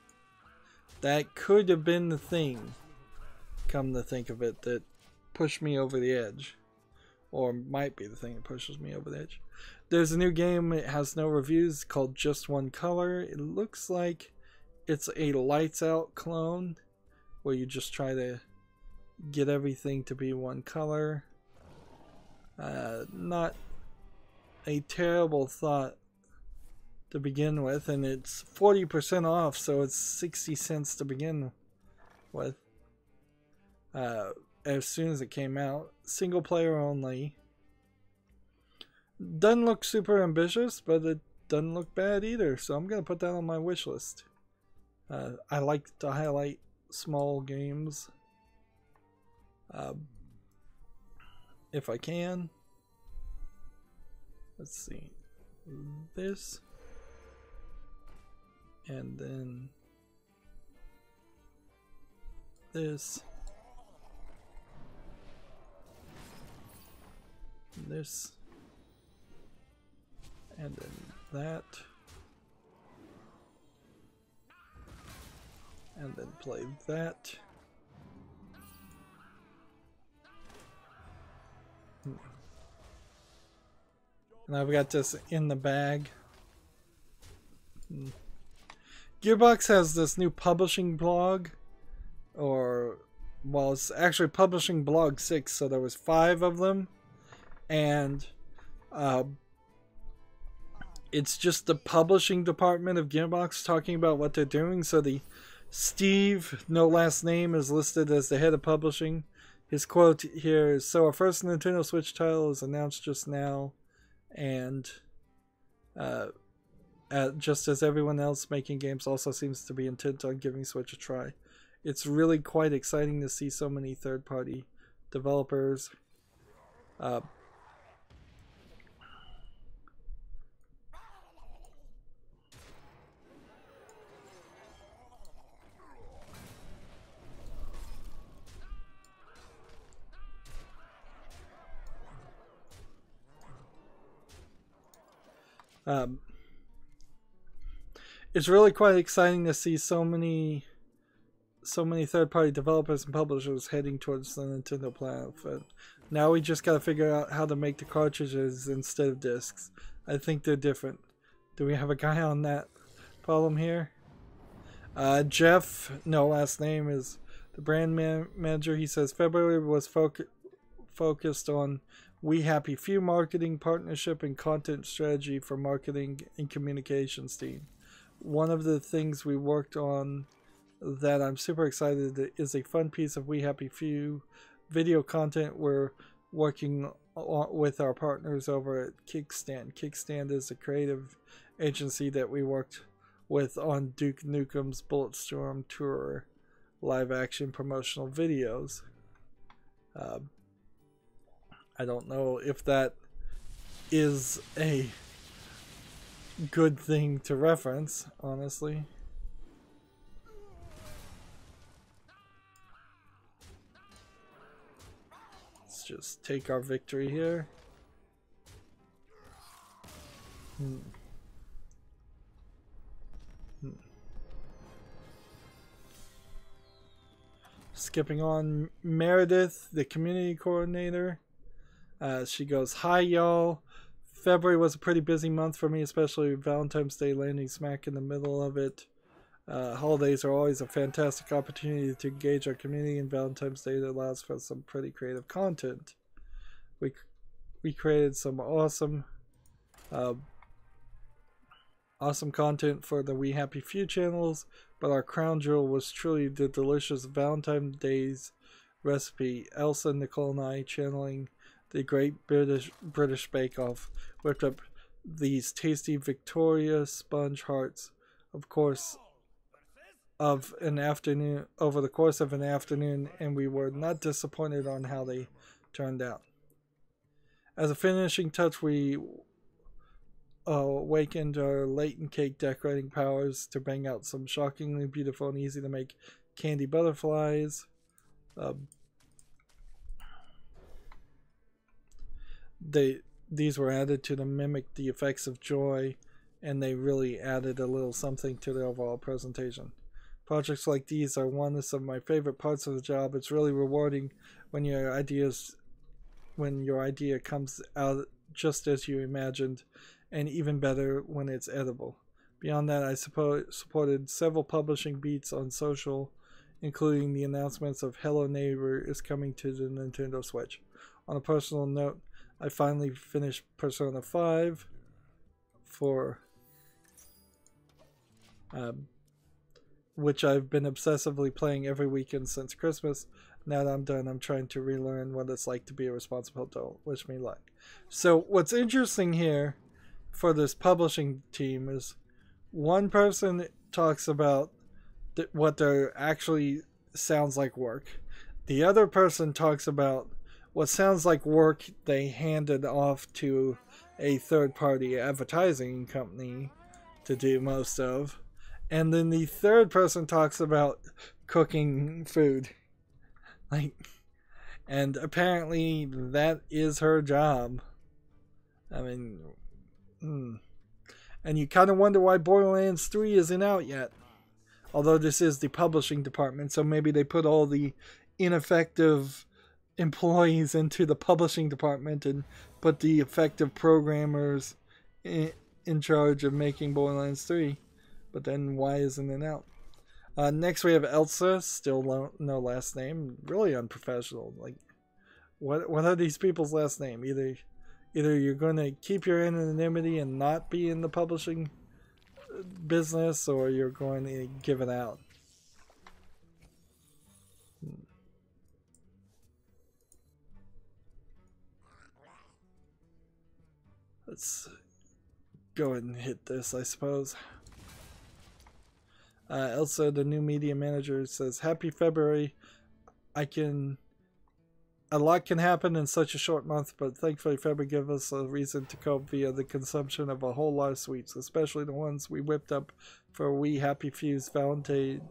That could have been the thing, come to think of it, that pushed me over the edge. Or might be the thing that pushes me over the edge. There's a new game, it has no reviews, called Just One Color. It looks like it's a Lights Out clone, where you just try to get everything to be one color. Not a terrible thought to begin with, and it's 40% off, so it's 60 cents to begin with. As soon as it came out, single player only. Doesn't look super ambitious, but it doesn't look bad either, so I'm gonna put that on my wish list. I like to highlight small games if I can. Let's see, this, and then this, this, and then that, and then play that. And I've got this in the bag. Gearbox has this new publishing blog, or, well, it's actually publishing blog 6, so there was 5 of them, and it's just the publishing department of Gearbox talking about what they're doing. So the Steve, no last name, is listed as the head of publishing. His quote here is, "So our first Nintendo Switch title is announced just now, and just as everyone else making games also seems to be intent on giving Switch a try. It's really quite exciting to see so many third-party developers it's really quite exciting to see so many third-party developers and publishers heading towards the Nintendo platform. Now we just gotta figure out how to make the cartridges instead of discs. I think they're different. Do we have a guy on that problem here? Jeff, no last name, is the brand manager. He says February was focused on We Happy Few marketing, partnership, and content strategy for marketing and communications team. One of the things we worked on that I'm super excited is a fun piece of We Happy Few video content. We're working with our partners over at Kickstand. Kickstand is a creative agency that we worked with on Duke Nukem's Bulletstorm Tour live action promotional videos. I don't know if that is a good thing to reference, honestly. Let's just take our victory here. Skipping on, Meredith, the community coordinator. She goes, "Hi y'all. February was a pretty busy month for me, especially Valentine's Day landing smack in the middle of it. Holidays are always a fantastic opportunity to engage our community, and Valentine's Day allows for some pretty creative content. We created some awesome Awesome content for the We Happy Few channels, but our crown jewel was truly the delicious Valentine's Day's recipe. Elsa, Nicole, and I, channeling the Great British Bake Off, whipped up these tasty Victoria sponge hearts, of course, over the course of an afternoon, and we were not disappointed on how they turned out. As a finishing touch, we awakened our latent cake decorating powers to bang out some shockingly beautiful and easy to make candy butterflies. These were added to mimic the effects of joy, and they really added a little something to the overall presentation. Projects like these are one of my favorite parts of the job. It's really rewarding when your idea comes out just as you imagined, and even better when it's edible. Beyond that, I supported several publishing beats on social, including the announcements of Hello Neighbor is coming to the Nintendo Switch. On a personal note, I finally finished Persona 5 which I've been obsessively playing every weekend since Christmas. Now that I'm done, I'm trying to relearn what it's like to be a responsible adult. Wish me luck. So what's interesting here for this publishing team is one person talks about what there actually sounds like work. The other person talks about what sounds like work they handed off to a third-party advertising company to do most of. And then the third person talks about cooking food. And apparently that is her job. I mean, and you kind of wonder why Borderlands 3 isn't out yet. Although this is the publishing department, so maybe they put all the ineffective employees into the publishing department and put the effective programmers in charge of making Borderlands 3. But then why isn't it out? Next we have Elsa, still no last name. Really unprofessional. Like, what are these people's last name? Either you're going to keep your anonymity and not be in the publishing business, or you're going to give it out. Let's go ahead and hit this, I suppose. Elsa, the new media manager, says, "Happy February. A lot can happen in such a short month, but thankfully February gives us a reason to cope via the consumption of a whole lot of sweets, especially the ones we whipped up for We Happy Few's Valentine's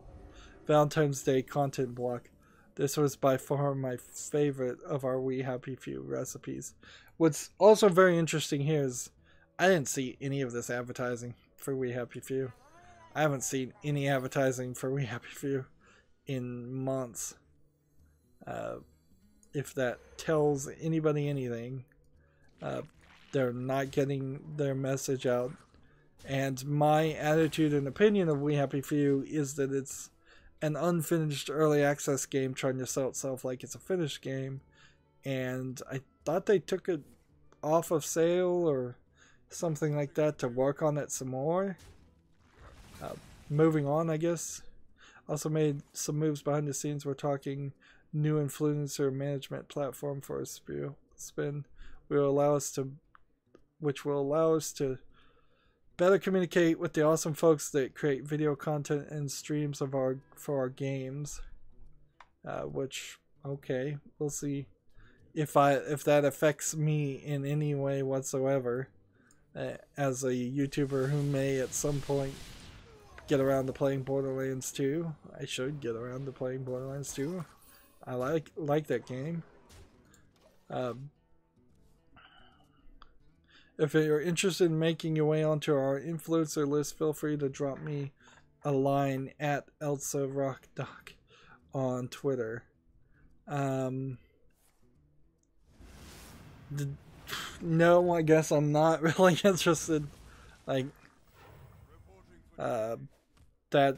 Day content block. This was by far my favorite of our We Happy Few recipes." What's also very interesting here is I didn't see any of this advertising for We Happy Few. I haven't seen any advertising for We Happy Few in months. If that tells anybody anything, they're not getting their message out. And my attitude and opinion of We Happy Few is that it's an unfinished early access game trying to sell itself like it's a finished game. And I thought they took it off of sale or something like that to work on it some more. Moving on, I guess. Also made some moves behind the scenes. We're talking new influencer management platform for a spin, which will allow us to better communicate with the awesome folks that create video content and streams for our games. Which, okay, we'll see if that affects me in any way whatsoever, as a YouTuber who may at some point get around to playing Borderlands 2. I should get around to playing Borderlands 2. I like that game. If you're interested in making your way onto our influencer list, feel free to drop me a line at Elsa Rock Doc on Twitter. No, I guess I'm not really interested. Like, that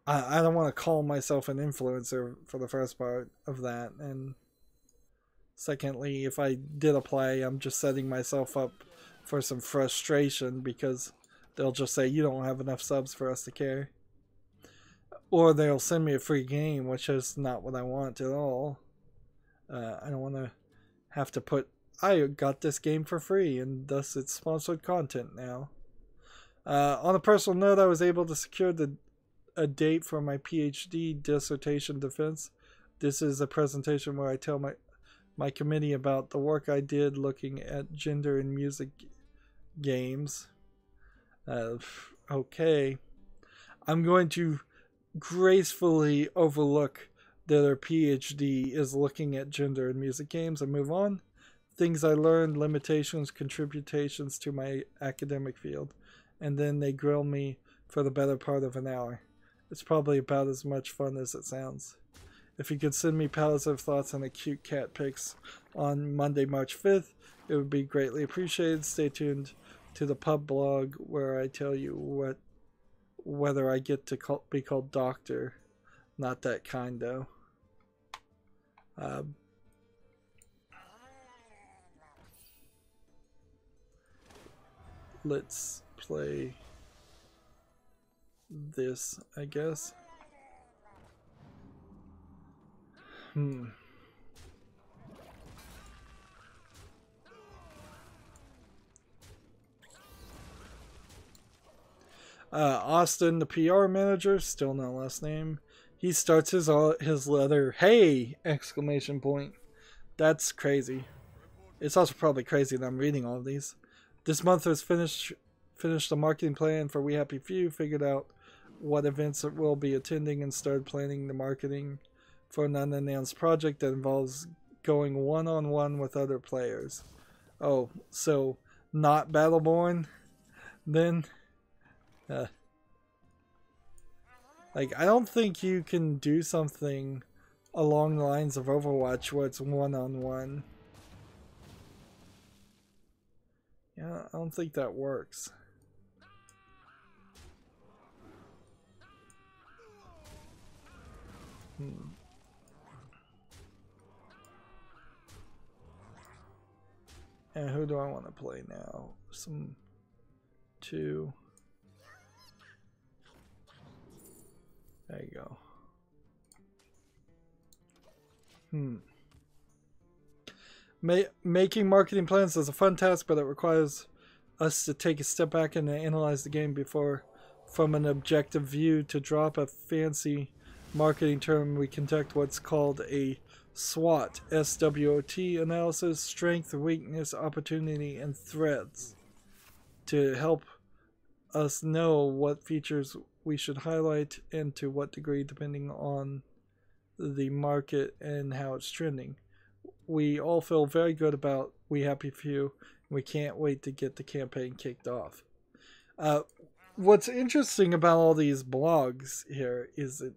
I don't want to call myself an influencer for the first part of that, and secondly, if I did apply, I'm just setting myself up for some frustration because they'll just say you don't have enough subs for us to care. Or they'll send me a free game, which is not what I want at all. I don't want to have to put, I got this game for free, and thus it's sponsored content now. On a personal note, I was able to secure a date for my PhD dissertation defense. This is a presentation where I tell my committee about the work I did looking at gender in music games. Okay. I'm going to gracefully overlook that our PhD is looking at gender in music games and move on. Things I learned, limitations, contributions to my academic field. And then they grill me for the better part of an hour. It's probably about as much fun as it sounds. If you could send me positive thoughts and cute cat pics on Monday, March 5th, it would be greatly appreciated. Stay tuned to the pub blog where I tell you whether I get to be called doctor. Not that kind, though. Let's play this, I guess. Austin, the PR manager, still no last name. He starts his letter, "Hey!" exclamation point. That's crazy. It's also probably crazy that I'm reading all of these. This month has finished the marketing plan for We Happy Few, figured out what events it will be attending, and started planning the marketing for an unannounced project that involves going one-on-one with other players. Oh, so not Battleborn then? Like, I don't think you can do something along the lines of Overwatch where it's one-on-one. Yeah, I don't think that works. And who do I want to play now? Two. There you go. Making marketing plans is a fun task, but it requires us to take a step back and analyze the game from an objective view. To drop a fancy marketing term, we conduct what's called a SWOT, S-W-O-T analysis: strength, weakness, opportunity, and threats, to help us know what features we should highlight and to what degree, depending on the market and how it's trending. We all feel very good about We Happy Few. We can't wait to get the campaign kicked off. What's interesting about all these blogs here is it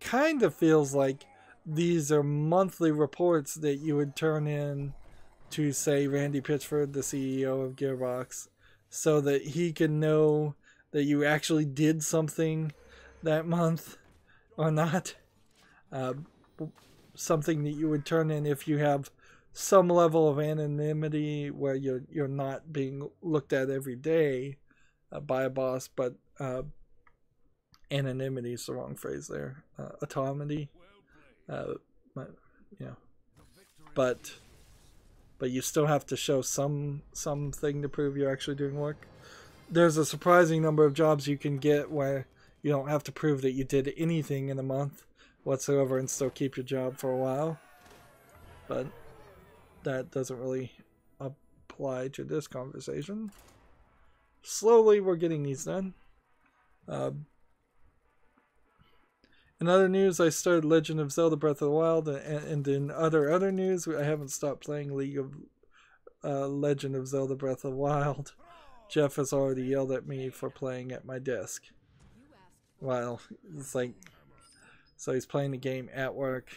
kind of feels like these are monthly reports that you would turn in to, say, Randy Pitchford, the CEO of Gearbox, so that he can know that you actually did something that month or not. Something that you would turn in if you have some level of anonymity where you're not being looked at every day by a boss, but anonymity is the wrong phrase there. Autonomy. But you still have to show something to prove you're actually doing work. There's a surprising number of jobs you can get where you don't have to prove that you did anything in a month whatsoever and still keep your job for a while. But that doesn't really apply to this conversation. Slowly we're getting these done. In other news, I started Legend of Zelda Breath of the Wild, and in other news, I haven't stopped playing League of Legend of Zelda Breath of the Wild. Jeff has already yelled at me for playing at my desk. Well, it's like, so he's playing the game at work.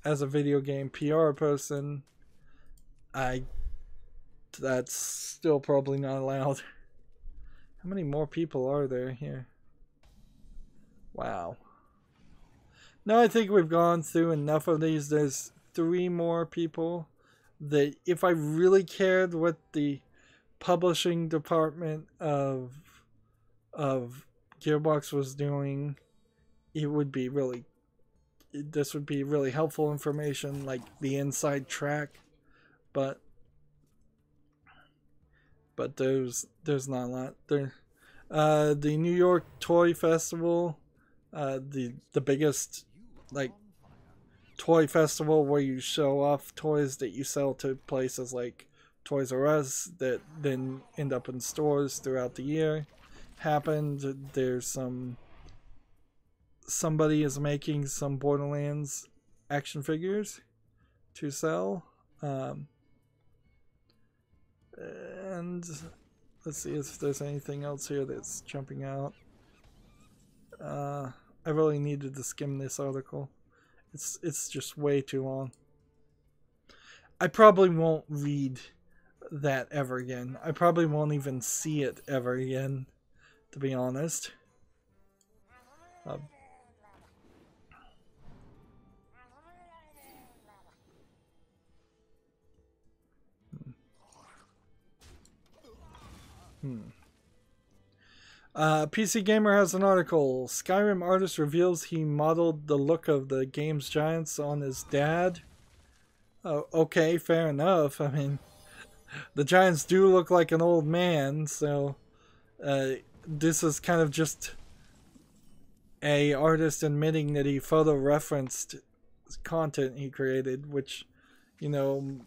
As a video game PR person, that's still probably not allowed. How many more people are there here? Wow. No, I think we've gone through enough of these. There's 3 more people that if I really cared what the publishing department of Gearbox was doing, it would be really, this would be really helpful information, like the inside track, but there's not a lot there. The New York Toy Festival, the biggest like toy festival where you show off toys that you sell to places like Toys R Us that then end up in stores throughout the year, happened. There's somebody is making some Borderlands action figures to sell, and let's see if there's anything else here that's jumping out. I really needed to skim this article. It's just way too long. I probably won't read that ever again. I probably won't even see it ever again, to be honest. PC Gamer has an article. Skyrim artist reveals he modeled the look of the game's giants on his dad. Oh, okay, fair enough. I mean, the giants do look like an old man, so this is kind of just a artist admitting that he photo referenced content he created, which, you know,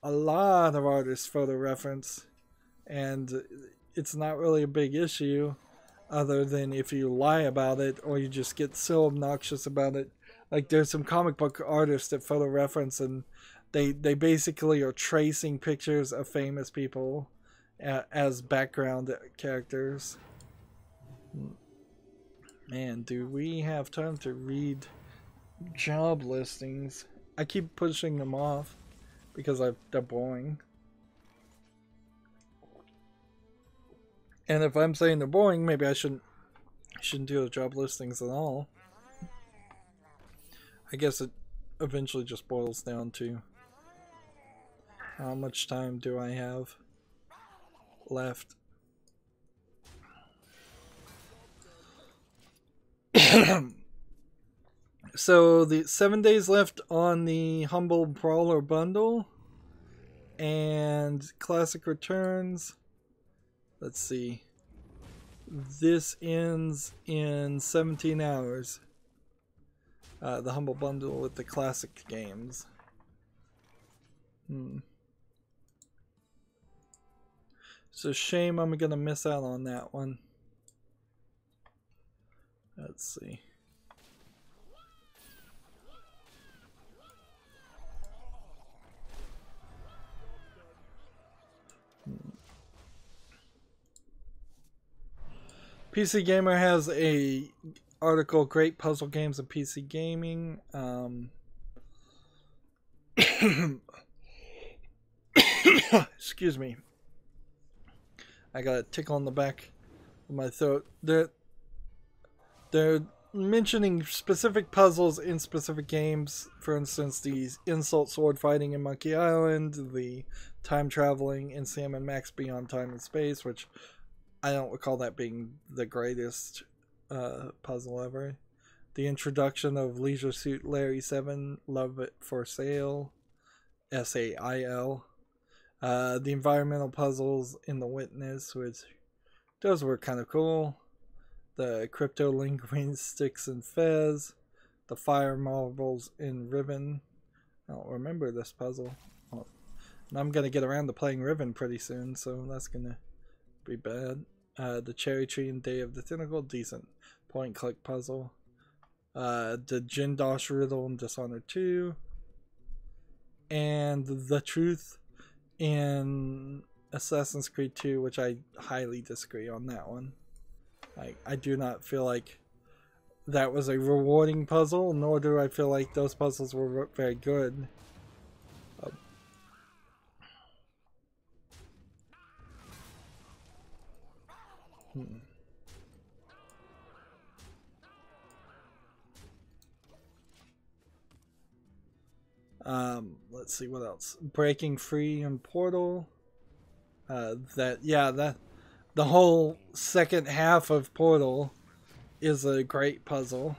a lot of artists photo reference, and it's not really a big issue other than if you lie about it or you just get so obnoxious about it. Like, there's some comic book artists that photo reference, and they basically are tracing pictures of famous people as background characters. Man, do we have time to read job listings? I keep pushing them off because they're boring. And if I'm saying they're boring, maybe I shouldn't do the job listings at all. I guess it eventually just boils down to how much time do I have left. So the 7 days left on the Humble Brawler bundle and Classic returns. Let's see. This ends in 17 hours. The Humble Bundle with the classic games. It's a shame I'm gonna miss out on that one. Let's see. PC Gamer has a article, Great Puzzle Games of PC Gaming. Excuse me. I got a tickle on the back of my throat. They're mentioning specific puzzles in specific games. For instance, the insult sword fighting in Monkey Island, the time traveling in Sam and Max Beyond Time and Space, which I don't recall that being the greatest puzzle ever. The introduction of Leisure Suit Larry 7, Love It for Sale, SAIL. The environmental puzzles in The Witness, which those were kind of cool. The Crypto Linguine Sticks and Fez. The Fire Marbles in Ribbon. I don't remember this puzzle. Oh, and I'm going to get around to playing Ribbon pretty soon, so that's going to be bad. The Cherry Tree and Day of the Tentacle, decent point click puzzle. The Jindosh Riddle in Dishonored 2. And The Truth in Assassin's Creed 2, which I highly disagree on that one. I do not feel like that was a rewarding puzzle, nor do I feel like those puzzles were very good. Let's see what else. Breaking Free and Portal. that the whole second half of Portal is a great puzzle.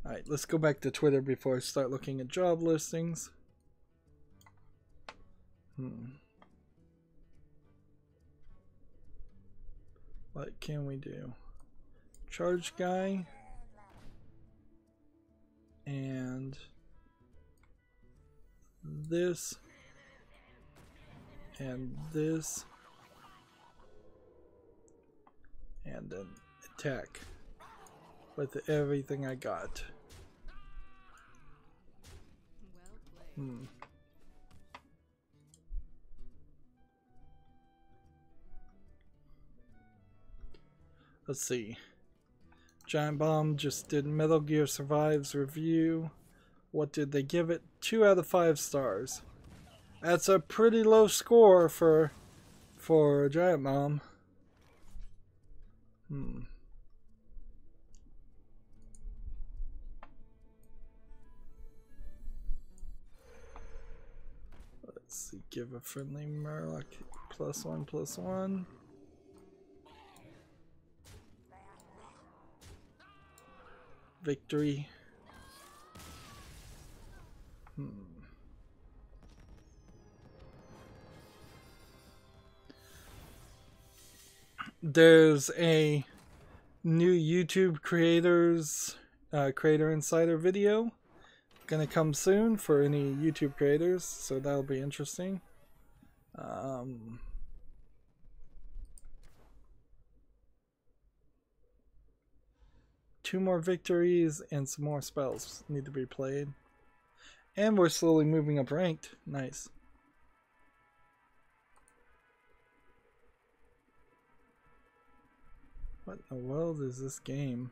Alright, let's go back to Twitter before I start looking at job listings. What can we do? Charge guy. And this. And this. And then attack. With everything I got. Let's see. Giant Bomb just did Metal Gear Survives review. What did they give it? 2 out of 5 stars. That's a pretty low score for Giant Bomb. Let's see. Give a friendly Murloc +1/+1. Victory. There's a new YouTube creator insider video gonna come soon for any YouTube creators, so that'll be interesting. 2 more victories and some more spells need to be played. And we're slowly moving up ranked. Nice. What in the world is this game?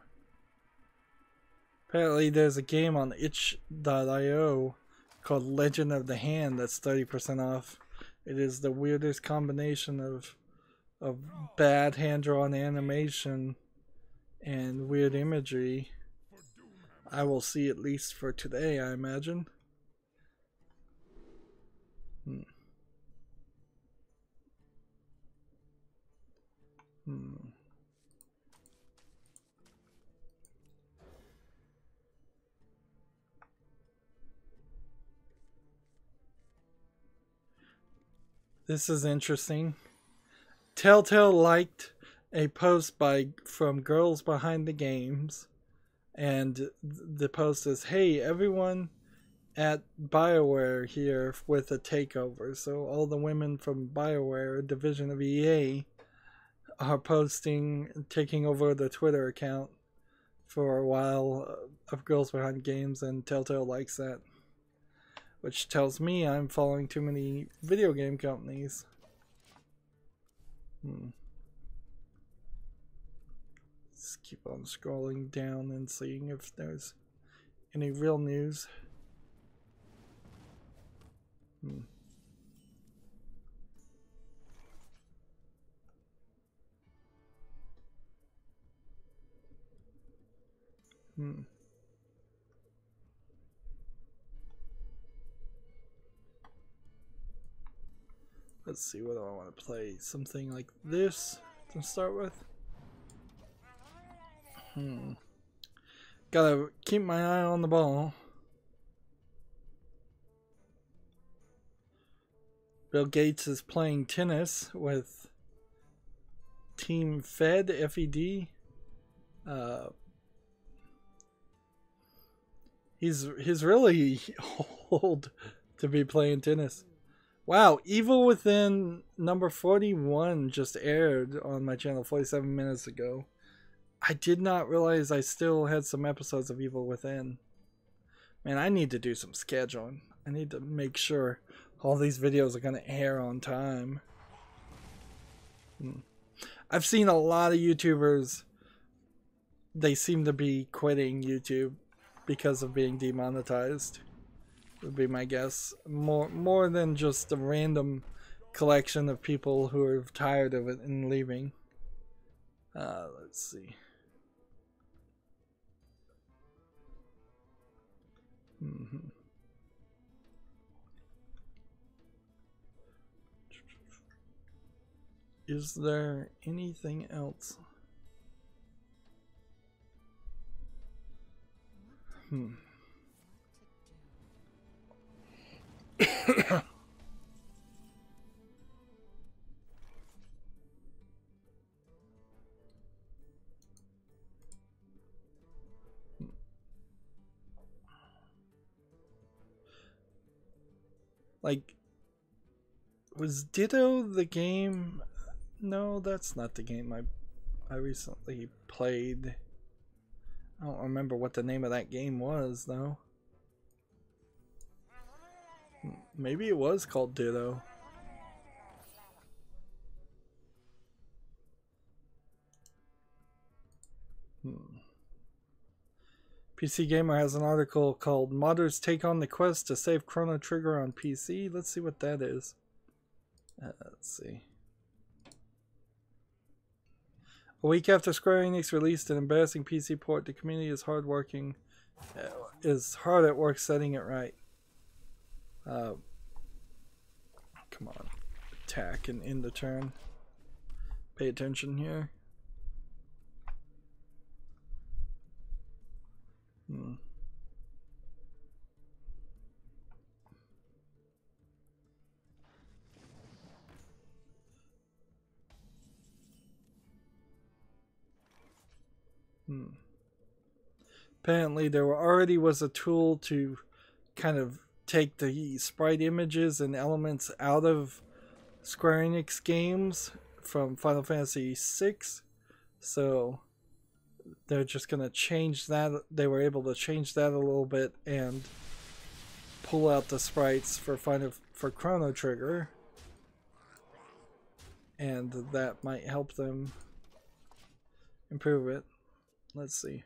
Apparently there's a game on itch.io called Legend of the Hand that's 30% off. It is the weirdest combination of bad hand-drawn animation and weird imagery I will see, at least for today, I imagine. This is interesting. Telltale liked a post from Girls Behind the Games, and the post is, "Hey, everyone at BioWare here with a takeover." So all the women from BioWare, a division of EA, are taking over the Twitter account for a while of Girls Behind Games, and Telltale likes that. Which tells me I'm following too many video game companies. Let's keep on scrolling down and seeing if there's any real news. Let's see, what do I want to play? Something like this to start with. Gotta keep my eye on the ball. Bill Gates is playing tennis with Team Fed, F-E-D. He's really old to be playing tennis. Wow, Evil Within number 41 just aired on my channel 47 minutes ago. I did not realize I still had some episodes of Evil Within. Man, I need to do some scheduling. I need to make sure all these videos are going to air on time. I've seen a lot of YouTubers, they seem to be quitting YouTube because of being demonetized. Would be my guess. More than just a random collection of people who are tired of it and leaving. Let's see. Is there anything else? Like, was Ditto the game? No, that's not the game I recently played. I don't remember what the name of that game was, though. Maybe it was called Ditto. PC Gamer has an article called Modders Take on the Quest to Save Chrono Trigger on PC. Let's see what that is. Let's see. A week after Square Enix released an embarrassing PC port, the community is hard at work setting it right. Come on. Attack and end the turn. Pay attention here. Apparently there already was a tool to kind of take the sprite images and elements out of Square Enix games from Final Fantasy VI. So they're just going to change that. They were able to change that a little bit and pull out the sprites for Chrono Trigger. And that might help them improve it. Let's see.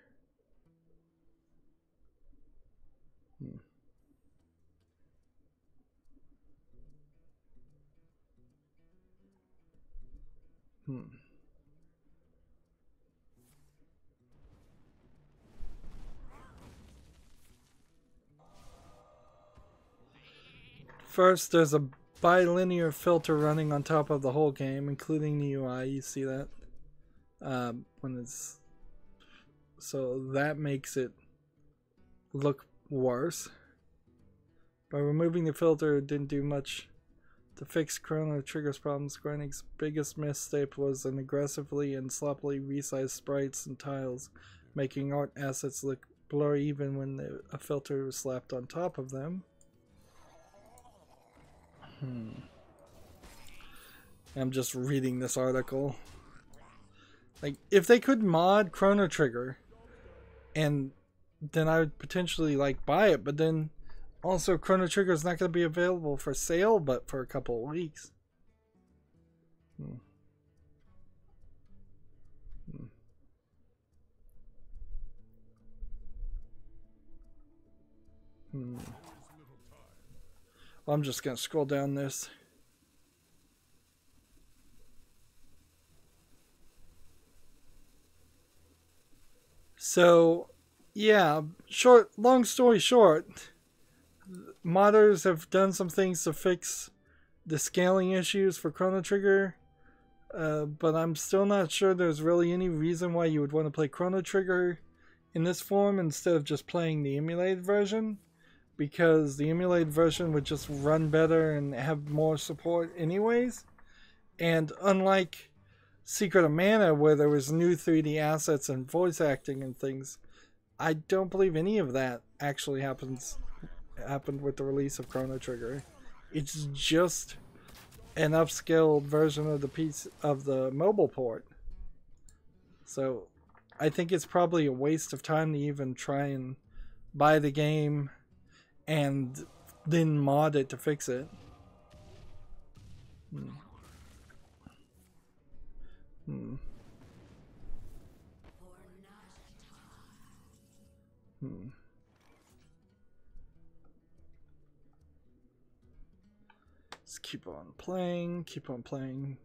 First, there's a bilinear filter running on top of the whole game, including the UI. You see that? So that makes it look worse. By removing the filter, it didn't do much to fix Chrono Trigger's problems. Square Enix's biggest mistake was an aggressively and sloppily resized sprites and tiles, making art assets look blurry even when a filter was slapped on top of them. I'm just reading this article. Like, if they could mod Chrono Trigger, and then I would potentially like buy it, but then also Chrono Trigger is not going to be available for sale but for a couple of weeks. Well, I'm just going to scroll down this. So, yeah, long story short, modders have done some things to fix the scaling issues for Chrono Trigger, but I'm still not sure there's really any reason why you would want to play Chrono Trigger in this form instead of just playing the emulated version, because the emulated version would just run better and have more support anyways. And unlike Secret of Mana, where there was new 3D assets and voice acting and things, I don't believe any of that actually happened with the release of Chrono Trigger. It's just an upscaled version of the mobile port. So I think it's probably a waste of time to even try and buy the game and then mod it to fix it. Just keep on playing.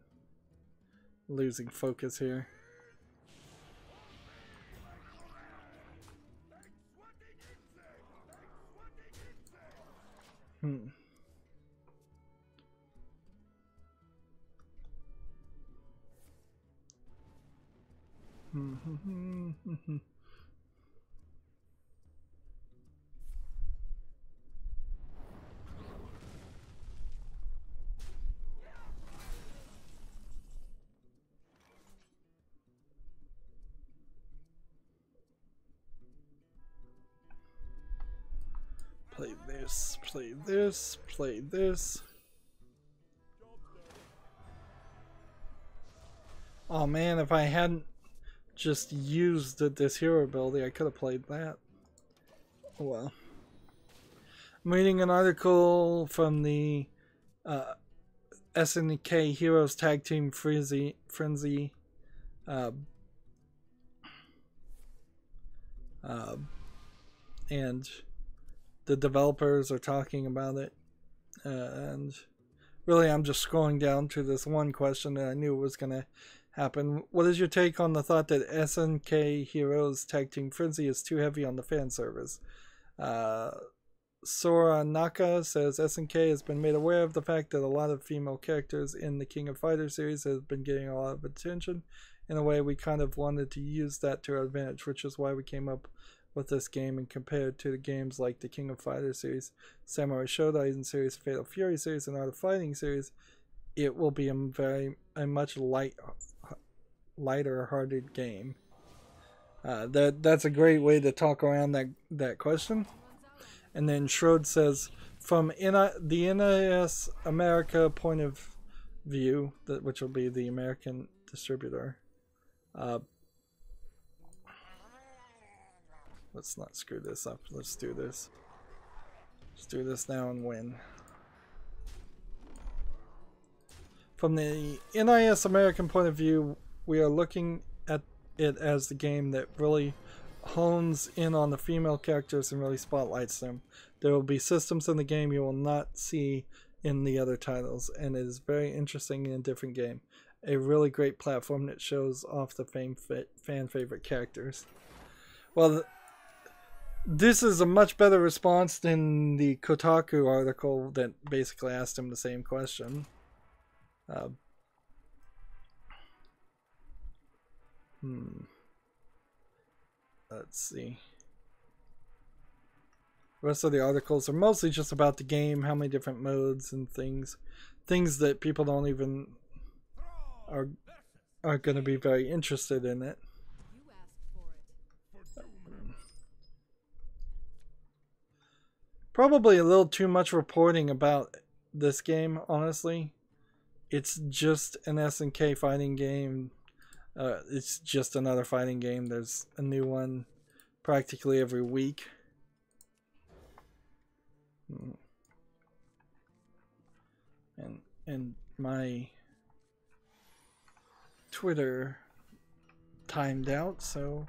Losing focus here. Play this, play this, play this. Oh man, if I hadn't just used this hero ability, I could have played that. Oh well. I'm reading an article from the SNK Heroes Tag Team Frenzy. And the developers are talking about it. And really, I'm just scrolling down to this one question that I knew was going to happen. What is your take on the thought that SNK Heroes Tag Team Frenzy is too heavy on the fan service? Sora Naka says SNK has been made aware of the fact that a lot of female characters in the King of Fighters series have been getting a lot of attention. In a way, we kind of wanted to use that to our advantage, which is why we came up with this game and compared to the games like the King of Fighters series, Samurai Shodown series, Fatal Fury series, and Art of Fighting series. It will be a much lighter-hearted game. That's a great way to talk around that question. And then Schroed says, from the NIS America point of view, which will be the American distributor. Let's not screw this up. Let's do this. Let's do this now and win. From the NIS American point of view, we are looking at it as the game that really hones in on the female characters and really spotlights them. There will be systems in the game you will not see in the other titles, and it is very interesting and a different game. A really great platform that shows off the fan favorite characters. Well, this is a much better response than the Kotaku article that basically asked him the same question. Let's see. The rest of the articles are mostly just about the game, how many different modes and things that people don't even are going to be very interested in it. Probably a little too much reporting about this game, honestly. It's just an SNK fighting game. It's just another fighting game. There's a new one practically every week. And my Twitter timed out, so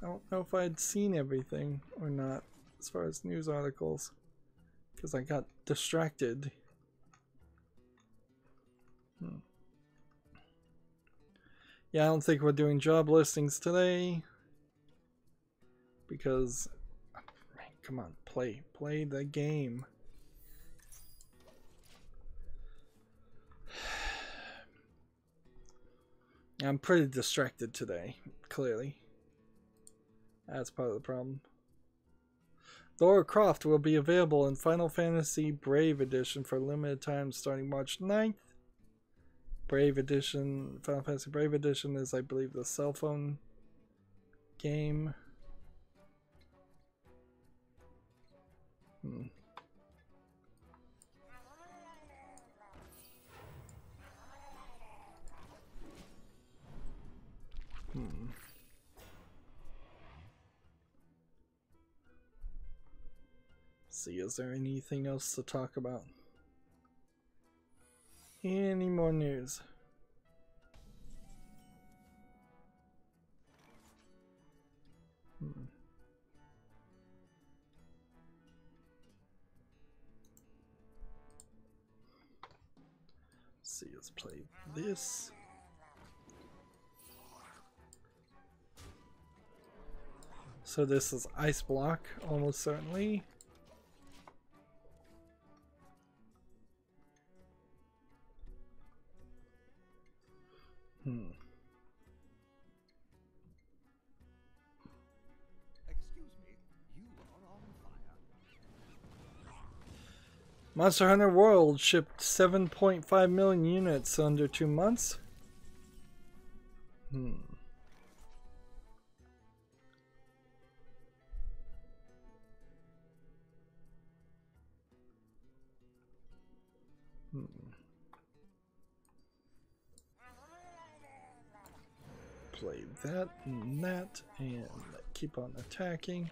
I don't know if I'd seen everything or not as far as news articles, because I got distracted. Yeah, I don't think we're doing job listings today, because, man, come on, play the game. I'm pretty distracted today, clearly. That's part of the problem. Lara Croft will be available in Final Fantasy Brave Edition for a limited time starting March 9th. Brave Edition, Final Fantasy Brave Edition is, I believe, the cell phone game. See, is there anything else to talk about? Any more news? See, let's play this. So this is Ice Block, almost certainly. Monster Hunter World shipped 7.5 million units under 2 months. Play that and that and keep on attacking.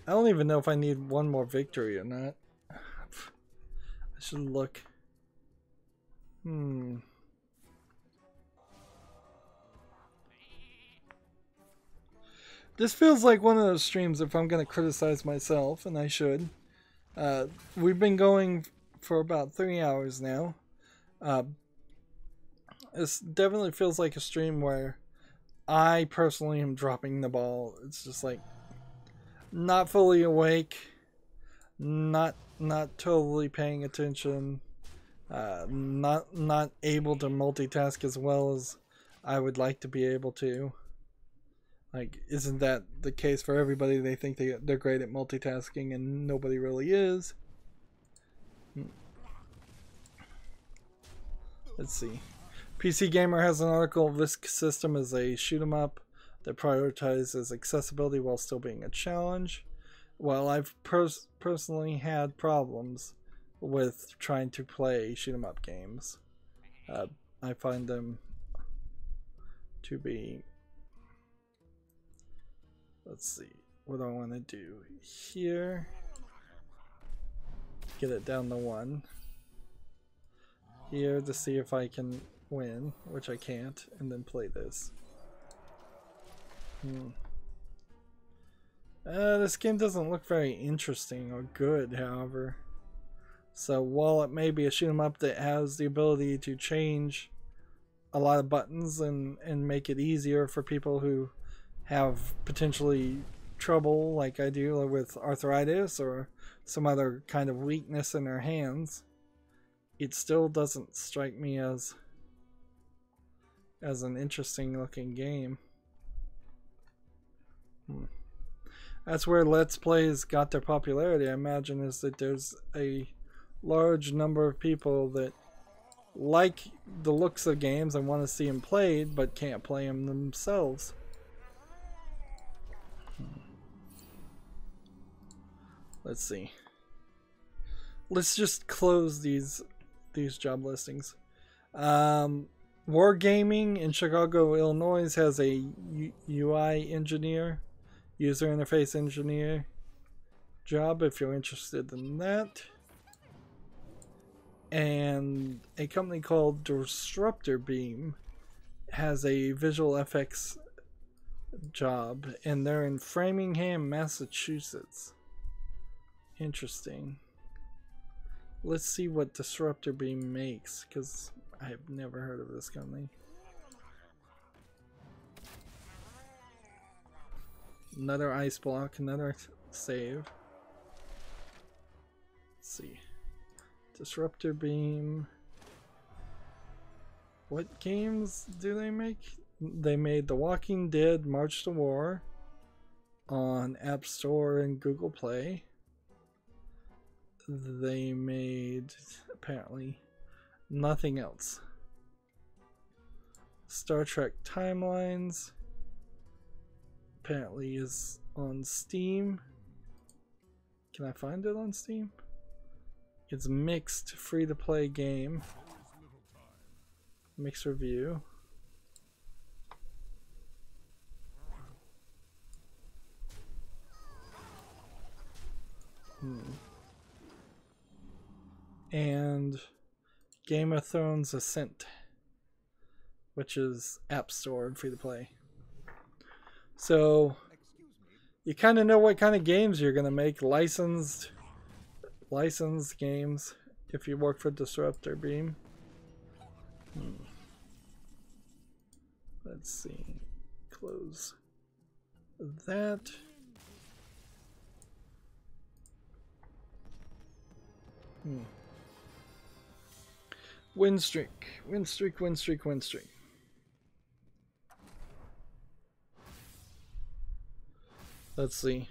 I don't even know if I need one more victory or not. I should look. This feels like one of those streams if I'm going to criticize myself, and I should. We've been going for about 3 hours now. This definitely feels like a stream where I personally am dropping the ball. It's just like not fully awake, not totally paying attention, not able to multitask as well as I would like to be able to. Like, isn't that the case for everybody? They think they're great at multitasking and nobody really is. Let's see. PC Gamer has an article. This system is a shoot 'em up that prioritizes accessibility while still being a challenge. Well, I've personally had problems with trying to play shoot 'em up games. I find them to be... Let's see. What do I want to do here? Get it down to 1. Here to see if I can win, which I can't, and then play this. This game doesn't look very interesting or good, however. So while it may be a shoot 'em up that has the ability to change a lot of buttons and make it easier for people who have potentially trouble like I do with arthritis or some other kind of weakness in their hands, it still doesn't strike me as an interesting looking game. That's where Let's Plays got their popularity, I imagine, is that there's a large number of people that like the looks of games and want to see them played but can't play them themselves. Let's see. Let's just close these job listings. Wargaming in Chicago, Illinois has a UI engineer, user interface engineer job if you're interested in that. And a company called Disruptor Beam has a visual FX job, and they're in Framingham, Massachusetts. Interesting. Let's see what Disruptor Beam makes, because I have never heard of this company. Another ice block, another save. Let's see. Disruptor Beam. What games do they make? They made The Walking Dead March to War on App Store and Google Play. They made, apparently, nothing else. Star Trek Timelines apparently is on Steam. Can I find it on Steam? It's mixed, free-to-play game. Mixed review. And Game of Thrones Ascent, which is App Store and free-to-play. So you kind of know what kind of games you're going to make. Licensed games if you work for Disruptor Beam. Let's see. Close that. Win streak. Win streak, win streak, win streak. Let's see.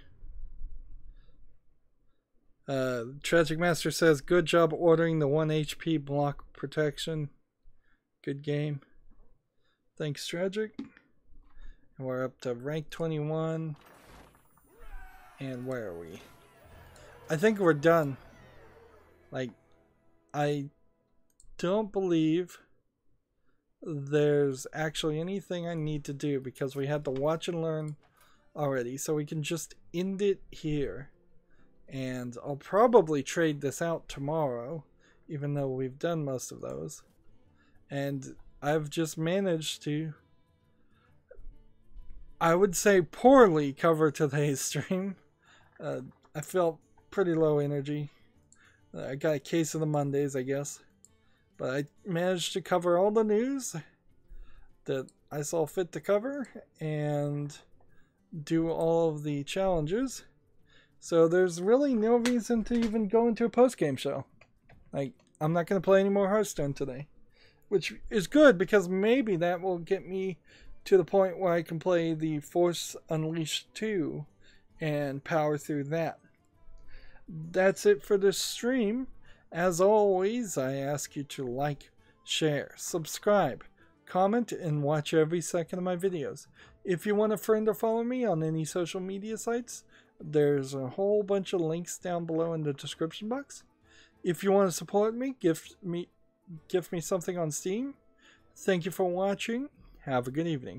Tragic Master says, good job ordering the 1 HP block protection. Good game. Thanks, Tragic. And we're up to rank 21. And where are we? I think we're done. Like, I don't believe there's actually anything I need to do because we had the watch and learn already. So we can just end it here. And I'll probably trade this out tomorrow, even though we've done most of those. And I've just managed to, I would say, poorly cover today's stream. I felt pretty low energy. I got a case of the Mondays, I guess. But I managed to cover all the news that I saw fit to cover and do all of the challenges. So there's really no reason to even go into a post-game show. Like, I'm not going to play any more Hearthstone today. Which is good, because maybe that will get me to the point where I can play the Force Unleashed 2 and power through that. That's it for this stream. As always, I ask you to like, share, subscribe, comment, and watch every second of my videos. If you want a friend or follow me on any social media sites, there's a whole bunch of links down below in the description box. If you want to support me, gift me something on Steam. Thank you for watching. Have a good evening.